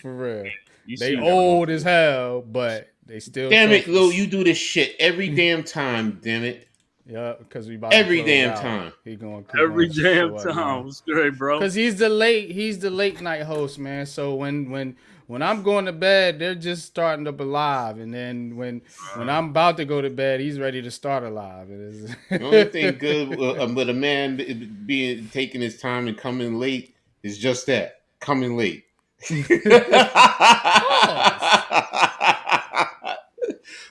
for real. you They see old as hell, but they still. Damn it, trophies. Lou. You do this shit every damn time, damn it. Yeah, because we about Every to close damn out. time. He going every damn time. What's good, bro? Because he's the late night host, man. So when I'm going to bed, they're just starting up alive, and then when I'm about to go to bed, he's ready to start alive. The only thing good with a man being taking his time and coming late is just that, coming late.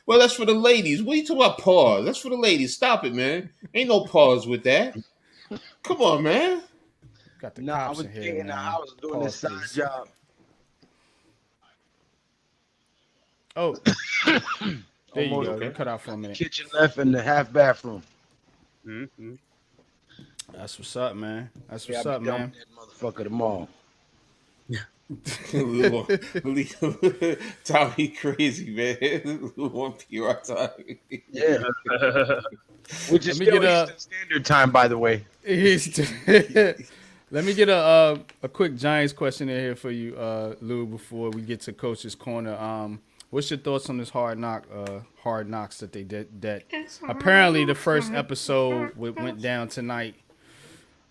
Well, that's for the ladies. What are you talking about pause? That's for the ladies. Stop it, man. Ain't no pause with that. Come on, man. Got the No, I cops was in here, thinking man. I was doing this Pause, side please. job. Oh, there you Almost go. okay. You cut out for a minute. Kitchen left and the half bathroom. Mm-hmm. That's what's up, man. That's Yeah, what's I'll up, be done man. with that motherfucker tomorrow. Tommy crazy, man. On PR time. Yeah. Which is Let me still get Eastern Standard Time, by the way. Let me get a quick Giants question in here for you, Lou, before we get to Coach's Corner. What's your thoughts on this Hard Knocks that they did? That apparently the first episode went down tonight.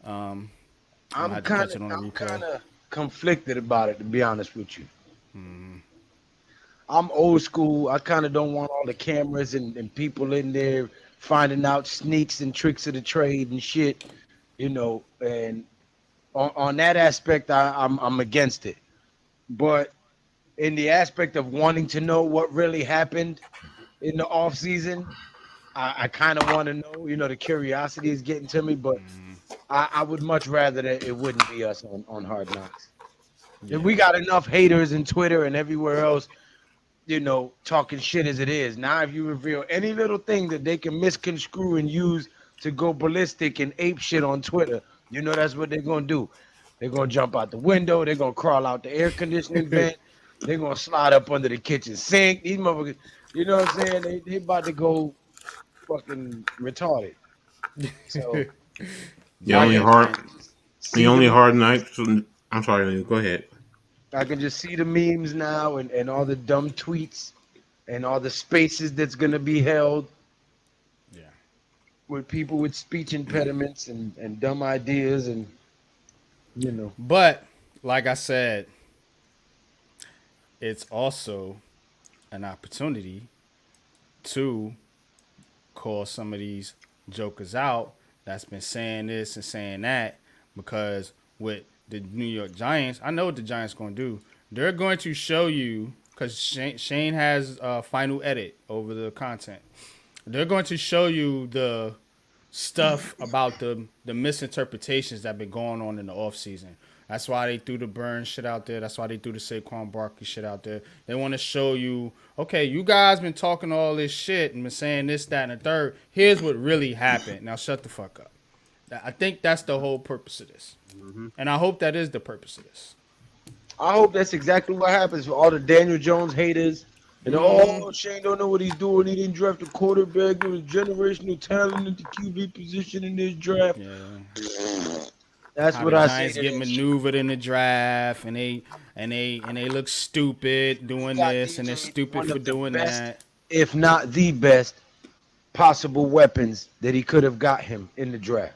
I'm gonna I'm have to kind catch of it on the I'm replay. kind of conflicted about it, to be honest with you. I'm old school. I kind of don't want all the cameras and people in there finding out sneaks and tricks of the trade and shit, you know. And on that aspect, I'm against it. But in the aspect of wanting to know what really happened in the off season, I kind of want to know. You know, the curiosity is getting to me, but I would much rather that it wouldn't be us on Hard Knocks. If we Yeah. got enough haters in Twitter and everywhere else, you know, talking shit as it is. Now, if you reveal any little thing that they can misconstrue and use to go ballistic and ape shit on Twitter, you know that's what they're gonna do. They're gonna jump out the window. They're gonna crawl out the air conditioning vent. They're gonna slide up under the kitchen sink. These motherfuckers, you know what I'm saying? They about to go fucking retarded. So The I only Yeah, can hard, man. the see the only memes. hard night. I'm sorry. Go ahead. I can just see the memes now and all the dumb tweets and all the spaces that's gonna be held Yeah. with people with speech impediments and dumb ideas and you know. But like I said, it's also an opportunity to call some of these jokers out that's been saying this and saying that, because with the New York Giants, I know what the Giants going to do. They're going to show you, because Shane has a final edit over the content. They're going to show you the stuff about the misinterpretations that been going on in the offseason. That's why they threw the Burn shit out there. That's why they threw the Saquon Barkley shit out there. They want to show you, okay, you guys been talking all this shit and been saying this, that, and the third. Here's what really happened. Now shut the fuck up. I think that's the whole purpose of this. And I hope that is the purpose of this. I hope that's exactly what happens for all the Daniel Jones haters. And oh, Shane don't know what he's doing. He didn't draft a quarterback. There was generational talent at the QB position in this draft. Yeah. That's How what the I say Giants to get that shit. maneuvered in the draft and they look stupid We doing got this and they're DJ stupid one for of the doing best, that. if not the best, possible weapons that he could have got him in the draft.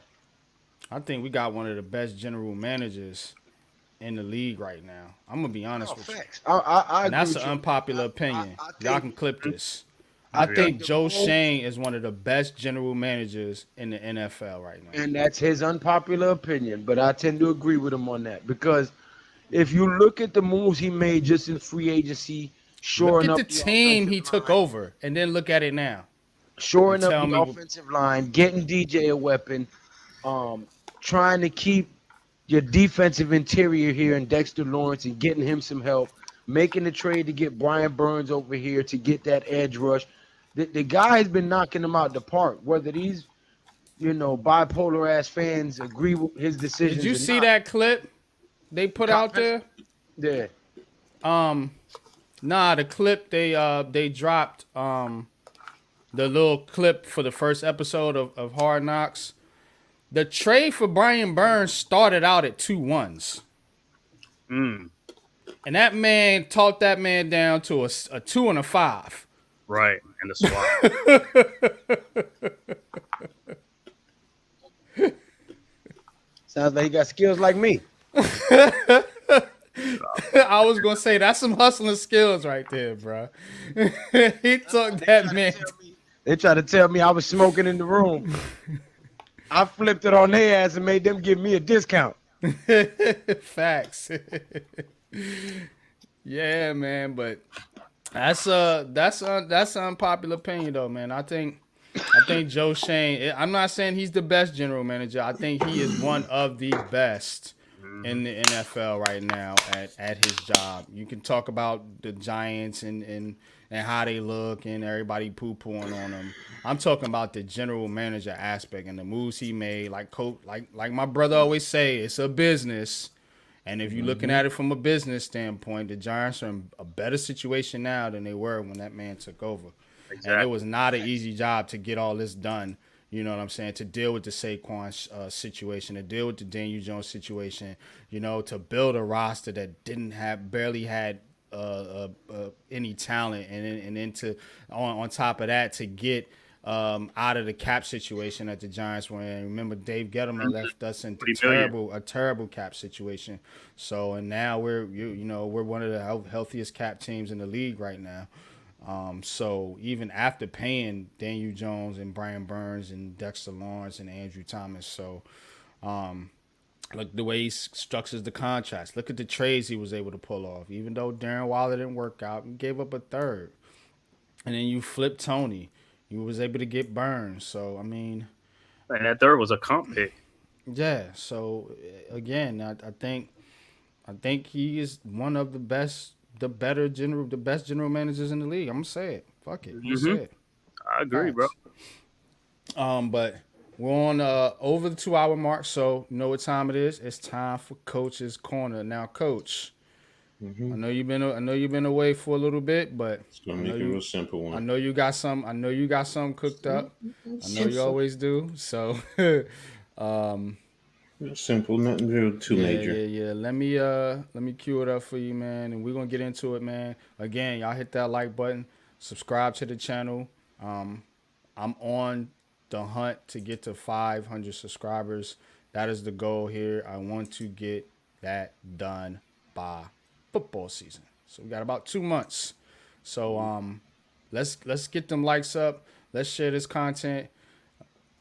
I think we got one of the best general managers in the league right now. I'm gonna be Oh, honest with you, facts. I and agree that's an with you. unpopular I, opinion. I Y'all think can clip this. I I think think the Joe moves, Shane is one of the best general managers in the NFL right now. and that's his unpopular opinion, but I tend to agree with him on that because if you look at the moves he made just in free agency, Look shoring at the up the team offensive he took line, over, and then look at it now, and shoring up tell the me. offensive line, getting DJ a weapon, trying to keep your defensive interior here in Dexter Lawrence and getting him some help, making the trade to get Brian Burns over here to get that edge rush. The guy has been knocking them out the park, whether these, you know, bipolar ass fans agree with his Did decisions you or see not. that clip they put Kyle out Penn- there? Yeah. Nah, the clip they dropped the little clip for the first episode of Hard Knocks. The trade for Brian Burns started out at 2-1s. Mm, And that man talked that man down to a 2 and a 5. right. And the swap. Sounds like he got skills like me. I was gonna say that's some hustling skills right there, bro. He took that man. They tried to tell me I was smoking in the room. I flipped it on their ass and made them give me a discount. Facts. Yeah, man, but that's an unpopular opinion though, man. I think Joe Shane. I'm not saying he's the best general manager. I think he is one of the best in the NFL right now at his job. You can talk about the Giants and how they look and everybody poo-pooing on them. I'm talking about the general manager aspect and the moves he made. Like my brother always say, it's a business. And if you're looking at it from a business standpoint, the Giants are in a better situation now than they were when that man took over. Exactly. And it was not an easy job to get all this done. You know what I'm saying? To deal with the Saquon situation, to deal with the Daniel Jones situation, you know, to build a roster that barely had any talent, and then to on top of that to get out of the cap situation that the Giants were in. Remember, Dave Gettleman left us in 40 million. a terrible cap situation. So, and now we're we're one of the healthiest cap teams in the league right now. So even after paying Daniel Jones and Brian Burns and Dexter Lawrence and Andrew Thomas, so look the way he structures the contracts. Look at the trades he was able to pull off. Even though Darren Waller didn't work out, he gave up a third, and then you flip Tony. You was able to get Burns. So I mean, And that third was a comp pick. yeah. So again, I think he is one of the best general managers in the league. I'm gonna say it. Fuck it. I'm gonna say it. I agree, bro. But we're on over the 2 hour mark, so you know what time it is. It's time for Coach's Corner. Now, Coach, I know you've been away for a little bit, but It's gonna make it a real simple one. I know you got some cooked up. I know you always do. So Real simple, nothing real too major. Yeah. Let me cue it up for you, man, and we're gonna get into it, man. Again, y'all hit that like button, subscribe to the channel. I'm on the hunt to get to 500 subscribers. That is the goal here. I want to get that done by football season. So we got about 2 months. So let's get them likes up. Let's share this content.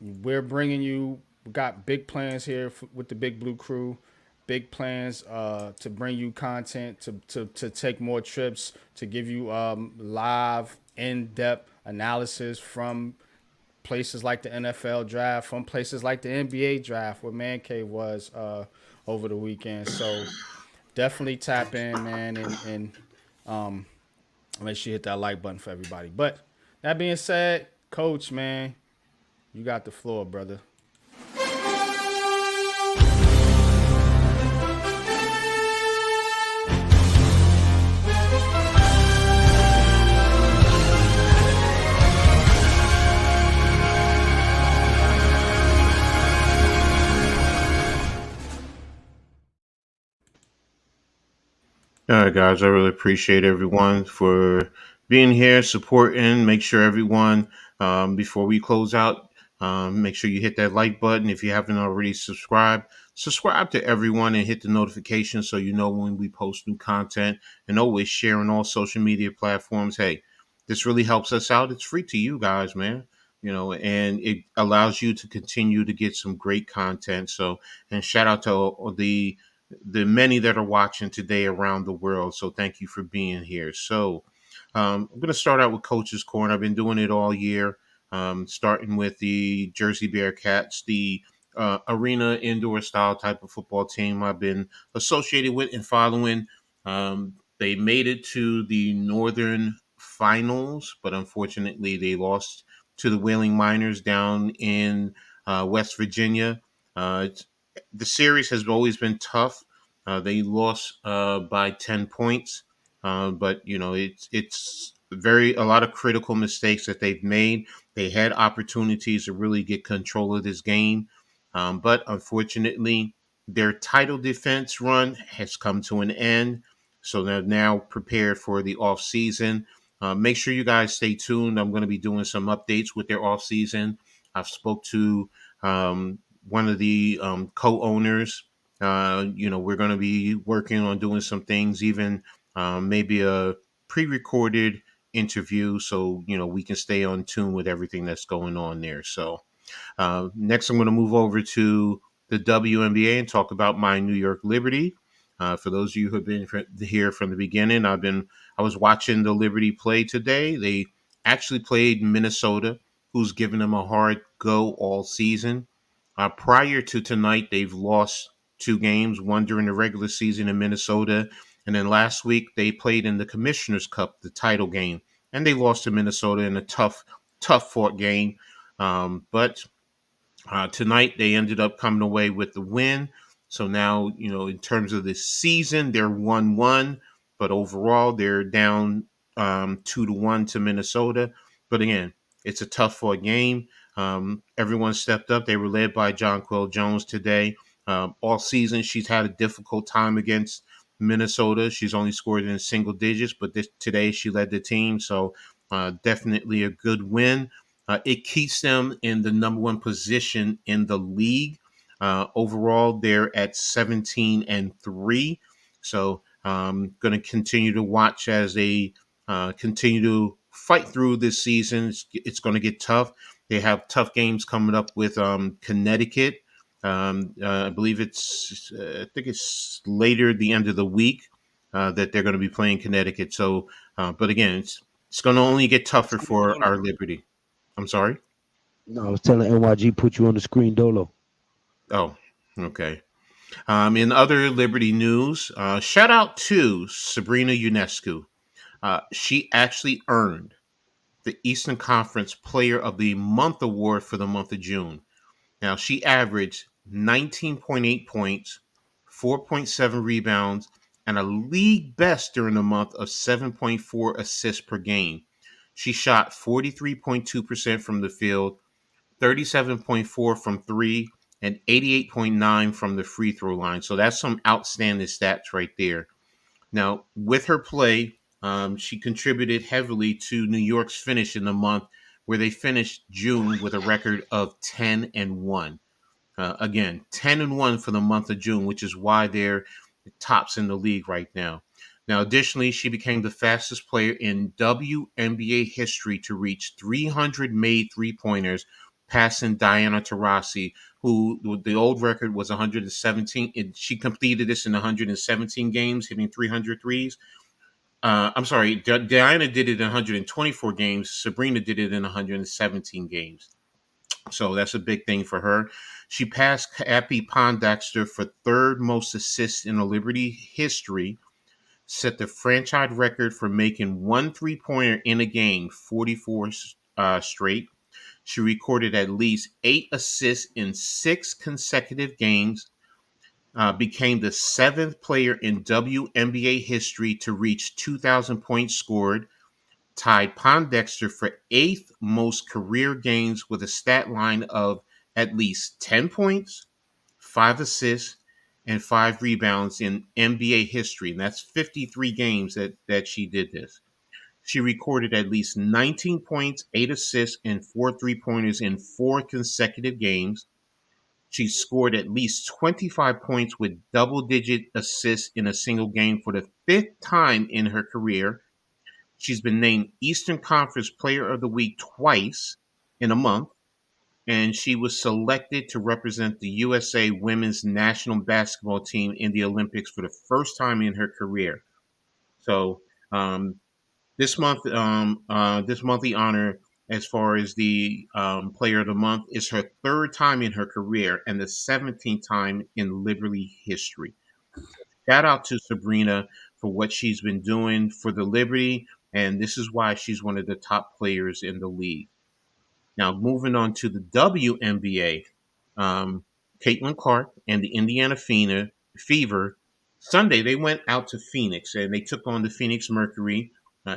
We're bringing you. We got big plans here with the Big Blue Crew. Big plans to bring you content, to take more trips, to give you live, in-depth analysis from places like the NFL draft, from places like the NBA draft, where Man Cave was over the weekend. So definitely tap in, man, and make sure you hit that like button for everybody. But that being said, Coach, man, you got the floor, brother. All right, guys, I really appreciate everyone for being here, supporting. Make sure everyone, before we close out, make sure you hit that like button. If you haven't already subscribed, subscribe to everyone and hit the notification so you know when we post new content, and always share on all social media platforms. Hey, this really helps us out. It's free to you guys, man. And it allows you to continue to get some great content. So, and shout out to all the many that are watching today around the world. So thank you for being here. So I'm going to start out with Coach's Corner. I've been doing it all year, starting with the Jersey Bearcats, the arena indoor style type of football team I've been associated with and following. They made it to the Northern Finals, but unfortunately they lost to the Whaling Miners down in West Virginia. The series has always been tough. They lost by 10 points, but it's a lot of critical mistakes that they've made. They had opportunities to really get control of this game, but unfortunately, their title defense run has come to an end. So they're now prepared for the off season. Make sure you guys stay tuned. I'm going to be doing some updates with their off season. I've spoke to one of the co-owners. We're going to be working on doing some things, even maybe a pre-recorded interview, so we can stay on tune with everything that's going on there. So next, I'm going to move over to the WNBA and talk about my New York Liberty. For those of you who have been here from the beginning, I was watching the Liberty play today. They actually played Minnesota, who's given them a hard go all season. Prior to tonight, they've lost 2 games, one during the regular season in Minnesota, and then last week they played in the Commissioner's Cup, the title game, and they lost to Minnesota in a tough fought game. But tonight they ended up coming away with the win. So now, in terms of this season, they're 1-1, but overall they're down 2-1 to Minnesota. But again, it's a tough fought game. Everyone stepped up. They were led by Jonquel Jones today. All season, she's had a difficult time against Minnesota. She's only scored in single digits, but today she led the team. So definitely a good win. It keeps them in the number one position in the league. Overall, they're at 17-3. So going to continue to watch as they continue to fight through this season. It's going to get tough. They have tough games coming up with Connecticut. I believe I think it's later the end of the week that they're going to be playing Connecticut. So, but again, it's going to only get tougher for our Liberty. I'm sorry. No, I was telling NYG put you on the screen, Dolo. Oh, okay. In other Liberty news, shout out to Sabrina Ionescu. She actually earned the Eastern Conference Player of the Month award for the month of June. Now, she averaged 19.8 points, 4.7 rebounds, and a league best during the month of 7.4 assists per game. She shot 43.2% from the field, 37.4 from three, and 88.9 from the free throw line. So that's some outstanding stats right there. Now, with her play, she contributed heavily to New York's finish in the month, where they finished June with a record of 10-1. Again, 10-1 for the month of June, which is why they're tops in the league right now. Now, additionally, she became the fastest player in WNBA history to reach 300 made three-pointers, passing Diana Taurasi, who the old record was 117. And she completed this in 117 games, hitting 300 threes. I'm sorry, Diana did it in 124 games. Sabrina did it in 117 games. So that's a big thing for her. She passed Cappy Pondexter for third most assists in the Liberty history, set the franchise record for making one three-pointer in a game, 44 straight. She recorded at least 8 assists in 6 consecutive games, became the 7th player in WNBA history to reach 2,000 points scored, tied Pondexter for 8th most career games with a stat line of at least 10 points, 5 assists, and 5 rebounds in NBA history. And that's 53 games that she did this. She recorded at least 19 points, 8 assists, and 4 three-pointers in 4 consecutive games. She scored at least 25 points with double-digit assists in a single game for the 5th time in her career. She's been named Eastern Conference Player of the Week twice in a month, and she was selected to represent the USA women's national basketball team in the Olympics for the first time in her career. So this monthly honor, as far as the Player of the Month, is her 3rd time in her career and the 17th time in Liberty history. Shout out to Sabrina for what she's been doing for the Liberty, and this is why she's one of the top players in the league. Now, moving on to the WNBA, Caitlin Clark and the Indiana Fever, Sunday, they went out to Phoenix, and they took on the Phoenix Mercury.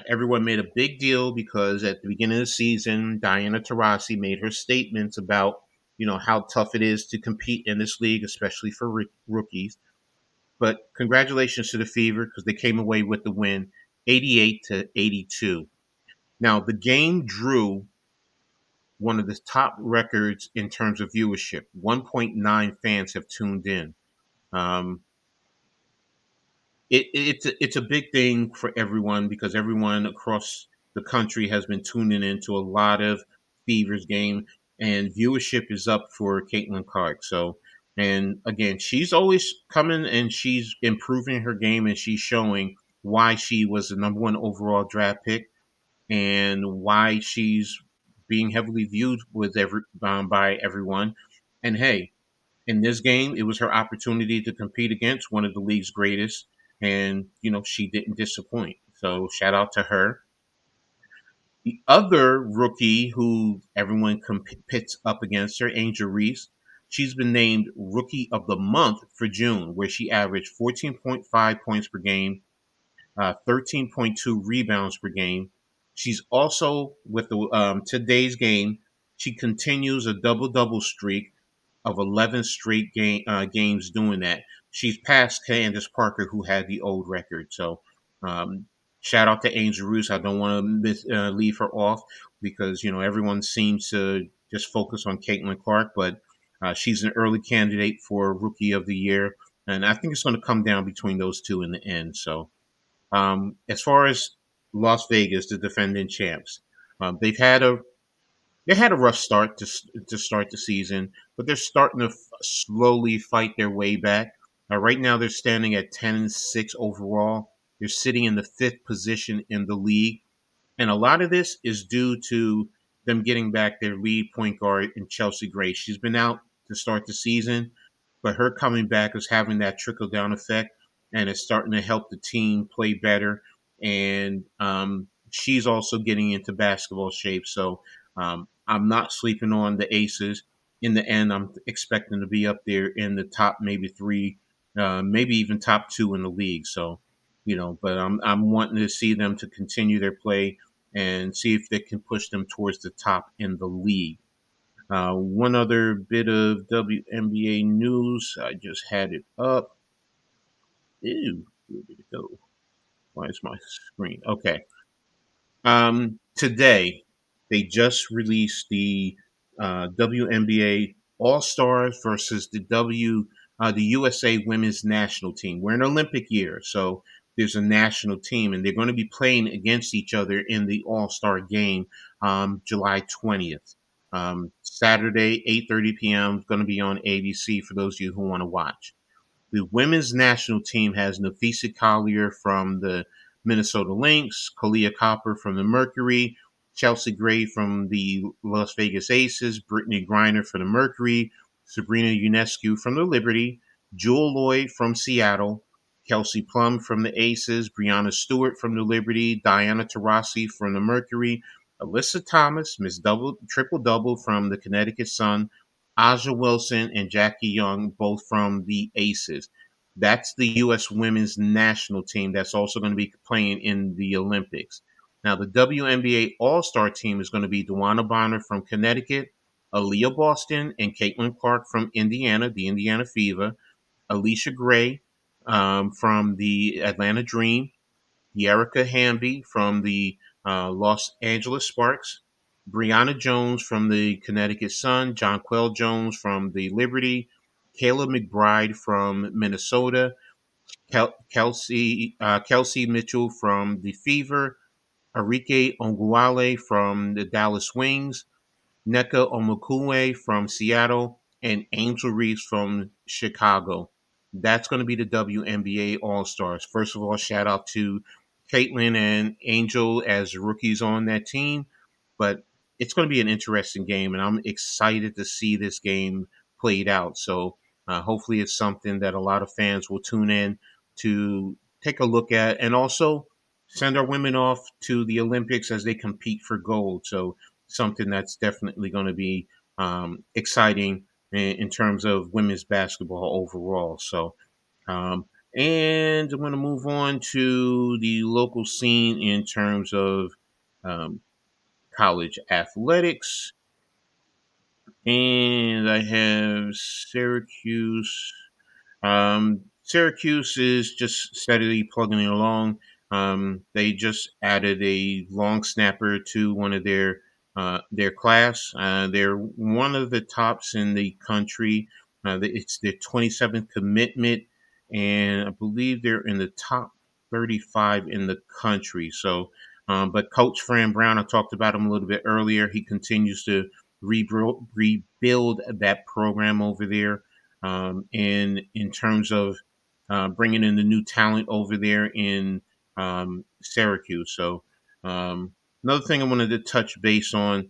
Everyone made a big deal because at the beginning of the season, Diana Taurasi made her statements about, how tough it is to compete in this league, especially for rookies. But congratulations to the Fever because they came away with the win, 88-82. Now, the game drew one of the top records in terms of viewership. 1.9 fans have tuned in. It's a big thing for everyone because everyone across the country has been tuning into a lot of Fever's game, and viewership is up for Caitlin Clark. So, and again, she's always coming and she's improving her game, and she's showing why she was the number 1 overall draft pick and why she's being heavily viewed with by everyone. And hey, in this game, it was her opportunity to compete against one of the league's greatest, and she didn't disappoint. So shout out to her. The other rookie who everyone pits up against her, Angel Reese, she's been named Rookie of the Month for June, where she averaged 14.5 points per game, 13.2 rebounds per game. She's also, with the today's game, she continues a double-double streak of 11 straight games doing that. She's passed Candace Parker, who had the old record. So shout out to Angel Roos. I don't want to leave her off. because everyone seems to just focus on Caitlin Clark, but she's an early candidate for Rookie of the Year, and I think it's going to come down between those two in the end. So, as far as Las Vegas, the defending champs, they've had a rough start to start the season, but they're starting to slowly fight their way back. Right now, they're standing at 10-6 overall. They're sitting in the fifth position in the league. And a lot of this is due to them getting back their lead point guard in Chelsea Gray. She's been out to start the season, but her coming back is having that trickle down effect, and it's starting to help the team play better. And she's also getting into basketball shape. So I'm not sleeping on the Aces. In the end, I'm expecting to be up there in the top maybe three, maybe even top two in the league. So, but I'm wanting to see them to continue their play and see if they can push them towards the top in the league. One other bit of WNBA news. I just had it up. Ew, where did it go? Why is my screen? Okay. Today, they just released the WNBA All Stars versus the USA Women's National Team. We're in Olympic year, so there's a national team, and they're going to be playing against each other in the All Star game, July 20th, Saturday, 8:30 p.m. Going to be on ABC for those of you who want to watch. The women's national team has Nafisa Collier from the Minnesota Lynx, Kalia Copper from the Mercury, Chelsea Gray from the Las Vegas Aces, Brittany Griner from the Mercury, Sabrina Ionescu from the Liberty, Jewel Lloyd from Seattle, Kelsey Plum from the Aces, Brianna Stewart from the Liberty, Diana Taurasi from the Mercury, Alyssa Thomas, Miss Triple Double from the Connecticut Sun, Aja Wilson and Jackie Young, both from the Aces. That's the U.S. women's national team that's also going to be playing in the Olympics. Now, the WNBA All-Star team is going to be Dewana Bonner from Connecticut, Aaliyah Boston, and Caitlin Clark from Indiana, the Indiana Fever, Alicia Gray from the Atlanta Dream, Yerika Hamby from the Los Angeles Sparks, Brianna Jones from the Connecticut Sun, Jonquel Jones from the Liberty, Kayla McBride from Minnesota, Kelsey Mitchell from the Fever, Arike Onguale from the Dallas Wings, Nneka Omokue from Seattle, and Angel Reese from Chicago. That's going to be the WNBA All Stars. First of all, shout out to Caitlin and Angel as rookies on that team. But it's going to be an interesting game, and I'm excited to see this game played out. So hopefully it's something that a lot of fans will tune in to take a look at, and also send our women off to the Olympics as they compete for gold. So something that's definitely going to be exciting in terms of women's basketball overall. So, and I'm going to move on to the local scene in terms of um, college athletics. And I have Syracuse. Syracuse is just steadily plugging along. They just added a long snapper to one of their class. They're one of the tops in the country. It's their 27th commitment, and I believe they're in the top 35 in the country. So, but Coach Fran Brown, I talked about him a little bit earlier. He continues to rebuild that program over there. In terms of bringing in the new talent over there in Syracuse. So another thing I wanted to touch base on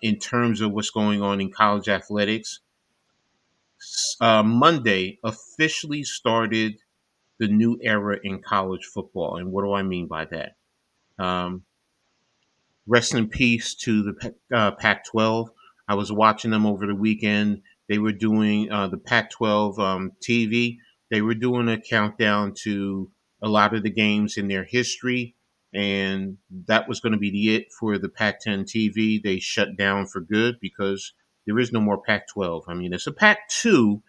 in terms of what's going on in college athletics. Monday officially started the new era in college football, and what do I mean by that? Um, Rest in peace to the Pac-12. I was watching them over the weekend. They were doing the Pac-12 TV. They were doing a countdown to a lot of the games in their history, and that was going to be it for the Pac-10 TV. They shut down for good because there is no more Pac-12. I mean, it's a Pac-2,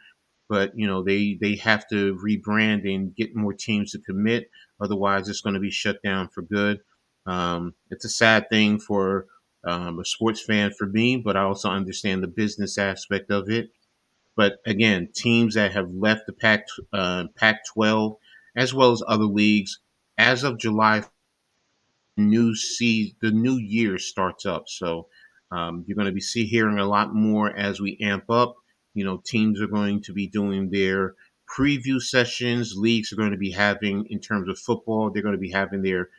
but they have to rebrand and get more teams to commit. Otherwise, it's going to be shut down for good. It's a sad thing for a sports fan for me, but I also understand the business aspect of it. But again, teams that have left the Pac-12 as well as other leagues as of July, the new year starts up. So you're going to be hearing a lot more as we amp up. Teams are going to be doing their preview sessions. Leagues are going to be having, in terms of football, they're going to be having their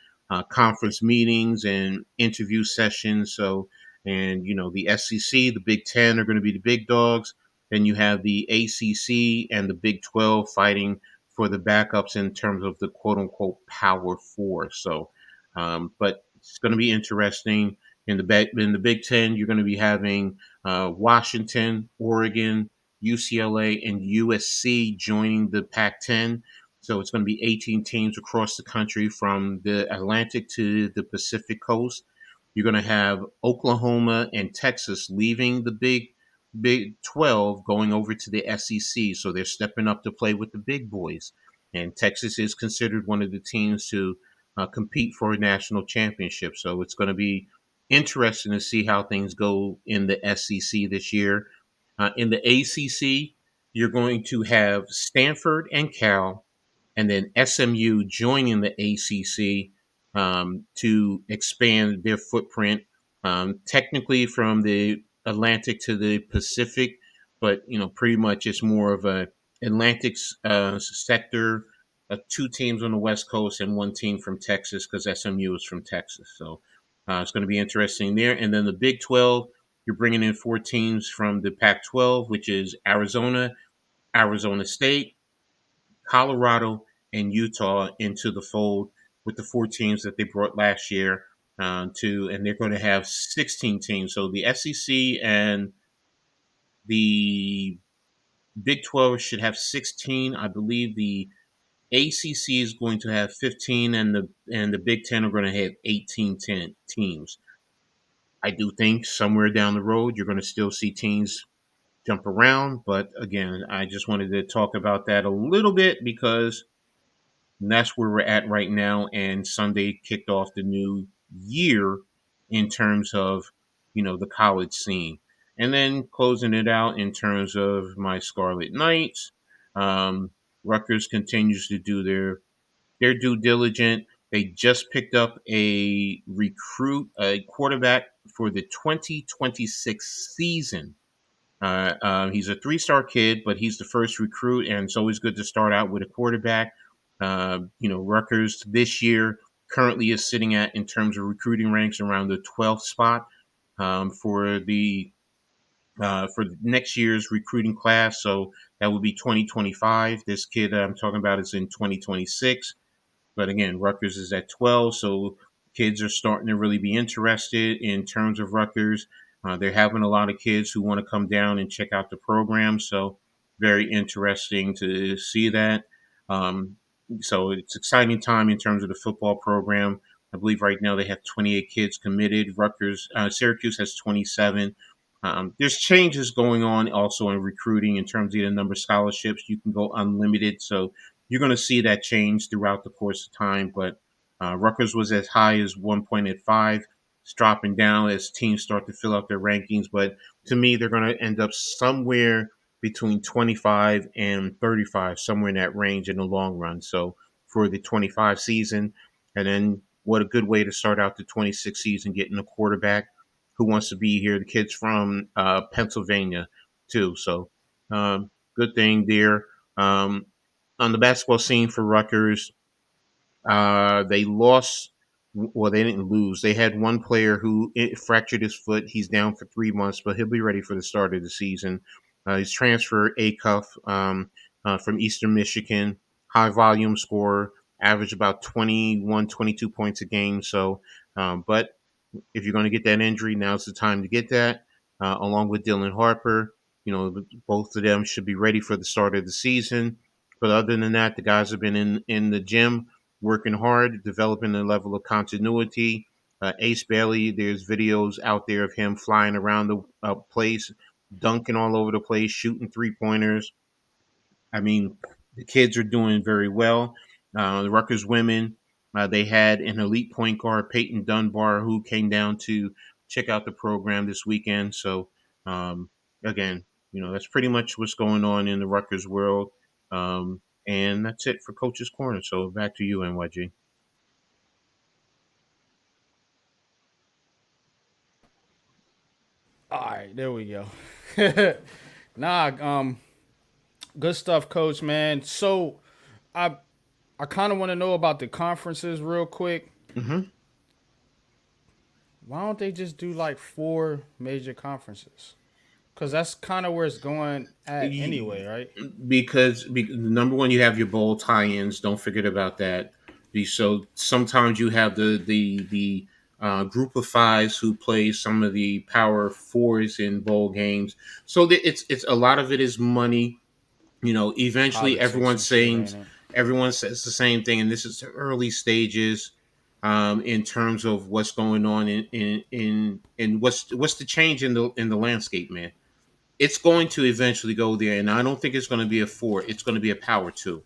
conference meetings and interview sessions. So, and the SEC, the Big Ten are going to be the big dogs. Then you have the ACC and the Big 12 fighting for the backups in terms of the quote unquote Power Four. So, but it's going to be interesting. In the Big Ten, you're going to be having Washington, Oregon, UCLA, and USC joining the Pac-10. So it's going to be 18 teams across the country from the Atlantic to the Pacific coast. You're going to have Oklahoma and Texas leaving the Big 12, going over to the SEC. So they're stepping up to play with the big boys. And Texas is considered one of the teams to compete for a national championship. So it's going to be interesting to see how things go in the SEC this year. In the ACC, you're going to have Stanford and Cal, and then SMU joining the ACC to expand their footprint, technically from the Atlantic to the Pacific, but pretty much it's more of a Atlantic sector. Two teams on the West Coast and one team from Texas, because SMU is from Texas. So it's going to be interesting there. And then the Big 12, you're bringing in four teams from the Pac-12, which is Arizona, Arizona State, Colorado, and Utah into the fold with the four teams that they brought last year and they're going to have 16 teams. So the SEC and the Big 12 should have 16. I believe the ACC is going to have 15, and the Big 10 are going to have 18 teams. I do think somewhere down the road you're going to still see teams jump around, but again, I just wanted to talk about that a little bit because that's where we're at right now. And Sunday kicked off the new year in terms of the college scene, and then closing it out in terms of my Scarlet Knights. Rutgers continues to do their due diligence. They just picked up a quarterback for the 2026 season. He's a three-star kid, but he's the first recruit, and it's always good to start out with a quarterback. Rutgers this year currently is sitting at, in terms of recruiting ranks, around the 12th spot for next year's recruiting class. So that would be 2025. This kid I'm talking about is in 2026. But again, Rutgers is at 12, so kids are starting to really be interested in terms of Rutgers. They're having a lot of kids who want to come down and check out the program, so very interesting to see that. Um, so it's exciting time in terms of the football program. I believe right now they have 28 kids committed. Syracuse has 27. There's changes going on also in recruiting in terms of the number of scholarships. You can go unlimited, so you're going to see that change throughout the course of time. But Rutgers was as high as 1.85. It's dropping down as teams start to fill out their rankings. But to me, they're going to end up somewhere between 25 and 35, somewhere in that range in the long run. So for the 25 season, and then what a good way to start out the 26 season, getting a quarterback who wants to be here. The kid's from Pennsylvania too. So good thing there. On the basketball scene for Rutgers, they lost. Well, they didn't lose. They had one player who fractured his foot. He's down for 3 months, but he'll be ready for the start of the season. He's transfer Acuff from Eastern Michigan, high volume scorer, average about 21, 22 points a game. So, but if you're going to get that injury, now's the time to get that. Along with Dylan Harper, both of them should be ready for the start of the season. But other than that, the guys have been in the gym working hard, developing a level of continuity. Ace Bailey, there's videos out there of him flying around the place, dunking all over the place, shooting 3-pointers. I mean, the kids are doing very well. The Rutgers women, they had an elite point guard, Peyton Dunbar, who came down to check out the program this weekend. So um, again, that's pretty much what's going on in the Rutgers world. And that's it for Coach's Corner. So back to you, NYG. All right, there we go. Nah, good stuff, Coach, man. So, I I kind of want to know about the conferences real quick. Mm-hmm. Why don't they just do like 4 major conferences? Because that's kind of where it's going at anyway, right? Because number one, you have your bowl tie-ins. Don't forget about that. So sometimes you have the group of fives who play some of the power fours in bowl games. So it's a lot of it is money. Eventually Politics and shit, ain't it? everyone says the same thing, and this is the early stages in terms of what's going on in what's the change in the landscape, man. It's going to eventually go there, and I don't think it's going to be a four. It's going to be a power two.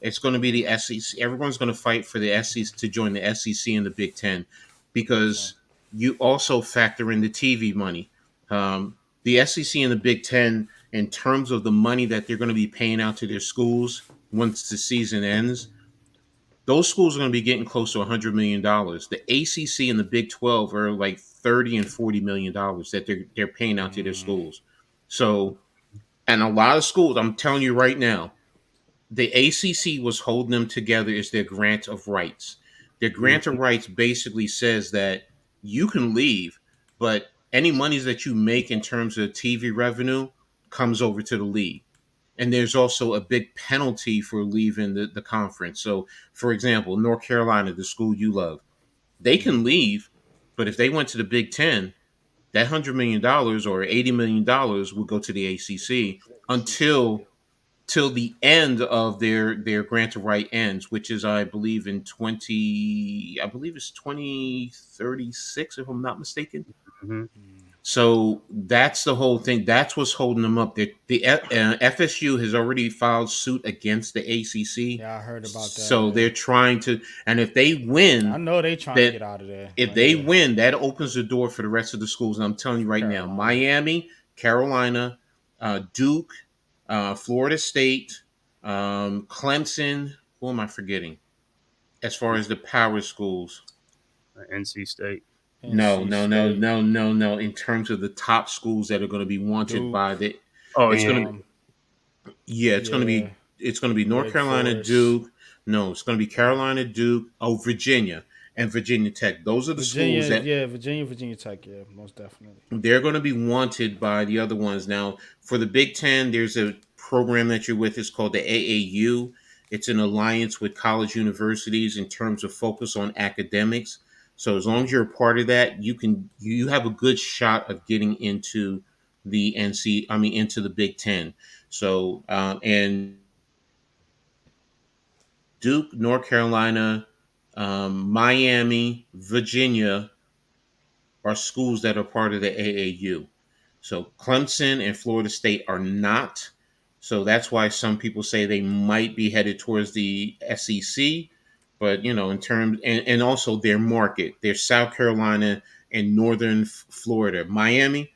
It's going to be the SEC. Everyone's going to fight for the SEC to join the SEC and the Big Ten, because you also factor in the TV money. The SEC and the Big Ten, in terms of the money that they're going to be paying out to their schools once the season ends, those schools are going to be getting close to $100 million. The ACC and the Big 12 are like 30 and $40 million that they're paying out to their schools. So, and a lot of schools, I'm telling you right now, the ACC was holding them together is their grant of rights. Their grant of rights basically says that you can leave, but any monies that you make in terms of TV revenue comes over to the league. And there's also a big penalty for leaving the conference. So, for example, North Carolina, the school you love, they can leave, but if they went to the Big Ten, that $100 million or $80 million would go to the ACC until till the end of their grant of right ends, which is I believe I believe it's 2036 if I'm not mistaken. Mm-hmm. So that's the whole thing. That's what's holding them up. The FSU has already filed suit against the ACC. Yeah, I heard about that. So man. they're trying to, and if they win, I know they trying to get out of there. if they win, that opens the door for the rest of the schools. And I'm telling you right now, Miami, Carolina, Duke, Florida State, Clemson. Who am I forgetting? As far as the power schools, NC State. No. In terms of the top schools that are going to be wanted Duke. by the, Oh, it's yeah. going to, yeah, it's going to be North Wake Carolina, Forest. Duke. No, it's going to be Carolina, Duke. Oh, Virginia and Virginia Tech. Those are the schools that, Virginia Tech, yeah, most definitely. they're going to be wanted by the other ones. Now, for the Big Ten, there's a program that you're with. It's called the AAU. It's an alliance with college universities in terms of focus on academics. So as long as you're a part of that, you have a good shot of getting into the into the Big Ten. So and Duke, North Carolina, Miami, Virginia are schools that are part of the AAU. So Clemson and Florida State are not. So that's why some people say they might be headed towards the SEC. But in terms and also their market, their South Carolina and Northern Florida, Miami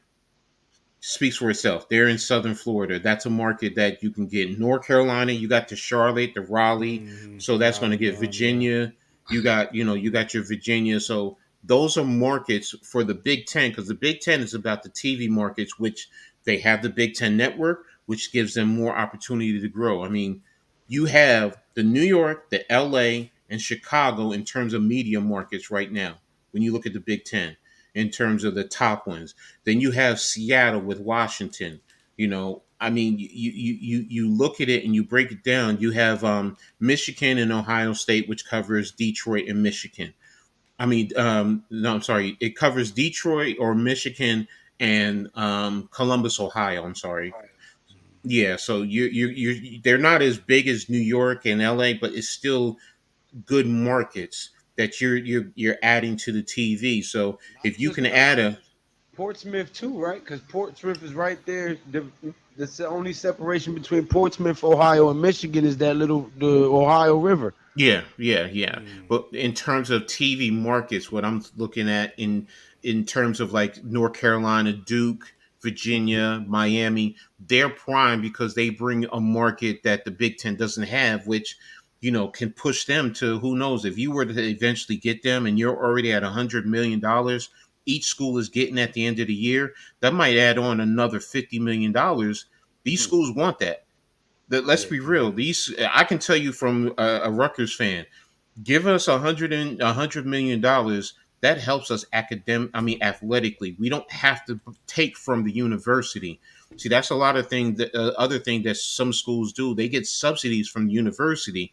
speaks for itself. They're in Southern Florida. That's a market that you can get. North Carolina, you got the Charlotte, the Raleigh. So that's going to get Virginia. You got your Virginia. So those are markets for the Big Ten, because the Big Ten is about the TV markets, which they have the Big Ten network, which gives them more opportunity to grow. I mean, you have the New York, the LA, and Chicago in terms of media markets right now. When you look at the Big Ten, in terms of the top ones, then you have Seattle with Washington. I mean, you look at it and you break it down. You have Michigan and Ohio State, which covers Detroit and Michigan. I mean, no, I'm sorry. It covers Detroit or Michigan and Columbus, Ohio. I'm sorry. Yeah, so they're not as big as New York and LA, but it's still good markets that you're adding to the TV. So if you can add a Portsmouth too, right? Because Portsmouth is right there. The only separation between Portsmouth, Ohio, and Michigan is the Ohio River. Yeah. But in terms of TV markets, what I'm looking at in terms of like North Carolina, Duke, Virginia, Miami, they're prime because they bring a market that the Big Ten doesn't have, which can push them to who knows if you were to eventually get them and you're already at $100 million each school is getting at the end of the year, that might add on another $50 million. These schools want that. Let's be real. These I can tell you from a Rutgers fan. Give us $100 million. That helps us athletically. We don't have to take from the university. See, that's a lot of things. That other thing that some schools do, they get subsidies from the university,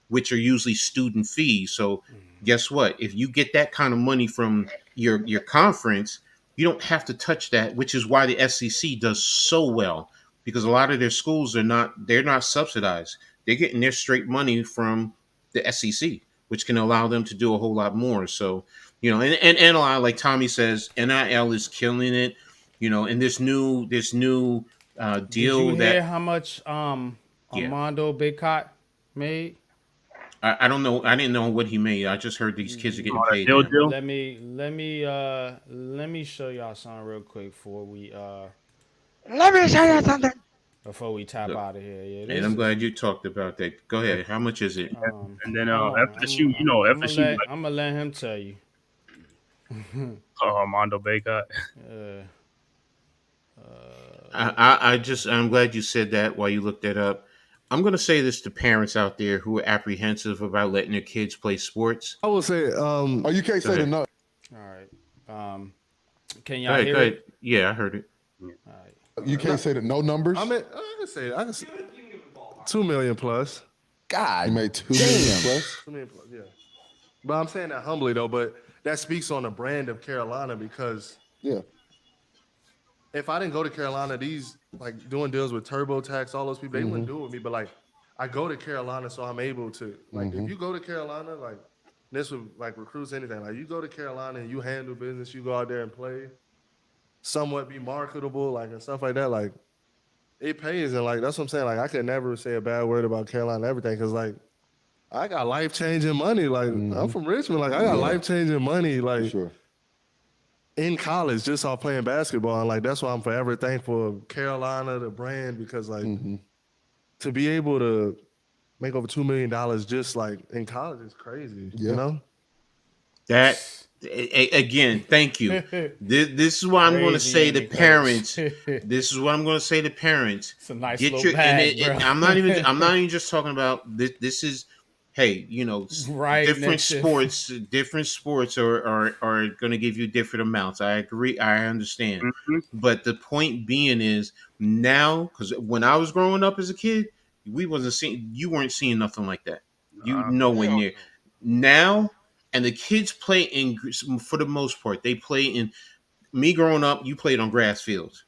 which are usually student fees. So, guess what? If you get that kind of money from your conference, you don't have to touch that. Which is why the SEC does so well because a lot of their schools they're not subsidized. They're getting their straight money from the SEC, which can allow them to do a whole lot more. So, and NIL, like Tommy says, NIL is killing it. And this new Did you deal hear that how much yeah, Armando Bacot made? I don't know. I didn't know what he made. I just heard these kids are getting Oh, that paid deal now. deal. Let me show y'all something real quick Let me show you something. before we tap So, out of here. Yeah, and this I'm is glad you talked about that. Go ahead. How much is it? And then hold on. FSU, FSU. I'm gonna let him tell you. Mondo Baycott. I'm glad you said that while you looked that up. I'm going to say this to parents out there who are apprehensive about letting their kids play sports. I would say, you can't say the no. All right. Can Go y'all ahead, hear go it? ahead. Yeah, I heard it. All right. You can't say the no numbers. I mean, I can say 2 million plus. God, you made 2 million plus. 2 million plus, yeah. But I'm saying that humbly though. But that speaks on the brand of Carolina because if I didn't go to Carolina, these like doing deals with TurboTax, all those people, they wouldn't do it with me. But like, I go to Carolina, so I'm able to like. If you go to Carolina, like this would like recruits anything. Like you go to Carolina and you handle business, you go out there and play, somewhat be marketable, like and stuff like that. Like it pays, and like that's what I'm saying. Like I could never say a bad word about Carolina and everything because like I got life changing money. Like I'm from Richmond, like I got life changing money. Like. Sure. In college, just off playing basketball, and like that's why I'm forever thankful of Carolina, the brand, because like to be able to make over $2 million just like in college is crazy. You know that again. Thank you. This is what I'm going to say to parents. This is what I'm going to say to parents. It's a nice Get little your. bag, And bro. I'm not even just talking about this. This is. Hey, Right different sports are going to give you different amounts. I agree. I understand. But the point being is now, because when I was growing up as a kid, you weren't seeing nothing like that. You nowhere near. Now, and the kids play for the most part, they play in, me growing up, you played on grass fields,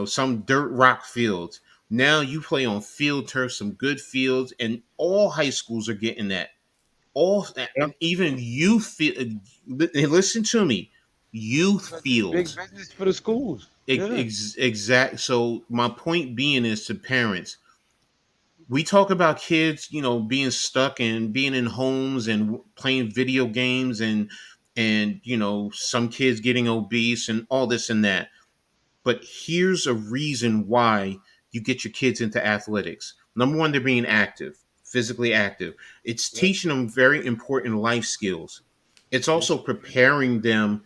some dirt rock fields. Now you play on field turf, some good fields, and all high schools are getting that. And even youth field. Listen to me, youth fields. Big business for the schools. Exact. So my point being is to parents. We talk about kids, being stuck and being in homes and playing video games and some kids getting obese and all this and that. But here's a reason why you get your kids into athletics. Number one, they're being active, physically active. It's teaching them very important life skills. It's also preparing them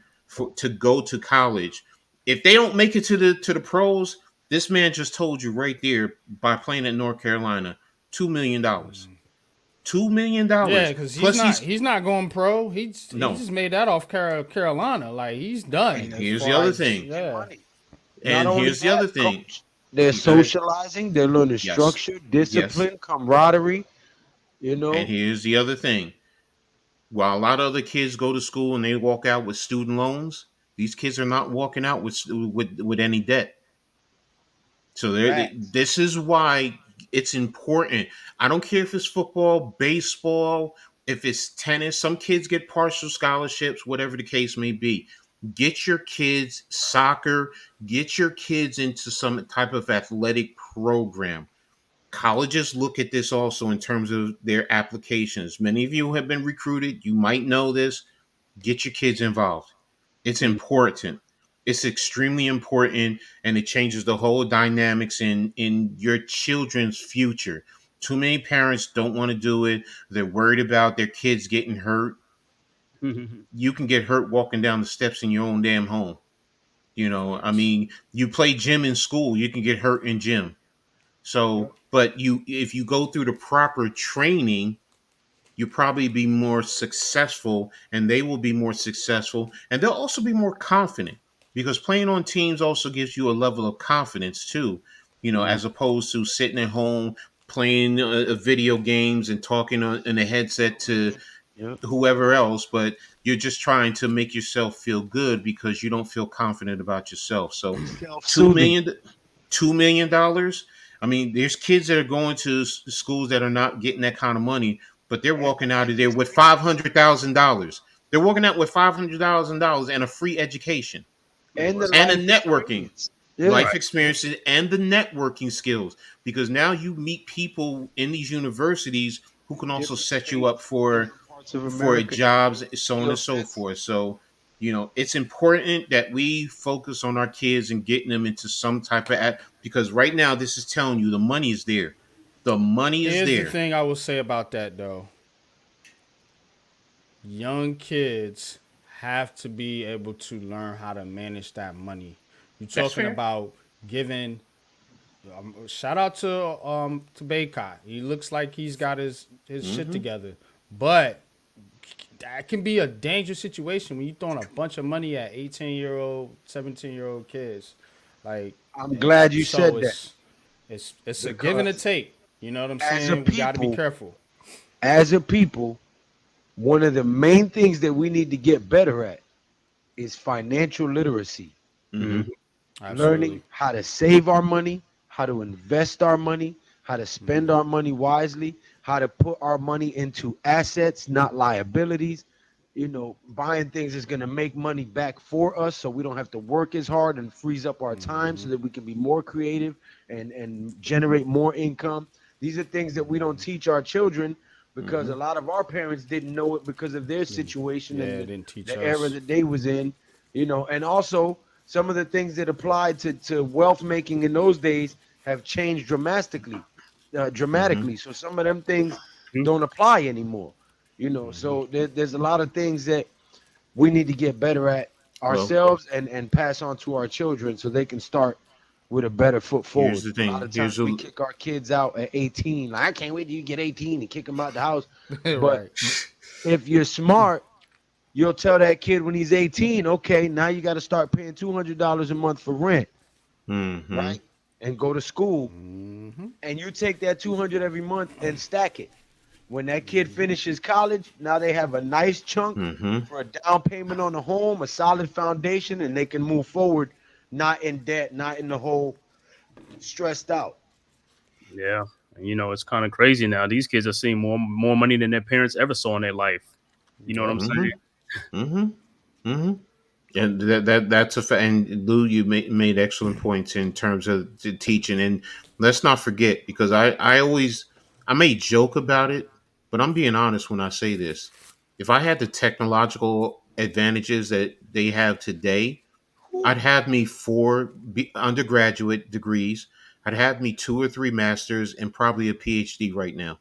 to go to college. If they don't make it to the pros, this man just told you right there by playing at North Carolina, $2 million. $2 million. Yeah, because he's not going pro. He just made that off Carolina. Like he's done. And here's the other thing. Yeah. And here's the other thing. Coach, they're socializing. They're learning structure, discipline, camaraderie. And here's the other thing. While a lot of other kids go to school and they walk out with student loans, these kids are not walking out with any debt. So this is why it's important. I don't care if it's football, baseball, if it's tennis. Some kids get partial scholarships, whatever the case may be. Get your kids soccer. Get your kids into some type of athletic program. colleges look at this also in terms of their applications. Many of you have been recruited. You might know this. Get your kids involved. It's important. It's extremely important, and it changes the whole dynamics in your children's future. Too many parents don't want to do it. They're worried about their kids getting hurt. You can get hurt walking down the steps in your own damn home. I mean, you play gym in school, you can get hurt in gym. So, but if you go through the proper training, you'll probably be more successful, and they will be more successful, and they'll also be more confident, because playing on teams also gives you a level of confidence too, as opposed to sitting at home playing video games and talking in a headset to whoever else, but you're just trying to make yourself feel good because you don't feel confident about yourself. So Self-soothing. $2 million. I mean, there's kids that are going to schools that are not getting that kind of money, but they're walking out of there with $500,000. They're walking out with $500,000 and a free education And the and a life networking, experience. Yeah. life experiences, and the networking skills. Because now you meet people in these universities who can also set you up for Parts of for America. jobs, so on and so forth. So, it's important that we focus on our kids and getting them into some type of because right now this is telling you the money is there. The money is Here's the there. thing I will say about that though. Young kids have to be able to learn how to manage that money. You're That's talking fair. about giving. Shout out to Baycott. He looks like he's got his shit together, but that can be a dangerous situation when you're throwing a bunch of money at 18-year-old, 17-year-old kids. Like, I'm glad you so said that. it's a give and a take. You know what I'm As a saying? We got to be people- careful. As a people, one of the main things that we need to get better at is financial literacy. Mhm. Learning how to save our money, how to invest our money, how to spend our money wisely, how to put our money into assets, not liabilities. Buying things that's going to make money back for us so we don't have to work as hard and frees up our time so that we can be more creative and generate more income. These are things that we don't teach our children because a lot of our parents didn't know it because of their situation Yeah, and didn't teach the us. era that they was in, and also some of the things that applied to wealth making in those days have changed dramatically. So some of them things don't apply anymore. So there's a lot of things that we need to get better at Well, ourselves and pass on to our children so they can start with a better foot here's forward. the A lot thing. of times we kick our kids out at 18. Like, I can't wait till you get 18 and kick them out the house. But Right. if you're smart, you'll tell that kid when he's 18, okay, now you got to start paying $200 a month for rent, right? And go to school. And you take that 200 every month and stack it. When that kid finishes college, now they have a nice chunk for a down payment on a home, a solid foundation, and they can move forward, not in debt, not in the hole, stressed out. Yeah. And, it's kind of crazy now. These kids are seeing more money than their parents ever saw in their life. You know what I'm saying? And that's a fact. And Lou, you made excellent points in terms of the teaching. And let's not forget, because I may joke about it, but I'm being honest when I say this. If I had the technological advantages that they have today, I'd have me four undergraduate degrees. I'd have me 2 or 3 masters and probably a PhD right now,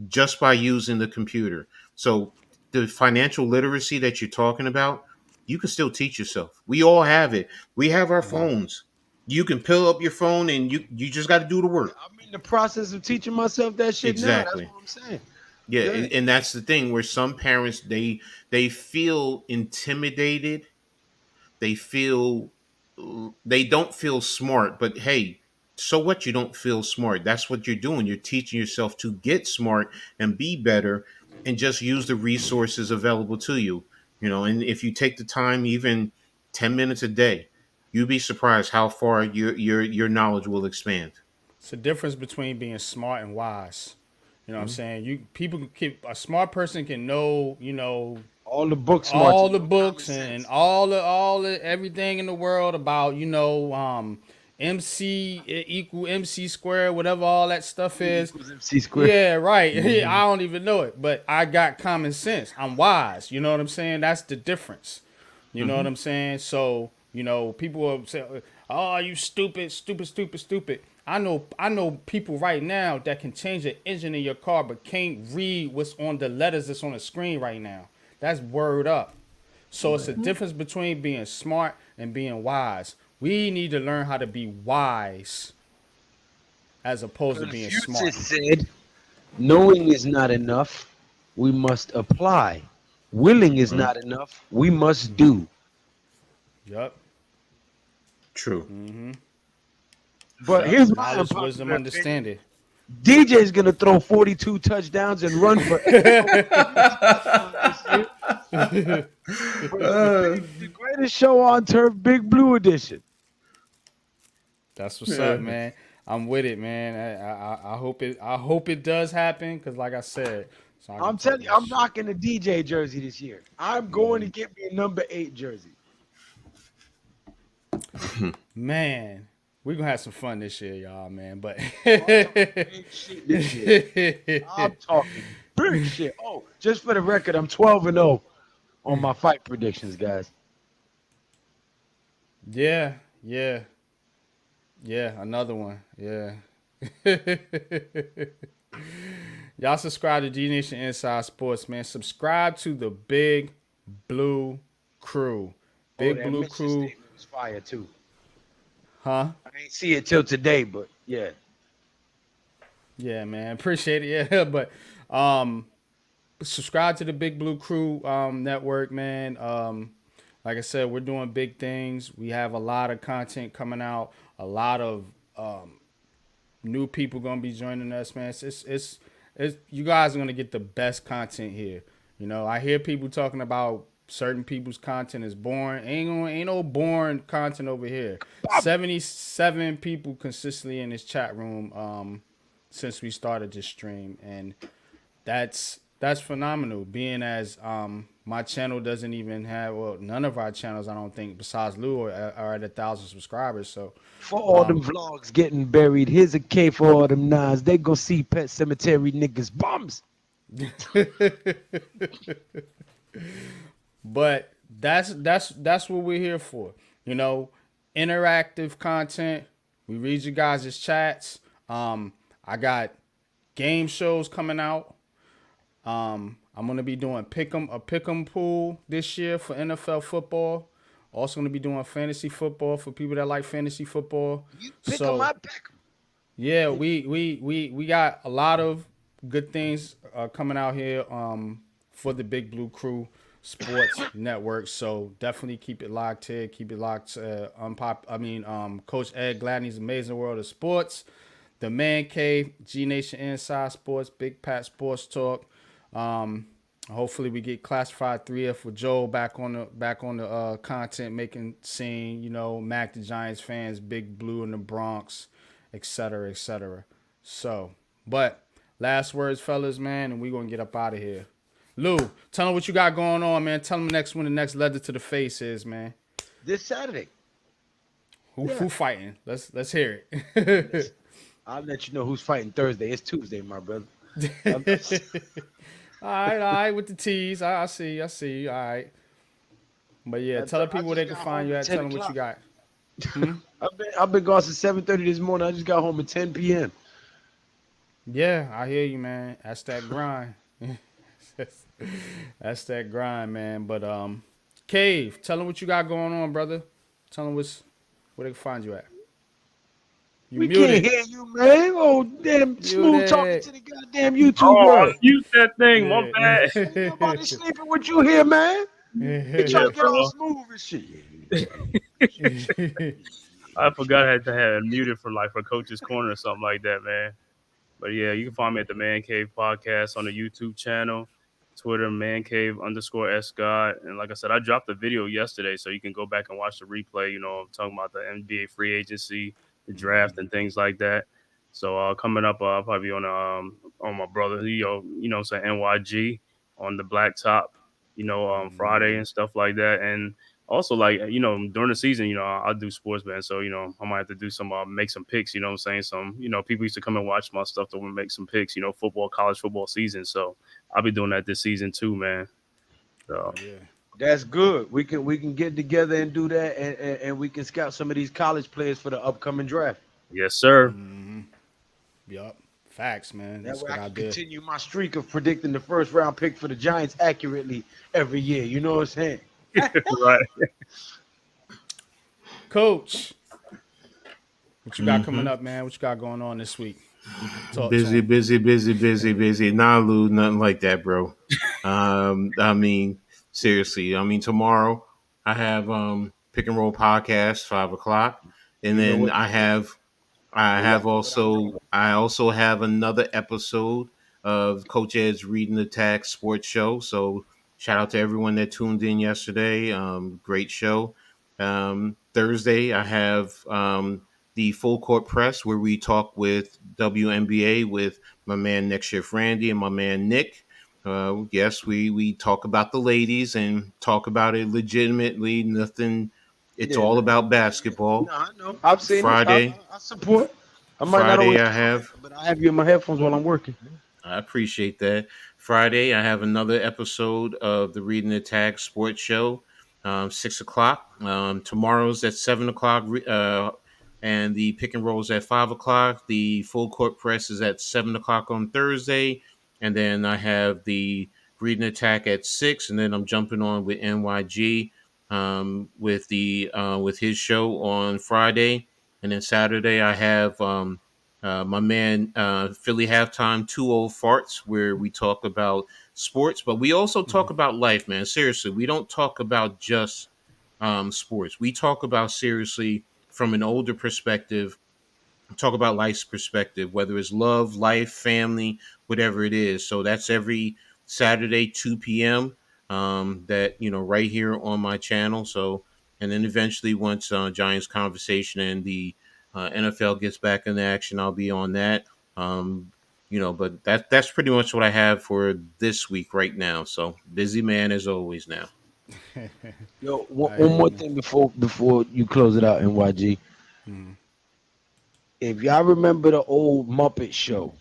just by using the computer. So the financial literacy that you're talking about, you can still teach yourself. We all have it. We have our phones. You can pill up your phone and you just got to do the work. I'm in the process of teaching myself that shit now. That's Exactly. what I'm saying. Yeah, Good. and that's the thing where some parents they feel intimidated. They feel they don't feel smart, but hey, so what? You don't feel smart. That's what you're doing. You're teaching yourself to get smart and be better, and just use the resources available to you. And if you take the time, even 10 minutes a day, you'd be surprised how far your knowledge will expand. It's the difference between being smart and wise. You know what I'm Mhm. saying? A smart person can know, All the book smarts. all and the no books common and sense. all the everything in the world about, MC equal MC square, whatever all that stuff is. MC square. Yeah, right. I don't even know it, but I got common sense. I'm wise. You know what I'm saying? That's the difference. You know what I'm saying? So, people will say, "Oh, you stupid, stupid, stupid, stupid." I know people right now that can change the engine in your car, but can't read what's on the letters that's on the screen right now. That's word up. So it's a difference between being smart and being wise. We need to learn how to be wise as opposed to being smart. Confucius said, knowing is not enough. We must apply. Willing is not enough. We must do. Yup. True. But here's my Knowledge, wisdom, unpopular opinion. understanding. DJ's gonna throw 42 touchdowns and run for the greatest show on turf, Big Blue Edition. That's what's up, man. I'm with it, man. I hope it does happen because, like I said, so I'm telling you, I'm rocking the DJ jersey this year. I'm going to get me a number 8 jersey. Man, we're gonna have some fun this year, y'all, man. But Big shit this year. I'm talking big shit. Oh, just for the record, I'm 12-0 on my fight predictions, guys. yeah, another one. Yeah. Y'all subscribe to G Nation Inside Sports, man. Subscribe to the Big Blue Crew. Big that Blue mission Crew. statement was fire too. Huh? I ain't see it till today, but yeah. Yeah, man. Appreciate it. Yeah, but subscribe to the Big Blue Crew network, man. Like I said, we're doing big things. We have a lot of content coming out. A lot of new people gonna be joining us, man. It's you guys are gonna get the best content here. I hear people talking about certain people's content is boring. Ain't no boring content over here. 77 people consistently in this chat room since we started this stream, and that's phenomenal. Being as my channel doesn't even have, well, none of our channels, I don't think, besides Lou, are at 1,000 subscribers. So for all them vlogs getting buried, here's a K for all them nines. They go see Pet Cemetery niggas bums. But that's what we're here for. Interactive content. We read you guys' chats. I got game shows coming out. I'm gonna be doing a pick'em pool this year for NFL football. Also gonna be doing fantasy football for people that like fantasy football. Pick 'em, I pick 'em. Yeah, we got a lot of good things coming out here for the Big Blue Crew Sports Network. So definitely keep it locked here. Keep it locked. Coach Ed Gladney's Amazing World of Sports, the Man Cave, G Nation Inside Sports, Big Pat Sports Talk. Hopefully we get Classified 3F with Joel back on the content making scene. Mac the Giants fans, Big Blue in the Bronx, etc., etc. So, but last words, fellas, man, and we gonna get up out of here. Lou, tell them what you got going on, man. Tell them the next letter to the face is, man. This Saturday. Who fighting? Let's hear it. I'll let you know who's fighting Thursday. It's Tuesday, my brother. All right, with the T's. I see you. All right. But yeah, tell the people where they can find you at. Tell them what you got. I've been gone since 7:30 this morning. I just got home at 10 p.m. Yeah, I hear you, man. That's that grind. That's that grind, man. But Cave, tell them what you got going on, brother. Tell them where they can find you at. We can't hear you, man. Oh, damn, smooth talking to the goddamn YouTuber. Mute that thing, my bad. Ain't nobody sleeping with you here, man. You trying to get all smooth and shit. I forgot I had to have it muted for Coach's Corner or something like that, man. But yeah, you can find me at the Man Cave Podcast on the YouTube channel, Twitter, mancave_S God. And like I said, I dropped the video yesterday, so you can go back and watch the replay. I'm talking about the NBA free agency, the draft, and things like that. So coming up, I'll probably be on my brother, NYG on the Blacktop, Friday and stuff like that. And also, like, during the season, I'll do sports betting. So, I might have to do some, make some picks, you know what I'm saying? Some, people used to come and watch my stuff to make some picks, football, college football season. So I'll be doing that this season too, man. So, Yeah. That's good. We can get together and do that, and we can scout some of these college players for the upcoming draft. yes, sir. Yup. Facts, man. That That's a way good I can idea. continue my streak of predicting the first round pick for the Giants accurately every year. You know what I'm saying? Right. Coach, what you got coming Mhm. up, man? What you got going on this week? Talk to Busy, him. busy, busy, busy, busy. Nah, Lou, nothing like that, bro. I mean, seriously. I mean, tomorrow I have Pick and Roll podcast 5 o'clock, and You know then what? I also have another episode of Coach Ed's Reading the Tag Sports Show. So shout out to everyone that tuned in yesterday. Great show. Thursday I have the Full Court Press where we talk with WNBA with my man Nick Shift Randy and my man Nick. Yes, we talk about the ladies and talk about it legitimately. Nothing. It's Yeah, all no, about basketball. I know. I've seen it. Friday, I support. I might not Friday always I comment, have. but I have you in my headphones while I'm working. I appreciate that. Friday, I have another episode of the Reading the Tag Sports Show, 6 o'clock. Tomorrow's at 7 o'clock, and the Pick and Rolls at 5 o'clock. The Full Court Press is at 7 o'clock on Thursday, and then I have the Reading Attack at 6, and then I'm jumping on with NYG with his show on Friday, and then Saturday I have. My man Philly Halftime, Two Old Farts, where we talk about sports, but we also talk about life, man. Seriously, we don't talk about just sports. We talk about seriously from an older perspective, talk about life's perspective, whether it's love, life, family, whatever it is. So that's every Saturday, 2 p.m. That, right here on my channel. So, and then eventually once Giants Conversation and the NFL gets back in action, I'll be on that. But that's pretty much what I have for this week right now. So busy man as always now. Yo, I one hear you, more man. thing before you close it out, NYG. If y'all remember the old Muppet Show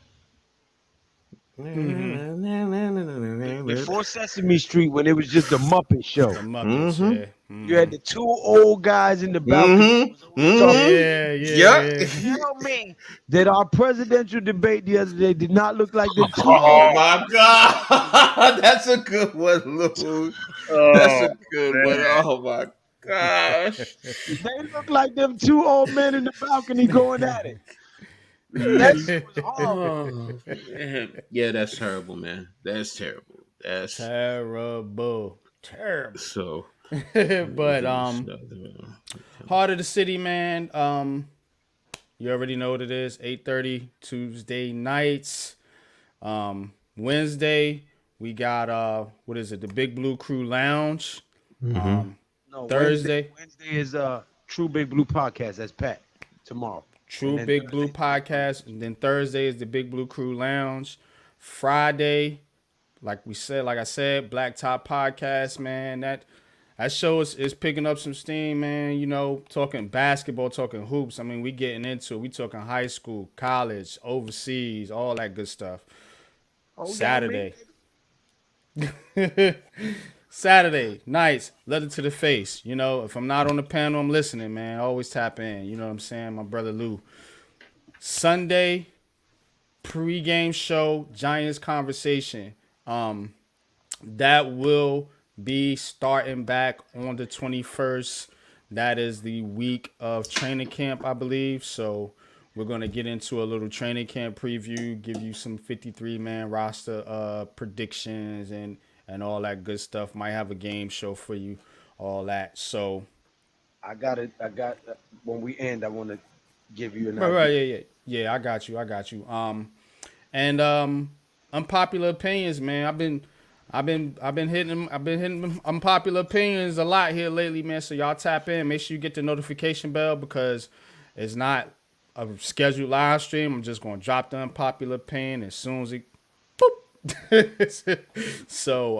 before Sesame Street, when it was just the Muppet Show, The Muppets, yeah. you had the two old guys in the balcony that was always talking. Yeah, Yep. yeah. Tell me that our presidential debate the other day did not look like the two Oh old. my God, that's a good one, Lou. That's Oh a good one. man. Oh my gosh. They look like them two old men in the balcony going at it. That shit was horrible. Oh man. Yeah, that's terrible, man. That's terrible. That's Terrible. Terrible. so. But Heart of the City, man. You already know what it is. 8:30 Tuesday nights. Wednesday, we got what is it? The Big Blue Crew Lounge. No, Thursday. Wednesday is True Big Blue Podcast. That's Pat tomorrow. True Big Blue Podcast. And then Thursday is the Big Blue Crew Lounge. Friday, like I said, Black Top Podcast, man. That show is picking up some steam, man. Talking basketball, talking hoops. I mean, we getting into it. We talking high school, college, overseas, all that good stuff. Saturday. Saturday nights, letter to the face. If I'm not on the panel, I'm listening, man. Always tap in. You know what I'm saying? My brother Lou. Sunday, pregame show, Giants Conversation. That will be starting back on the 21st. That is the week of training camp, I believe. So we're going to get into a little training camp preview, give you some 53-man roster predictions and all that good stuff. Might have a game show for you, all that. So I got it. When we end, I want to give you an right, yeah. I got you. And unpopular opinions, man. I've been hitting unpopular opinions a lot here lately, man. So y'all tap in. Make sure you get the notification bell because it's not a scheduled live stream. I'm just gonna drop the unpopular opinion as soon as it. Boop. So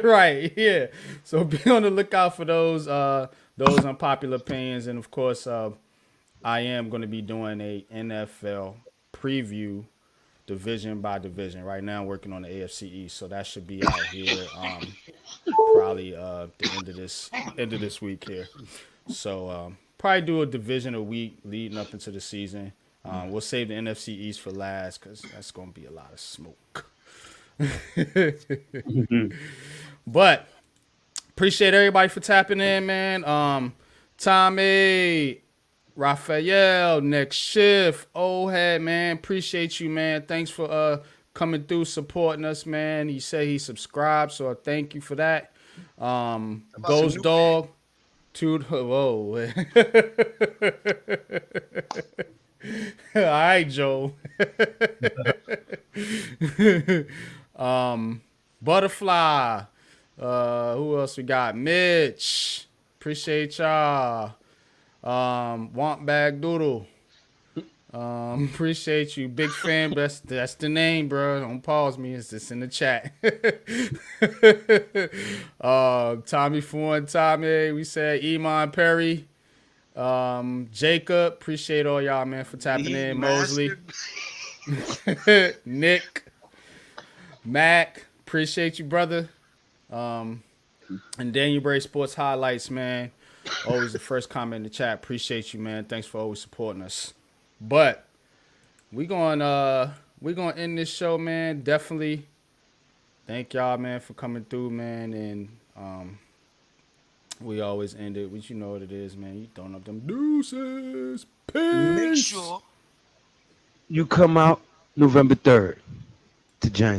Right, yeah. So be on the lookout for those unpopular opinions, and of course, I am going to be doing a NFL preview division by division. Right now, I'm working on the AFC East, so that should be out here probably the end of this week here. So probably do a division a week leading up into the season. We'll save the NFC East for last because that's going to be a lot of smoke. But appreciate everybody for tapping in, man. Tommy, Raphael, Next Shift, Old Head, man. Appreciate you, man. Thanks for coming through, supporting us, man. He said he subscribed, so I thank you for that. Ghost Dog, whoa. All right, Joe. Butterfly. Who else we got? Mitch. Appreciate y'all. Want Bag Doodle. Appreciate you. Big fan. That's the name, bro. Don't pause me. It's just in the chat. Tommy Ford, Tommy. We said Iman Perry. Jacob. Appreciate all y'all, man, for tapping in. Mosley. Nick. Mac. Appreciate you, brother. And Daniel Bray Sports Highlights, man. Always the first comment in the chat. Appreciate you, man. Thanks for always supporting us. But we're gonna end this show, man. Definitely. Thank y'all, man, for coming through, man. And we always end it with, you know what it is, man. You throwing up them deuces. Peace. Make sure you come out November 3rd to Giants.